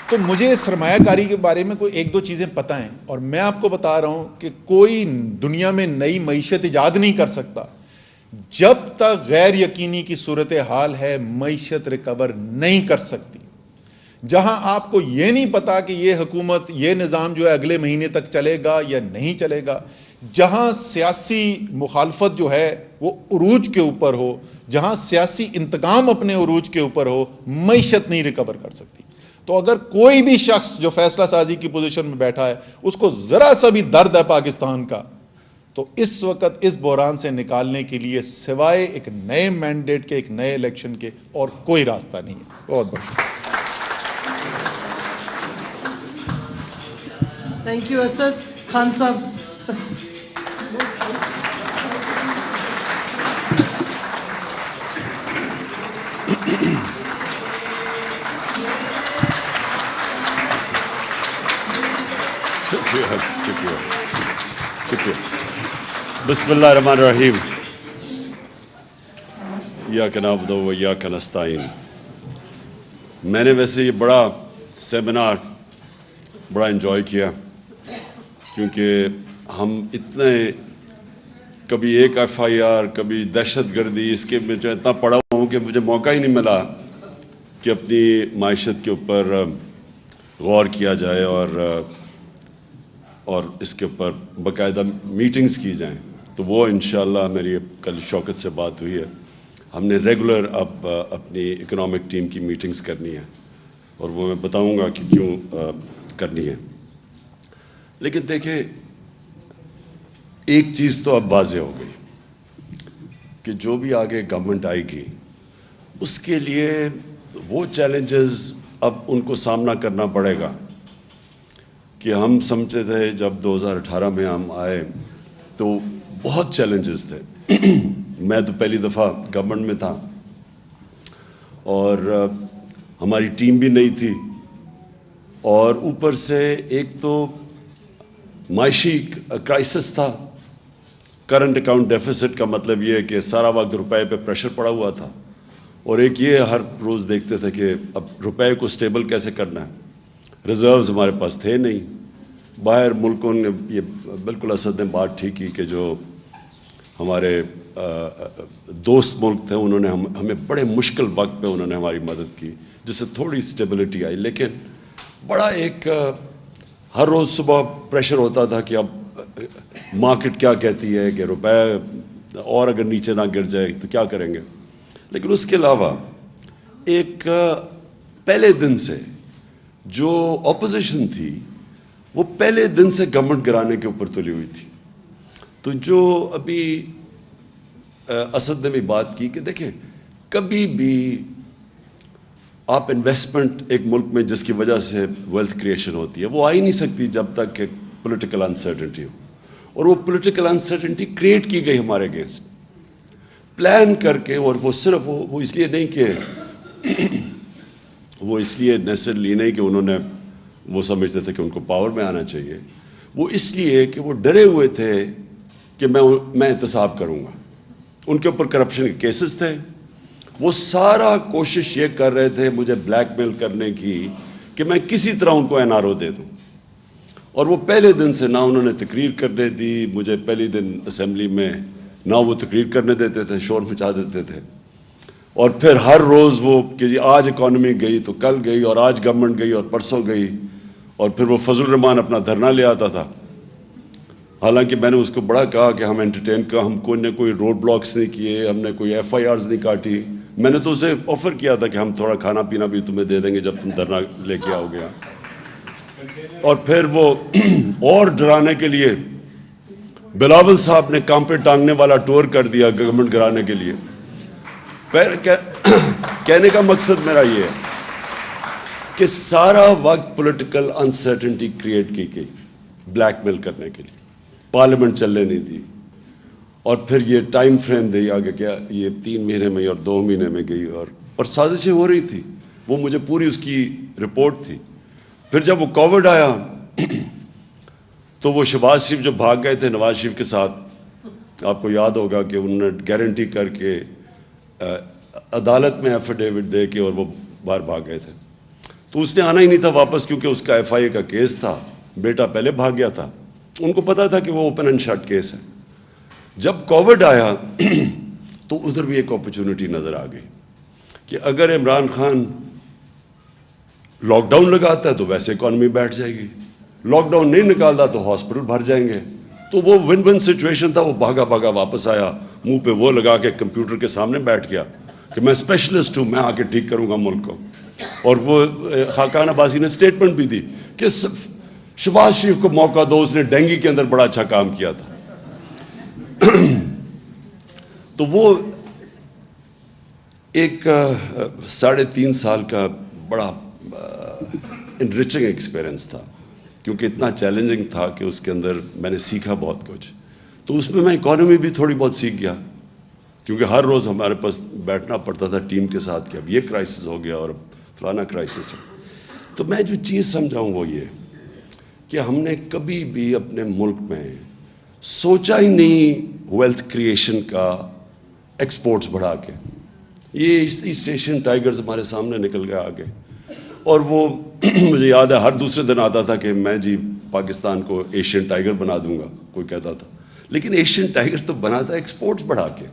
تو مجھے سرمایہ کاری کے بارے میں کوئی 1-2 چیزیں پتہ ہیں, اور میں آپ کو بتا رہا ہوں کہ کوئی دنیا میں نئی معیشت ایجاد نہیں کر سکتا جب تک غیر یقینی کی صورتحال ہے. معیشت ریکور نہیں کر سکتی جہاں آپ کو یہ نہیں پتا کہ یہ حکومت, یہ نظام جو ہے اگلے مہینے تک چلے گا یا نہیں چلے گا, جہاں سیاسی مخالفت جو ہے وہ عروج کے اوپر ہو, جہاں سیاسی انتقام اپنے عروج کے اوپر ہو, معیشت نہیں ریکور کر سکتی. تو اگر کوئی بھی شخص جو فیصلہ سازی کی پوزیشن میں بیٹھا ہے اس کو ذرا سا بھی درد ہے پاکستان کا, تو اس وقت اس بحران سے نکالنے کے لیے سوائے ایک نئے مینڈیٹ کے, ایک نئے الیکشن کے, اور کوئی راستہ نہیں ہے. بہت بہت شکریہ. تھینک یو اسد خان صاحب. شکریہ. بسم اللہ الرحمن الرحیم. ایاک نعبد و ایاک نستعین. میں نے ویسے یہ بڑا سیمینار بڑا انجوائے کیا, کیونکہ ہم اتنے کبھی ایک FIR, کبھی دہشت گردی, اس کے میں جو اتنا پڑا ہوا ہوں کہ مجھے موقع ہی نہیں ملا کہ اپنی معیشت کے اوپر غور کیا جائے اور اس کے اوپر باقاعدہ میٹنگز کی جائیں. تو وہ انشاءاللہ میری کل شوکت سے بات ہوئی ہے, ہم نے ریگولر اب اپنی اکنامک ٹیم کی میٹنگز کرنی ہے, اور وہ میں بتاؤں گا کہ کیوں کرنی ہے. لیکن دیکھیں, ایک چیز تو اب واضح ہو گئی کہ جو بھی آگے گورنمنٹ آئے گی اس کے لیے وہ چیلنجز اب ان کو سامنا کرنا پڑے گا کہ ہم سمجھتے تھے جب 2018 میں ہم آئے تو بہت چیلنجز تھے. میں تو پہلی دفعہ گورنمنٹ میں تھا اور ہماری ٹیم بھی نہیں تھی, اور اوپر سے ایک تو معاشی کرائسس تھا. کرنٹ اکاؤنٹ ڈیفیسٹ کا مطلب یہ ہے کہ سارا وقت روپے پہ پریشر پڑا ہوا تھا, اور ایک یہ ہر روز دیکھتے تھے کہ اب روپے کو سٹیبل کیسے کرنا ہے. ریزروز ہمارے پاس تھے نہیں. باہر ملکوں نے, یہ بالکل اسد نے بات ٹھیک کی کہ جو ہمارے دوست ملک تھے انہوں نے ہمیں بڑے مشکل وقت پہ انہوں نے ہماری مدد کی, جس سے تھوڑی سٹیبلٹی آئی. لیکن بڑا ایک ہر روز صبح پریشر ہوتا تھا کہ اب مارکیٹ کیا کہتی ہے کہ روپے اور اگر نیچے نہ گر جائے تو کیا کریں گے. لیکن اس کے علاوہ ایک پہلے دن سے جو اپوزیشن تھی وہ پہلے دن سے گورنمنٹ گرانے کے اوپر تلی ہوئی تھی. تو جو ابھی اسد نے بھی بات کی کہ دیکھیں, کبھی بھی آپ انویسٹمنٹ ایک ملک میں جس کی وجہ سے ویلتھ کریشن ہوتی ہے وہ آ ہی نہیں سکتی جب تک کہ پولیٹیکل انسرٹنٹی ہو, اور وہ پولیٹیکل انسرٹنٹی کریٹ کی گئی ہمارے اگینسٹ پلان کر کے. اور وہ صرف وہ اس لیے نہیں کہ وہ اس لیے نیسرلی نہیں کہ انہوں نے وہ سمجھتے تھے کہ ان کو پاور میں آنا چاہیے, وہ اس لیے کہ وہ ڈرے ہوئے تھے کہ میں احتساب کروں گا. ان کے اوپر کرپشن کے کیسز تھے, وہ سارا کوشش یہ کر رہے تھے مجھے بلیک میل کرنے کی کہ میں کسی طرح ان کو NRO دے دوں. اور وہ پہلے دن سے نہ انہوں نے تقریر کرنے دی مجھے, پہلی دن اسمبلی میں نہ وہ تقریر کرنے دیتے تھے, شور مچا دیتے تھے. اور پھر ہر روز وہ کہ جی آج اکانومی گئی تو کل گئی, اور آج گورنمنٹ گئی اور پرسوں گئی. اور پھر وہ فضل الرحمان اپنا دھرنا لے آتا تھا. حالانکہ میں نے اس کو بڑا کہا کہ ہم انٹرٹین کا, ہم کوئی نہ کوئی روڈ بلاکس نہیں کیے, ہم نے کوئی FIRs نہیں کاٹی. میں نے تو اسے آفر کیا تھا کہ ہم تھوڑا کھانا پینا بھی تمہیں دے دیں گے جب تم دھرنا لے کے آؤ گے. اور پھر وہ اور ڈرانے کے لیے بلاول صاحب نے کام پہ ٹانگنے والا ٹور کر دیا گورنمنٹ گرانے کے لیے. کہنے کا مقصد میرا یہ ہے کہ سارا وقت پولیٹیکل انسرٹنٹی کریٹ کی گئی بلیک میل کرنے کے لیے. پارلیمنٹ چلنے نہیں دی, اور پھر یہ ٹائم فریم دیا کہ کیا یہ 3 مہینے میں اور 2 مہینے میں گئی, اور سازشیں ہو رہی تھی, وہ مجھے پوری اس کی رپورٹ تھی. پھر جب وہ کووڈ آیا تو وہ شہباز شریف جو بھاگ گئے تھے نواز شریف کے ساتھ, آپ کو یاد ہوگا کہ انہوں نے گارنٹی کر کے عدالت میں ایفیڈیوٹ دے کے اور وہ باہر بھاگ گئے تھے. تو اس نے آنا ہی نہیں تھا واپس, کیونکہ اس کا FIA کا کیس تھا, بیٹا پہلے بھاگ گیا تھا, ان کو پتا تھا کہ وہ اوپن اینڈ شٹ کیس ہے. جب کووڈ آیا تو ادھر بھی ایک اپرچونٹی نظر آ گئی کہ اگر عمران خان لاک ڈاؤن لگاتا ہے تو ویسے اکانومی بیٹھ جائے گی, لاک ڈاؤن نہیں نکالتا تو ہاسپٹل بھر جائیں گے. تو وہ ون ون سچویشن تھا. وہ بھاگا بھاگا واپس آیا, منہ پہ وہ لگا کے کمپیوٹر کے سامنے بیٹھ گیا کہ میں اسپیشلسٹ ہوں, میں آ کے ٹھیک کروں گا ملک کو. اور وہ خاقان عباسی نے اسٹیٹمنٹ بھی دی کہ شہباز شریف کو موقع دو, اس نے ڈینگی کے اندر بڑا اچھا کام کیا تھا. تو وہ ایک 3.5 سال کا بڑا انریچنگ ایکسپیرئنس تھا, کیونکہ اتنا چیلنجنگ تھا کہ اس کے اندر میں نے سیکھا بہت کچھ. تو اس میں اکانومی بھی تھوڑی بہت سیکھ گیا, کیونکہ ہر روز ہمارے پاس بیٹھنا پڑتا تھا ٹیم کے ساتھ کہ اب یہ کرائسس ہو گیا اور فلانا کرائسس ہے. تو میں جو چیز سمجھاؤں وہ یہ کہ ہم نے کبھی بھی اپنے ملک میں سوچا ہی نہیں ویلتھ کریشن کا ایکسپورٹس بڑھا کے. یہ ایسٹ ایشین ٹائیگرز ہمارے سامنے نکل گیا آگے, اور وہ مجھے یاد ہے ہر دوسرے دن آتا تھا کہ میں جی پاکستان کو ایشین ٹائیگر بنا دوں گا, کوئی کہتا تھا. لیکن ایشین ٹائیگر تو بنا تھا ایکسپورٹس بڑھا کے.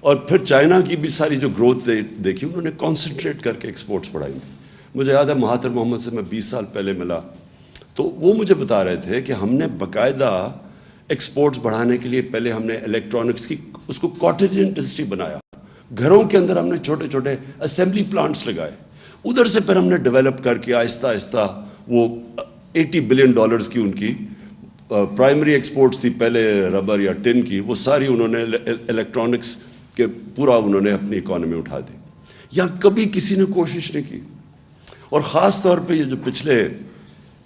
اور پھر چائنا کی بھی ساری جو گروتھ دیکھی انہوں نے کانسنٹریٹ کر کے ایکسپورٹس بڑھائی تھی. مجھے یاد ہے مہاتر محمد سے میں 20 سال پہلے ملا تو وہ مجھے بتا رہے تھے کہ ہم نے باقاعدہ ایکسپورٹس بڑھانے کے لیے پہلے ہم نے الیکٹرانکس کی اس کو کاٹیج انڈسٹری بنایا. گھروں کے اندر ہم نے چھوٹے چھوٹے اسمبلی پلانٹس لگائے. ادھر سے پھر ہم نے ڈیولپ کر کے آہستہ آہستہ وہ $80 بلین کی ان کی پرائمری ایکسپورٹس تھی پہلے ربر یا ٹن کی, وہ ساری انہوں نے الیکٹرانکس کے پورا انہوں نے اپنی اکانومی اٹھا دی. یا کبھی کسی نے کوشش نہیں کی. اور خاص طور پہ یہ جو پچھلے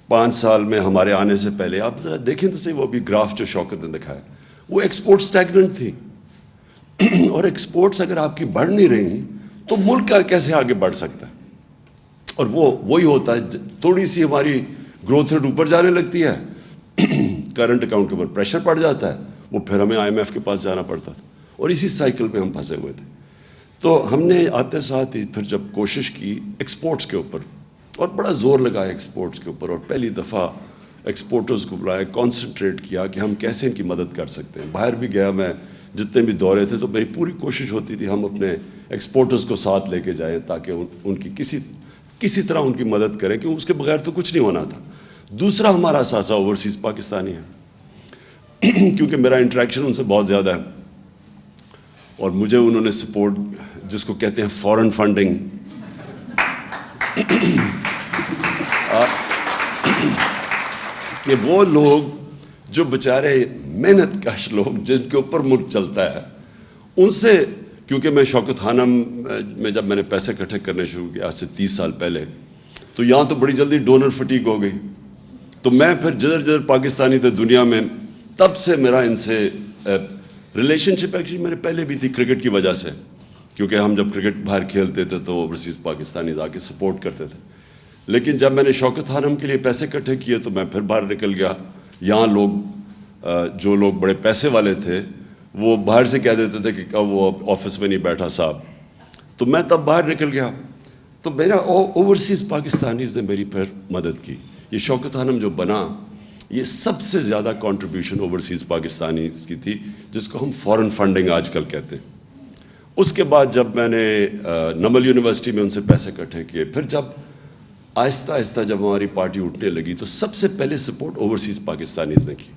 5 سال میں ہمارے آنے سے پہلے آپ ذرا دیکھیں تو صحیح, وہ بھی گراف جو شوکت نے دکھایا, وہ ایکسپورٹ اسٹیگننٹ تھی. اور ایکسپورٹس اگر آپ کی بڑھ نہیں رہی تو ملک کا کیسے آگے بڑھ سکتا ہے. اور وہی ہوتا ہے, تھوڑی سی ہماری گروتھ ریٹ اوپر جانے لگتی ہے, کرنٹ اکاؤنٹ کے اوپر پریشر پڑ جاتا ہے, وہ پھر ہمیں IMF کے پاس جانا پڑتا تھا, اور اسی سائیکل پہ ہم پھنسے ہوئے تھے. تو ہم نے آتے ساتھ ہی پھر جب کوشش کی ایکسپورٹس کے اوپر, اور بڑا زور لگایا ایکسپورٹس کے اوپر, اور پہلی دفعہ ایکسپورٹرز کو بلایا, کانسنٹریٹ کیا کہ ہم کیسے ان کی مدد کر سکتے ہیں. باہر بھی گیا میں, جتنے بھی دورے تھے تو میری پوری کوشش ہوتی تھی ہم اپنے ایکسپورٹرز کو ساتھ لے کے جائیں تاکہ ان کی کسی طرح ان کی مدد کریں, کیونکہ اس کے بغیر تو کچھ نہیں ہونا تھا. دوسرا ہمارا اثاثہ اوورسیز پاکستانی ہے, کیونکہ میرا انٹریکشن ان سے بہت زیادہ ہے, اور مجھے انہوں نے سپورٹ جس کو کہتے ہیں فورن فنڈنگ, کہ وہ لوگ جو بیچارے محنت کش لوگ جن کے اوپر ملک چلتا ہے, ان سے, کیونکہ میں شوکت خانہ میں جب میں نے پیسے اکٹھے کرنے شروع کیا آج سے 30 سال پہلے, تو یہاں تو بڑی جلدی ڈونر فٹیگ ہو گئی. تو میں پھر جدھر پاکستانی تھے دنیا میں, تب سے میرا ان سے ریلیشن شپ ایکچولی میرے پہلے بھی تھی کرکٹ کی وجہ سے, کیونکہ ہم جب کرکٹ باہر کھیلتے تھے تو اوورسیز پاکستانی آ کے سپورٹ کرتے تھے. لیکن جب میں نے شوکت خانم کے لیے پیسے اکٹھے کیے تو میں پھر باہر نکل گیا. یہاں لوگ جو لوگ بڑے پیسے والے تھے وہ باہر سے کہہ دیتے تھے کہ وہ آفس میں نہیں بیٹھا صاحب, تو میں تب باہر نکل گیا. تو میرا اوورسیز پاکستانیز نے میری پھر مدد کی. یہ شوکت خانم جو بنا, یہ سب سے زیادہ کنٹریبیوشن اوورسیز پاکستانیز کی تھی, جس کو ہم فورن فنڈنگ آج کل کہتے ہیں. اس کے بعد جب میں نے نمل یونیورسٹی میں ان سے پیسے اکٹھے کیے, پھر جب آہستہ آہستہ جب ہماری پارٹی اٹھنے لگی تو سب سے پہلے سپورٹ اوورسیز پاکستانیز نے کی,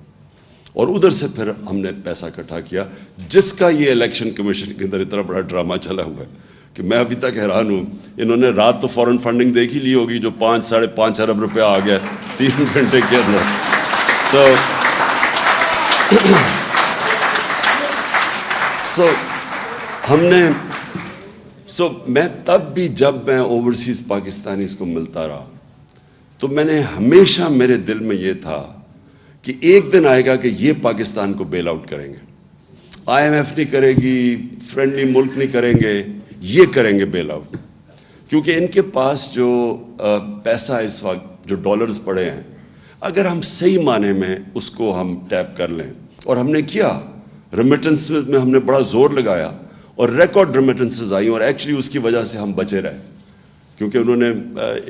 اور ادھر سے پھر ہم نے پیسہ اکٹھا کیا, جس کا یہ الیکشن کمیشن کے اندر اتنا بڑا ڈرامہ چلا ہوا ہے کہ میں ابھی تک حیران ہوں. انہوں نے رات تو فورن فنڈنگ دیکھ ہی لی ہوگی جو 5-5.5 ارب روپیہ آ گیا 3 گھنٹے کے اندر. تو میں تب بھی جب میں اوورسیز پاکستانیز کو ملتا رہا تو میں نے ہمیشہ, میرے دل میں یہ تھا کہ ایک دن آئے گا کہ یہ پاکستان کو بیل آؤٹ کریں گے. IMF نہیں کرے گی, فرینڈلی ملک نہیں کریں گے, یہ کریں گے بیل آؤٹ. کیونکہ ان کے پاس جو پیسہ اس وقت جو ڈالرز پڑے ہیں, اگر ہم صحیح معنی میں اس کو ہم ٹیپ کر لیں, اور ہم نے کیا, ریمیٹنس میں ہم نے بڑا زور لگایا اور ریکارڈ ریمیٹنسز آئیں, اور ایکچولی اس کی وجہ سے ہم بچے رہے, کیونکہ انہوں نے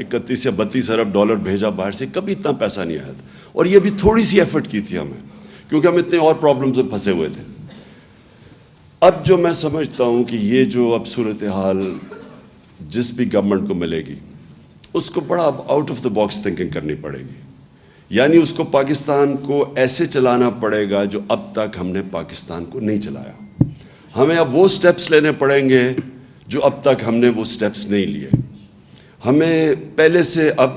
31 یا 32 ارب ڈالر بھیجا باہر سے, کبھی اتنا پیسہ نہیں آیا تھا. اور یہ بھی تھوڑی سی ایفرٹ کی تھی ہمیں, کیونکہ ہم اتنے اور پرابلمز میں پھنسے ہوئے تھے. اب جو میں سمجھتا ہوں کہ یہ جو اب صورتحال جس بھی گورنمنٹ کو ملے گی, اس کو بڑا اب out of the box thinking کرنی پڑے گی. یعنی اس کو پاکستان کو ایسے چلانا پڑے گا جو اب تک ہم نے پاکستان کو نہیں چلایا. ہمیں اب وہ سٹیپس لینے پڑیں گے جو اب تک ہم نے وہ سٹیپس نہیں لیے. ہمیں پہلے سے, اب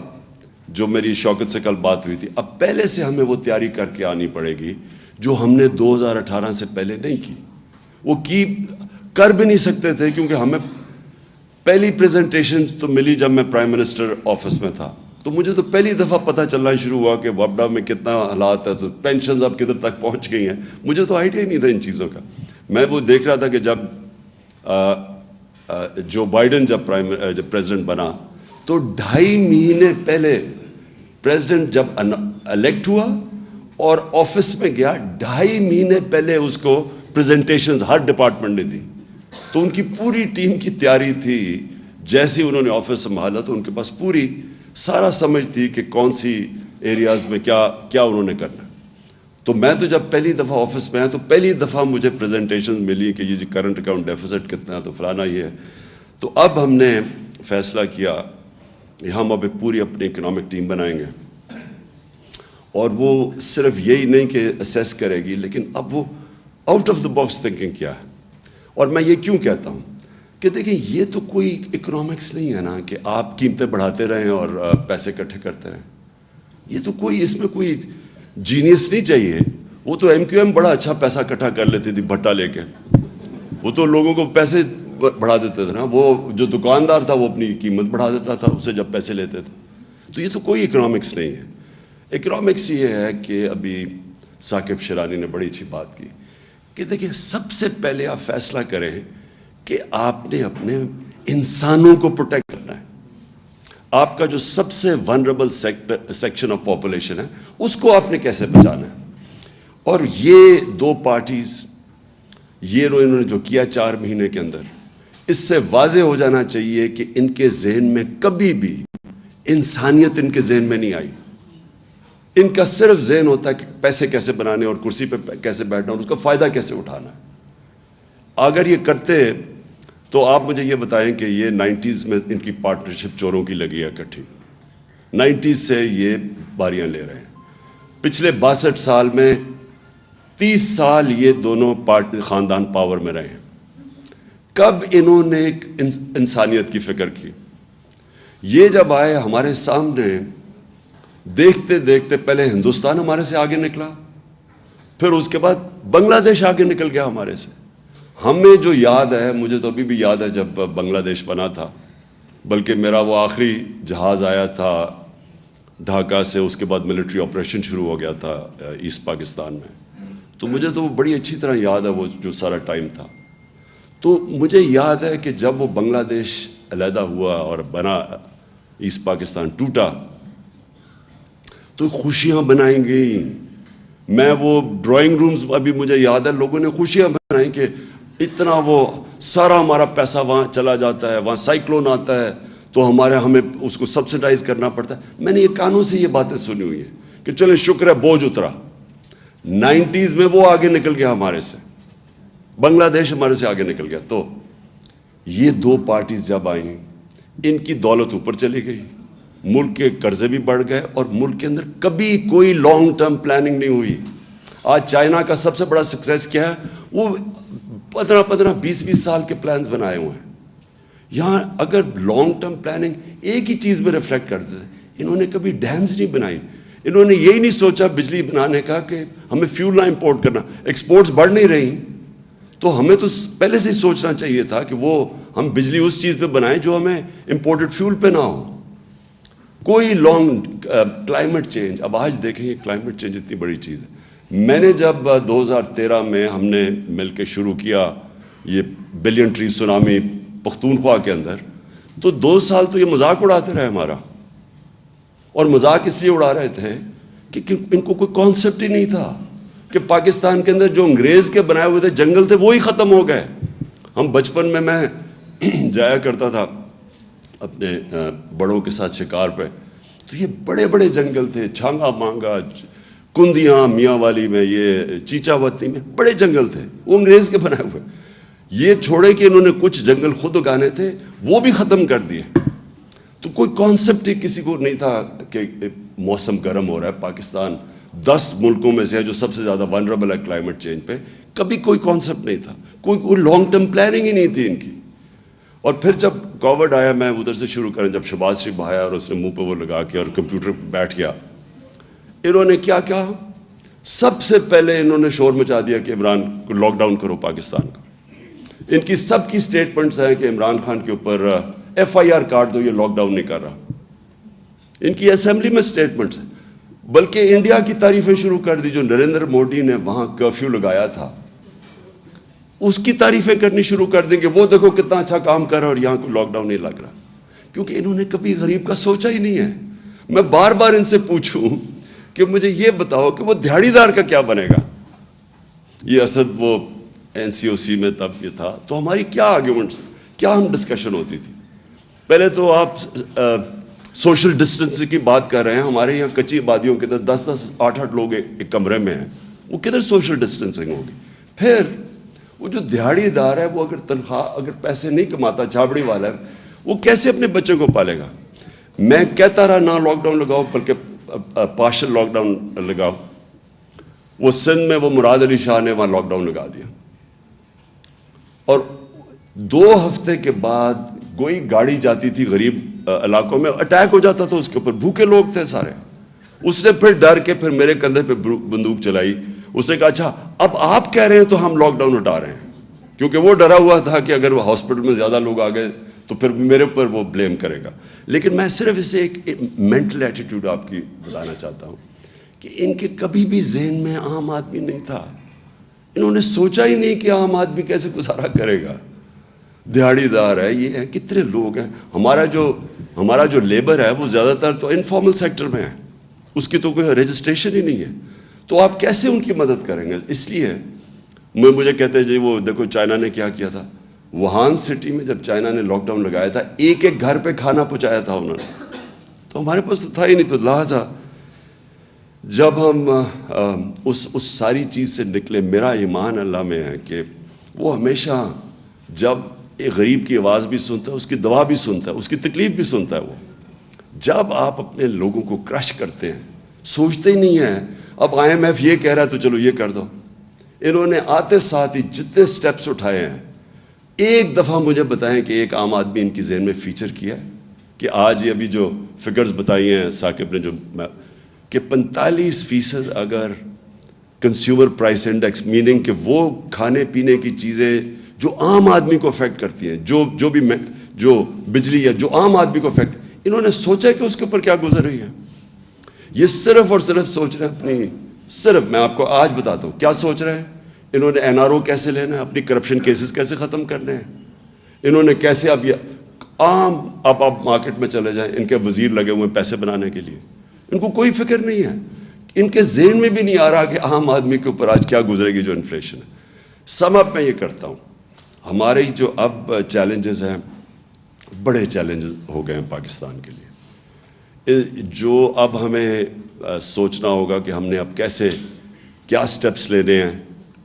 جو میری شوکت سے کل بات ہوئی تھی, اب پہلے سے ہمیں وہ تیاری کر کے آنی پڑے گی جو ہم نے 2018 سے پہلے نہیں کی. وہ کر بھی نہیں سکتے تھے, کیونکہ ہمیں پہلی پریزنٹیشن تو ملی جب میں پرائم منسٹر آفس میں تھا, تو مجھے تو پہلی دفعہ پتہ چلنا شروع ہوا کہ وابڈا میں کتنا حالات ہے, تو پینشنز اب کدھر تک پہنچ گئی ہیں. مجھے تو آئیڈیا ہی نہیں تھا ان چیزوں کا. میں وہ دیکھ رہا تھا کہ جب جو بائیڈن جب پریزیڈنٹ بنا, تو 2.5 مہینے پہلے پریزیڈنٹ جب الیکٹ ہوا اور آفس میں گیا, 2.5 مہینے پہلے اس کو پریزنٹیشنز ہر ڈپارٹمنٹ نے دی. تو ان کی پوری ٹیم کی تیاری تھی, جیسے انہوں نے آفس سنبھالا تو ان کے پاس پوری سارا سمجھ تھی کہ کون سی ایریاز میں کیا انہوں نے کرنا. تو میں تو جب پہلی دفعہ آفس میں آیا تو پہلی دفعہ مجھے پریزنٹیشنز ملی کہ یہ جو کرنٹ اکاؤنٹ ڈیفیسٹ کتنا ہے, تو فلانا یہ ہے. تو اب ہم نے فیصلہ کیا کہ ہم اب پوری اپنی اکنامک ٹیم بنائیں گے, اور وہ صرف یہی نہیں کہ اسیس کرے گی, لیکن اب وہ out of the box thinking کیا ہے. اور میں یہ کیوں کہتا ہوں کہ دیکھیں, یہ تو کوئی اکنامکس نہیں ہے نا کہ آپ قیمتیں بڑھاتے رہیں اور پیسے اکٹھے کرتے رہیں. یہ تو کوئی, اس میں کوئی جینیس نہیں چاہیے. وہ تو MQM بڑا اچھا پیسہ اکٹھا کر لیتی تھی بھٹا لے کے, وہ تو لوگوں کو پیسے بڑھا دیتے تھے نا. وہ جو دکاندار تھا وہ اپنی قیمت بڑھا دیتا تھا اسے جب پیسے لیتے تھے. تو یہ تو کوئی اکنامکس نہیں ہے. اکنامکس یہ ہے کہ ابھی ثاقب شیرانی نے بڑی اچھی بات کی کہ دیکھیں, سب سے پہلے آپ فیصلہ کریں کہ آپ نے اپنے انسانوں کو پروٹیکٹ کرنا ہے. آپ کا جو سب سے ونریبل سیکشن آف پاپولیشن ہے, اس کو آپ نے کیسے بچانا ہے. اور یہ دو پارٹیز, یہ انہوں نے جو کیا 4 مہینے کے اندر, اس سے واضح ہو جانا چاہیے کہ ان کے ذہن میں کبھی بھی انسانیت ان کے ذہن میں نہیں آئی. ان کا صرف ذہن ہوتا ہے کہ پیسے کیسے بنانے اور کرسی پہ کیسے بیٹھنا اور اس کا فائدہ کیسے اٹھانا ہے. اگر یہ کرتے تو آپ مجھے یہ بتائیں کہ یہ 90s میں ان کی پارٹنرشپ چوروں کی لگی ہے اکٹھی. 90s سے یہ باریاں لے رہے ہیں. پچھلے 62 سال میں 30 سال یہ دونوں خاندان پاور میں رہے ہیں. کب انہوں نے ایک انسانیت کی فکر کی؟ یہ جب آئے ہمارے سامنے, دیکھتے دیکھتے پہلے ہندوستان ہمارے سے آگے نکلا, پھر اس کے بعد بنگلہ دیش آگے نکل گیا ہمارے سے. ہمیں جو یاد ہے, مجھے تو ابھی بھی یاد ہے جب بنگلہ دیش بنا تھا, بلکہ میرا وہ آخری جہاز آیا تھا ڈھاکہ سے, اس کے بعد ملٹری آپریشن شروع ہو گیا تھا ایسٹ پاکستان میں. تو مجھے تو وہ بڑی اچھی طرح یاد ہے وہ جو سارا ٹائم تھا. تو مجھے یاد ہے کہ جب وہ بنگلہ دیش علیحدہ ہوا اور بنا, ایسٹ پاکستان ٹوٹا, تو خوشیاں بنائیں گئی. میں وہ ڈرائنگ رومز ابھی مجھے یاد ہے, لوگوں نے خوشیاں بنائیں کہ اتنا وہ سارا ہمارا پیسہ وہاں چلا جاتا ہے, وہاں سائیکلون آتا ہے تو ہمیں اس کو سبسیڈائز کرنا پڑتا ہے. میں نے یہ کانوں سے یہ باتیں سنی ہوئی ہیں کہ چلیں شکر ہے بوجھ اترا. 90s میں وہ آگے نکل گیا ہمارے سے, بنگلہ دیش ہمارے سے آگے نکل گیا. تو یہ دو پارٹیز جب آئیں, ان کی دولت اوپر چلی گئی, ملک کے قرضے بھی بڑھ گئے, اور ملک کے اندر کبھی کوئی لانگ ٹرم پلاننگ نہیں ہوئی. آج چائنا کا سب سے بڑا سکسیس کیا ہے, وہ 15-20 سال کے پلانز بنائے ہوئے ہیں. یہاں اگر لانگ ٹرم پلاننگ ایک ہی چیز میں ریفلیکٹ کرتے تھے, انہوں نے کبھی ڈیمز نہیں بنائی. انہوں نے یہی نہیں سوچا بجلی بنانے کا کہ ہمیں فیول نہ امپورٹ کرنا. ایکسپورٹس بڑھ نہیں رہی, تو ہمیں تو پہلے سے ہی سوچنا چاہیے تھا کہ وہ ہم بجلی اس چیز پہ بنائیں جو ہمیں امپورٹڈ فیول پہ نہ ہو. کوئی لانگ کلائمیٹ چینج, اب آج دیکھیں یہ کلائمیٹ چینج اتنی بڑی چیز ہے. میں نے جب 2013 میں ہم نے مل کے شروع کیا یہ بلین ٹری سونامی پختونخوا کے اندر، تو 2 سال تو یہ مذاق اڑاتے رہے ہمارا. اور مذاق اس لیے اڑا رہے تھے کہ ان کو کوئی کانسیپٹ ہی نہیں تھا کہ پاکستان کے اندر جو انگریز کے بنائے ہوئے تھے جنگل تھے وہی ختم ہو گئے. ہم بچپن میں جایا کرتا تھا اپنے بڑوں کے ساتھ شکار پہ، تو یہ بڑے بڑے جنگل تھے، چھانگا مانگا، کندیاں، میاں والی میں، یہ چیچا وطنی میں بڑے جنگل تھے، وہ انگریز کے بنائے ہوئے. یہ چھوڑے کہ انہوں نے کچھ جنگل خود اگانے تھے وہ بھی ختم کر دیے. تو کوئی کانسیپٹ ہی کسی کو نہیں تھا کہ موسم گرم ہو رہا ہے. پاکستان 10 ملکوں میں سے ہے جو سب سے زیادہ ونربل ہے کلائمیٹ چینج پہ. کبھی کوئی کانسیپٹ نہیں تھا، کوئی لانگ ٹرم پلاننگ ہی نہیں تھی ان کی. اور پھر جب کووڈ آیا، میں ادھر سے شروع کریں، جب شہباز شریف آیا اور اس نے منہ پہ وہ لگا کے اور کمپیوٹر پہ بیٹھ گیا، انہوں نے کیا کہا؟ سب سے پہلے انہوں نے شور مچا دیا کہ عمران کو لاک ڈاؤن کرو پاکستان کا. ان کی سب کی سٹیٹمنٹس ہیں کہ عمران خان کے اوپر FIR کاٹ دو، یہ لاک ڈاؤن نہیں کر رہا. ان کی اسمبلی میں سٹیٹمنٹس ہیں. بلکہ انڈیا کی تعریفیں شروع کر دی. جو نریندر مودی نے وہاں کرفیو لگایا تھا اس کی تعریفیں کرنی شروع کر دیں کہ وہ دیکھو کتنا اچھا کام کر رہا ہے اور یہاں کوئی لاک ڈاؤن نہیں لگ رہا. کیونکہ انہوں نے کبھی غریب کا سوچا ہی نہیں ہے. میں بار بار ان سے پوچھوں کہ مجھے یہ بتاؤ کہ وہ دیہڑی دار کا کیا بنے گا. یہ اسد وہ NCOC میں تب یہ تھا، تو ہماری کیا آرگیومنٹس، کیا ہم ڈسکشن ہوتی تھی. پہلے تو آپ سوشل ڈسٹنس کی بات کر رہے ہیں. ہمارے یہاں کچی آبادیوں کے اندر 10-10 8-8 لوگ ایک کمرے میں ہیں، وہ کدھر سوشل ڈسٹنسنگ ہوگی. پھر وہ جو دیہڑی دار ہے، وہ اگر تنخواہ اگر پیسے نہیں کماتا، چھابڑی والا ہے، وہ کیسے اپنے بچوں کو پالے گا. میں کہتا رہا نہ لاک ڈاؤن لگاؤ بلکہ پارشل لاک ڈاؤن لگاؤ. وہ سندھ میں وہ مراد علی شاہ نے وہاں لاک ڈاؤن لگا دیا. اور 2 ہفتے کے بعد کوئی گاڑی جاتی تھی غریب علاقوں میں، اٹیک ہو جاتا تھا اس کے اوپر. بھوکے لوگ تھے سارے. اس نے پھر ڈر کے پھر میرے کندھے پہ بندوق چلائی. اس نے کہا اچھا اب آپ کہہ رہے ہیں تو ہم لاک ڈاؤن ہٹا رہے ہیں. کیونکہ وہ ڈرا ہوا تھا کہ اگر وہ ہاسپٹل میں زیادہ لوگ آ گئے تو پھر میرے اوپر وہ بلیم کرے گا. لیکن میں صرف اسے ایک مینٹل ایٹیٹیوڈ آپ کی بتانا چاہتا ہوں کہ ان کے کبھی بھی ذہن میں عام آدمی نہیں تھا. انہوں نے سوچا ہی نہیں کہ عام آدمی کیسے گزارا کرے گا. دیہڑی دار ہے، یہ ہے، کتنے لوگ ہیں. ہمارا جو لیبر ہے وہ زیادہ تر تو انفارمل سیکٹر میں ہے، اس کی تو کوئی رجسٹریشن ہی نہیں ہے. تو آپ کیسے ان کی مدد کریں گے؟ اس لیے مجھے کہتے ہیں جی وہ دیکھو چائنا نے کیا کیا تھا. ووہان سٹی میں جب چائنا نے لاک ڈاؤن لگایا تھا، ایک گھر پہ کھانا پہنچایا تھا انہوں نے. تو ہمارے پاس تو تھا ہی نہیں. تو لہٰذا جب ہم اس ساری چیز سے نکلے، میرا ایمان اللہ میں ہے کہ وہ ہمیشہ جب ایک غریب کی آواز بھی سنتا ہے، اس کی دعا بھی سنتا ہے، اس کی تکلیف بھی سنتا ہے. وہ جب آپ اپنے لوگوں کو کرش کرتے ہیں، سوچتے ہی نہیں ہیں اب IMF یہ کہہ رہا ہے تو چلو یہ کر دو. انہوں نے آتے ساتھ ہی جتنے سٹیپس اٹھائے ہیں، ایک دفعہ مجھے بتائیں کہ ایک عام آدمی ان کی ذہن میں فیچر کیا ہے کہ آج یہ ابھی جو فگرز بتائی ہیں ثاقب نے، جو کہ 45% اگر کنزیومر پرائس انڈیکس، میننگ کہ وہ کھانے پینے کی چیزیں جو عام آدمی کو افیکٹ کرتی ہیں، جو بجلی ہے جو عام آدمی کو افیکٹ، انہوں نے سوچا ہے کہ اس کے اوپر کیا گزر رہی ہے. یہ صرف اور صرف سوچ رہے ہیں اپنی، صرف میں آپ کو آج بتاتا ہوں کیا سوچ رہے ہیں. انہوں نے NRO کیسے لینا ہے، اپنی کرپشن کیسز کیسے ختم کرنے ہیں. انہوں نے کیسے اب یہ عام آپ مارکیٹ میں چلے جائیں، ان کے وزیر لگے ہوئے ہیں پیسے بنانے کے لیے. ان کو کوئی فکر نہیں ہے. ان کے ذہن میں بھی نہیں آ رہا کہ عام آدمی کے اوپر آج کیا گزرے گی جو انفلیشن ہے. سم اپ میں یہ کرتا ہوں، ہمارے جو اب چیلنجز ہیں بڑے چیلنجز ہو گئے ہیں پاکستان کے لیے. جو اب ہمیں سوچنا ہوگا کہ ہم نے اب کیسے کیا سٹیپس لینے ہیں.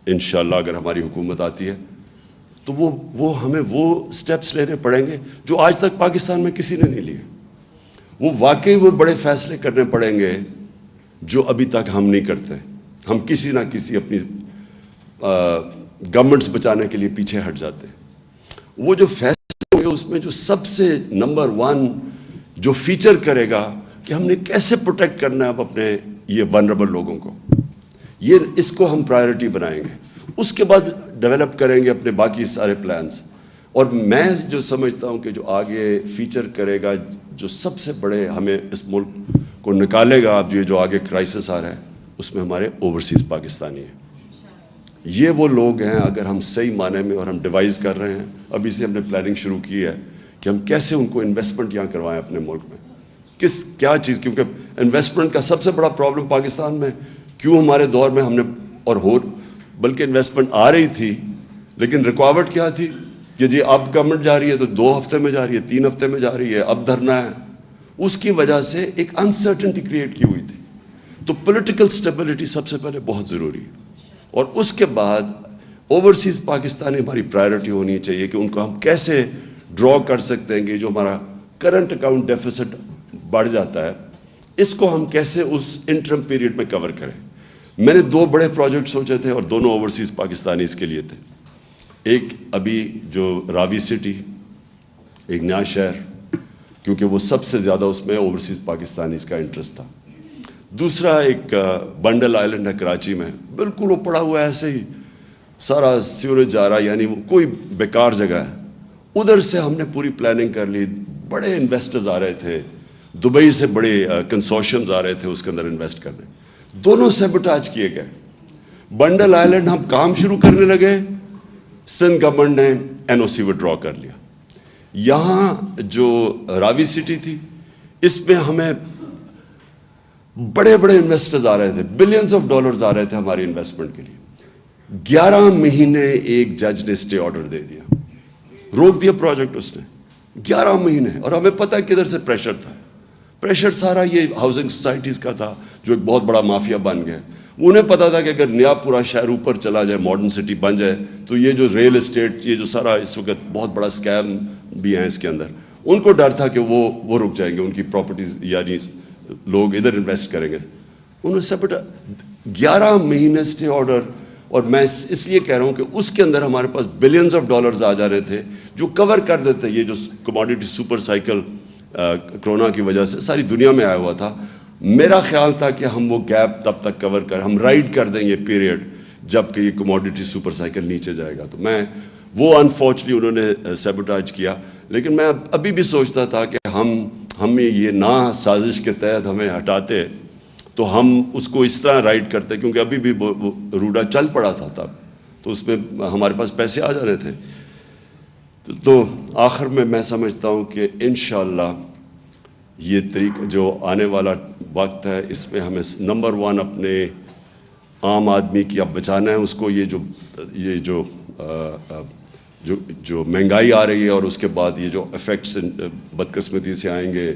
انشاءاللہ اگر ہماری حکومت آتی ہے تو وہ ہمیں وہ سٹیپس لینے پڑیں گے جو آج تک پاکستان میں کسی نے نہیں لیے. وہ واقعی وہ بڑے فیصلے کرنے پڑیں گے جو ابھی تک ہم نہیں کرتے. ہم کسی نہ کسی اپنی گورنمنٹس بچانے کے لیے پیچھے ہٹ جاتے ہیں. وہ جو فیصلے ہوں گے اس میں جو سب سے نمبر 1 جو فیچر کرے گا کہ ہم نے کیسے پروٹیکٹ کرنا ہے اب اپنے یہ ونربل لوگوں کو، اس کو ہم پرائیورٹی بنائیں گے. اس کے بعد ڈیولپ کریں گے اپنے باقی سارے پلانس. اور میں جو سمجھتا ہوں کہ جو آگے فیچر کرے گا، جو سب سے بڑے ہمیں اس ملک کو نکالے گا اب یہ جو آگے کرائسس آ رہا ہے، اس میں ہمارے اوورسیز پاکستانی ہیں. یہ وہ لوگ ہیں اگر ہم صحیح معنی میں, اور ہم ڈیوائز کر رہے ہیں, ابھی سے ہم نے پلاننگ شروع کی ہے کہ ہم کیسے ان کو انویسٹمنٹ یہاں کروائیں اپنے ملک میں, کیا چیز, کیونکہ انویسٹمنٹ کا سب سے بڑا پرابلم پاکستان میں کیوں ہمارے دور میں ہم نے, اور بلکہ انویسٹمنٹ آ رہی تھی لیکن رکاوٹ کیا تھی کہ جی اب گورنمنٹ جا رہی ہے تو 2 ہفتے میں جا رہی ہے, 3 ہفتے میں جا رہی ہے, اب دھرنا ہے. اس کی وجہ سے ایک انسرٹنٹی کریٹ کی ہوئی تھی. تو پولیٹیکل سٹیبلٹی سب سے پہلے بہت ضروری ہے, اور اس کے بعد اوورسیز پاکستانی ہماری پرائرٹی ہونی چاہیے کہ ان کو ہم کیسے ڈرا کر سکتے ہیں کہ جو ہمارا کرنٹ اکاؤنٹ ڈیفیسٹ بڑھ جاتا ہے, اس کو ہم کیسے اس انٹرم پیریڈ میں کور کریں. میں نے 2 بڑے پروجیکٹ سوچے تھے اور دونوں اوورسیز پاکستانیز کے لیے تھے. ایک ابھی جو راوی سٹی, ایک نیا شہر, کیونکہ وہ سب سے زیادہ اس میں اوورسیز پاکستانیز کا انٹرسٹ تھا. دوسرا ایک بنڈل آئلینڈ ہے کراچی میں, بالکل وہ پڑا ہوا ہے ایسے ہی, سارا سیوریج جا رہا, یعنی وہ کوئی بیکار جگہ ہے. ادھر سے ہم نے پوری پلاننگ کر لی, بڑے انویسٹرز آ رہے تھے, دبئی سے بڑے کنسورشمز آ رہے تھے اس کے اندر انویسٹ کرنے. دونوں سیبوٹاج کیے گئے. بنڈل آئلینڈ ہم کام شروع کرنے لگے, سندھ گورنمنٹ نے NOC وڈرا کر لیا. یہاں جو راوی سٹی تھی, اس میں ہمیں بڑے بڑے انویسٹرز آ رہے تھے, بلینز آف ڈالرز آ رہے تھے ہماری انویسٹمنٹ کے لیے. 11 مہینے ایک جج نے اسٹے آرڈر دے دیا, روک دیا پروجیکٹ اس نے. 11 مہینے, اور ہمیں پتہ کدھر سے پریشر تھا. پریشر سارا یہ ہاؤسنگ سوسائٹیز کا تھا جو ایک بہت بڑا مافیا بن گیا. انہیں پتا تھا کہ اگر نیا پورا شہر اوپر چلا جائے, ماڈرن سٹی بن جائے, تو یہ جو ریل اسٹیٹ, یہ جو سارا اس وقت بہت بڑا اسکیم بھی ہیں اس کے اندر, ان کو ڈر تھا کہ وہ رک جائیں گے, ان کی پراپرٹیز یعنی لوگ ادھر انویسٹ کریں گے. انہوں سے بٹ 11 مہینے اسٹے آرڈر, اور میں اس لیے کہہ رہا ہوں کہ اس کے اندر ہمارے پاس بلینز آف ڈالرز آ جا رہے تھے جو کور کر دیتے. یہ جو کموڈیٹی سپر سائیکل کرونا کی وجہ سے ساری دنیا میں آیا ہوا تھا, میرا خیال تھا کہ ہم وہ گیپ تب تک کور ہم رائڈ کر دیں یہ پیریڈ جب کہ یہ کموڈیٹی سپر سائیکل نیچے جائے گا. تو میں وہ انفارچونیٹلی انہوں نے سیبوٹاج کیا, لیکن میں ابھی بھی سوچتا تھا کہ ہمیں یہ نہ سازش کے تحت ہمیں ہٹاتے تو ہم اس کو اس طرح رائڈ کرتے, کیونکہ ابھی بھی روڈا چل پڑا تھا تب, تو اس میں ہمارے پاس پیسے آ جا رہے تھے. تو آخر میں سمجھتا ہوں کہ انشاءاللہ یہ طریقہ جو آنے والا وقت ہے, اس میں ہمیں نمبر 1 اپنے عام آدمی کی اب بچانا ہے اس کو. یہ جو مہنگائی آ رہی ہے, اور اس کے بعد یہ جو افیکٹس بدقسمتی سے آئیں گے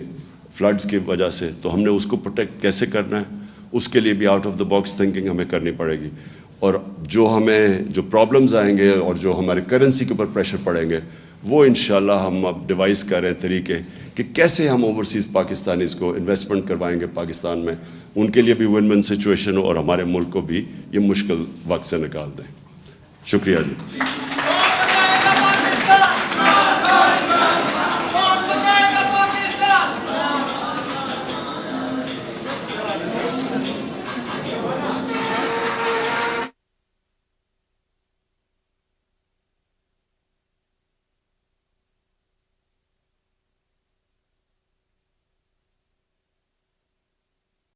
فلڈز کی وجہ سے, تو ہم نے اس کو پروٹیکٹ کیسے کرنا ہے, اس کے لیے بھی out of the box thinking ہمیں کرنی پڑے گی. اور جو پرابلمز آئیں گے اور جو ہمارے کرنسی کے اوپر پریشر پڑیں گے, وہ انشاءاللہ ہم اب ڈیوائز کر رہے ہیں طریقے کہ کیسے ہم اوورسیز پاکستانیز کو انویسٹمنٹ کروائیں گے پاکستان میں, ان کے لیے بھی ون ون سچویشن ہو اور ہمارے ملک کو بھی یہ مشکل وقت سے نکال دیں. شکریہ جی.